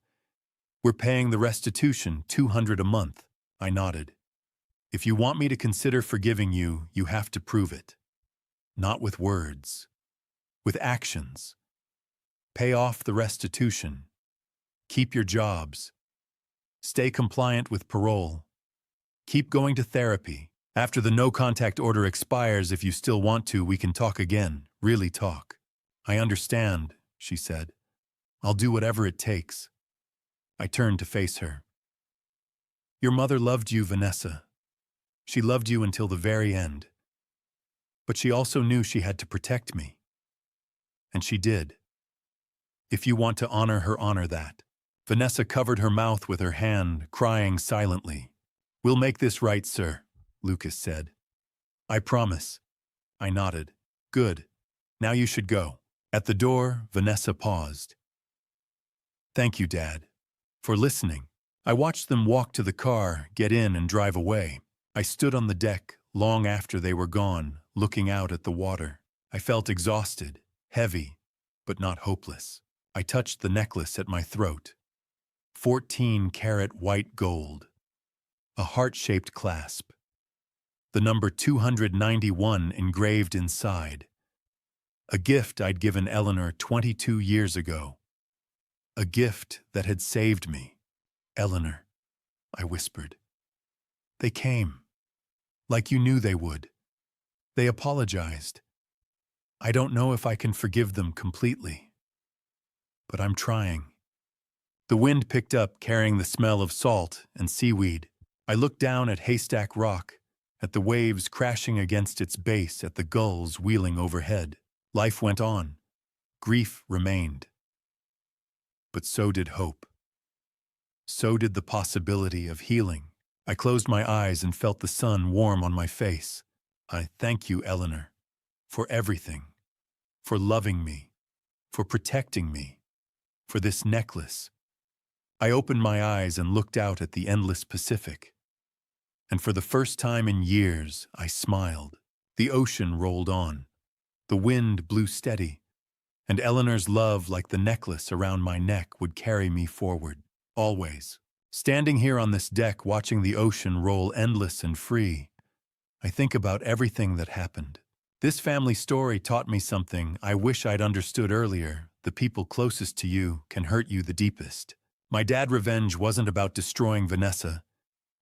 We're paying the restitution, $200 a month. I nodded. If you want me to consider forgiving you, you have to prove it. Not with words. With actions. Pay off the restitution. Keep your jobs. Stay compliant with parole. Keep going to therapy. After the no-contact order expires, if you still want to, we can talk again. Really talk. I understand, she said. I'll do whatever it takes. I turned to face her. Your mother loved you, Vanessa. She loved you until the very end. But she also knew she had to protect me. And she did. If you want to honor her, honor that. Vanessa covered her mouth with her hand, crying silently. We'll make this right, sir, Lucas said. I promise. I nodded. Good. Now you should go. At the door, Vanessa paused. Thank you, Dad, for listening. I watched them walk to the car, get in, and drive away. I stood on the deck long after they were gone, looking out at the water. I felt exhausted, heavy, but not hopeless. I touched the necklace at my throat. 14-karat white gold. A heart-shaped clasp. The number 291 engraved inside. A gift I'd given Eleanor 22 years ago. A gift that had saved me. Eleanor, I whispered. They came. Like you knew they would. They apologized. I don't know if I can forgive them completely. But I'm trying. The wind picked up, carrying the smell of salt and seaweed. I looked down at Haystack Rock, at the waves crashing against its base, at the gulls wheeling overhead. Life went on. Grief remained. But so did hope. So did the possibility of healing. I closed my eyes and felt the sun warm on my face. I thank you, Eleanor, for everything, for loving me, for protecting me, for this necklace. I opened my eyes and looked out at the endless Pacific. And for the first time in years, I smiled. The ocean rolled on. The wind blew steady. And Eleanor's love, like the necklace around my neck, would carry me forward, always. Standing here on this deck, watching the ocean roll endless and free, I think about everything that happened. This family story taught me something I wish I'd understood earlier. The people closest to you can hurt you the deepest. My dad revenge wasn't about destroying Vanessa.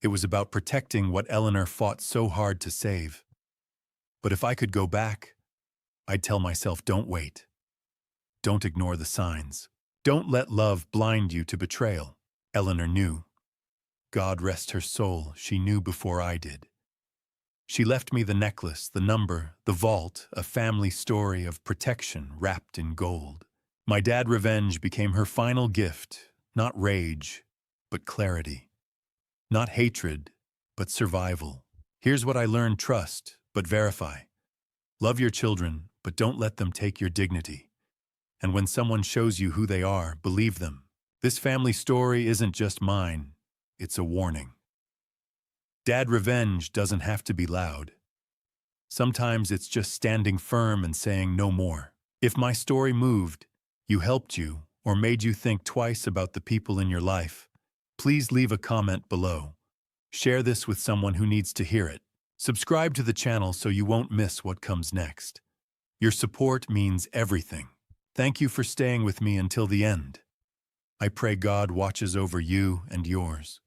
It was about protecting what Eleanor fought so hard to save. But if I could go back, I'd tell myself, don't wait. Don't ignore the signs. Don't let love blind you to betrayal. Eleanor knew. God rest her soul, she knew before I did. She left me the necklace, the number, the vault, a family story of protection wrapped in gold. My dad revenge became her final gift, not rage, but clarity. Not hatred, but survival. Here's what I learned: trust, but verify. Love your children, but don't let them take your dignity. And when someone shows you who they are, believe them. This family story isn't just mine, it's a warning. Dad revenge doesn't have to be loud. Sometimes it's just standing firm and saying no more. If my story moved, you helped you, or made you think twice about the people in your life, please leave a comment below. Share this with someone who needs to hear it. Subscribe to the channel so you won't miss what comes next. Your support means everything. Thank you for staying with me until the end. I pray God watches over you and yours.